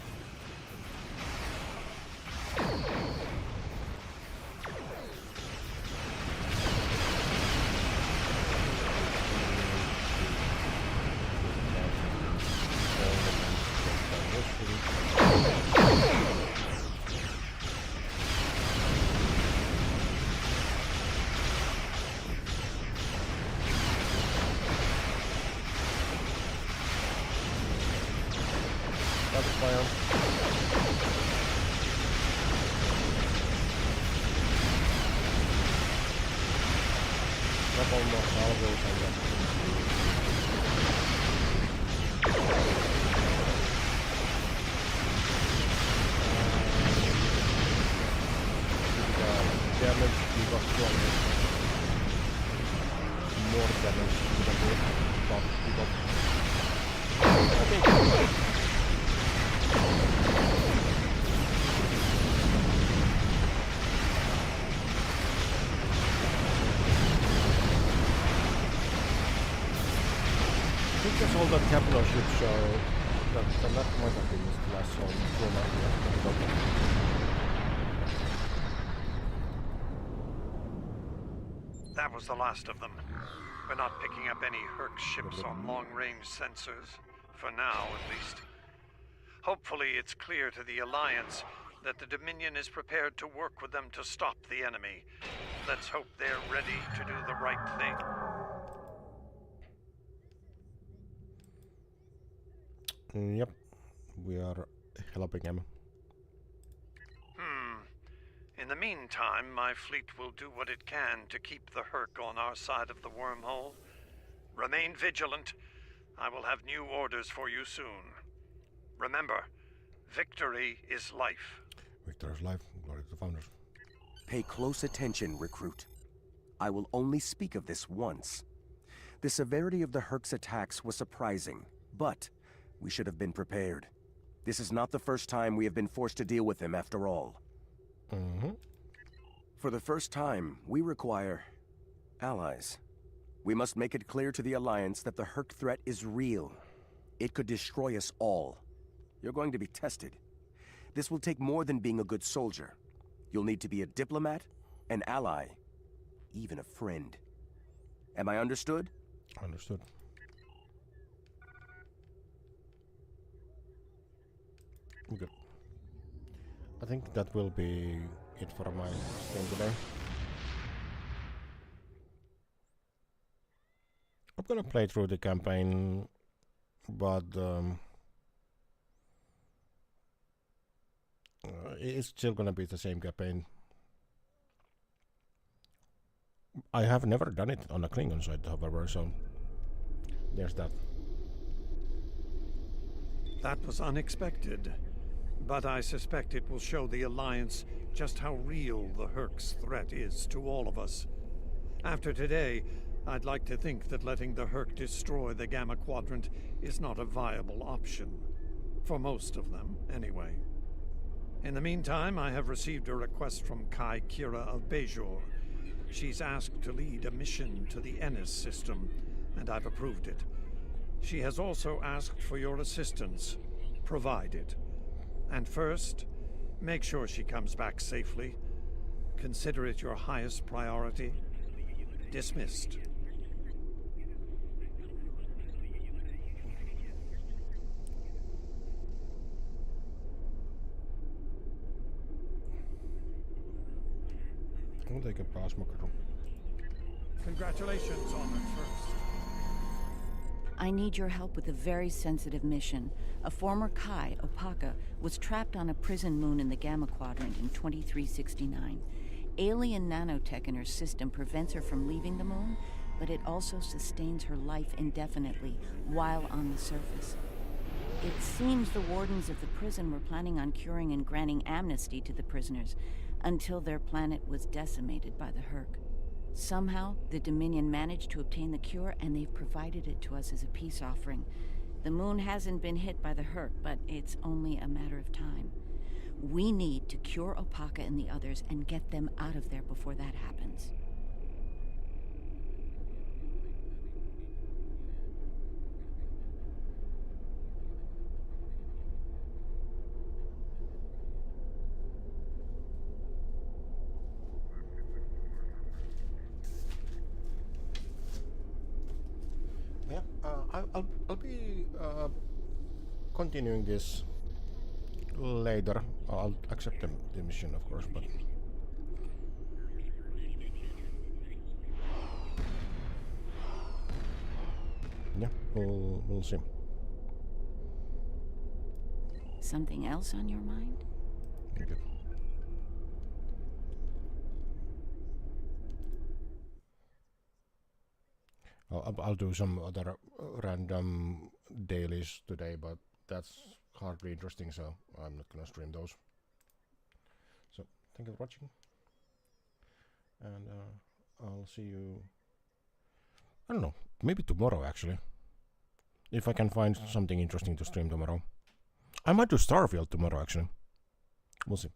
[SPEAKER 1] Because all the Kepler ships show that the left point of is less so
[SPEAKER 2] That was the last of them. We're not picking up any Herc ships on long-range sensors. For now, at least. Hopefully it's clear to the Alliance that the Dominion is prepared to work with them to stop the enemy. Let's hope they're ready to do the right thing.
[SPEAKER 1] Yep, we are helping him.
[SPEAKER 2] In the meantime, my fleet will do what it can to keep the Herc on our side of the wormhole. Remain vigilant. I will have new orders for you soon. Remember, victory is life.
[SPEAKER 1] Victory is life. Glory to the founders.
[SPEAKER 5] Pay close attention, recruit. I will only speak of this once. The severity of the Herc's attacks was surprising, but we should have been prepared. This is not the first time we have been forced to deal with them, after all. For the first time, we require allies. We must make it clear to the Alliance that the Herc threat is real. It could destroy us all. You're going to be tested. This will take more than being a good soldier. You'll need to be a diplomat, an ally, even a friend. Am I understood?
[SPEAKER 1] Understood. Good. I think that will be it for my stream today. I'm gonna play through the campaign, but it's still gonna be the same campaign. I have never done it on a Klingon side, however, so there's that.
[SPEAKER 2] That was unexpected, but I suspect it will show the Alliance just how real the Herc's threat is to all of us. After today, I'd like to think that letting the Herc destroy the Gamma Quadrant is not a viable option. For most of them, anyway. In the meantime, I have received a request from Kai Kira of Bajor. She's asked to lead a mission to the Ennis system, and I've approved it. She has also asked for your assistance. Provide it. And first, make sure she comes back safely. Consider it your highest priority. Dismissed.
[SPEAKER 1] I'll take a plasma cutter.
[SPEAKER 2] Congratulations on it first.
[SPEAKER 20] I need your help with a very sensitive mission. A former Kai, Opaka, was trapped on a prison moon in the Gamma Quadrant in 2369. Alien nanotech in her system prevents her from leaving the moon, but it also sustains her life indefinitely while on the surface. It seems the wardens of the prison were planning on curing and granting amnesty to the prisoners until their planet was decimated by the Herc. Somehow, the Dominion managed to obtain the cure, and they've provided it to us as a peace offering. The moon hasn't been hit by the Herc, but it's only a matter of time. We need to cure Opaka and the others and get them out of there before that happens.
[SPEAKER 1] continuing this later. I'll accept the mission, of course, but yeah, we'll see.
[SPEAKER 20] Something else on your mind?
[SPEAKER 1] Okay. I'll do some other random dailies today, but that's hardly interesting, so I'm not gonna stream those. So thank you for watching, and I'll see you, I don't know, maybe tomorrow actually, if I can find something interesting to stream tomorrow. I might do Starfield tomorrow actually. We'll see.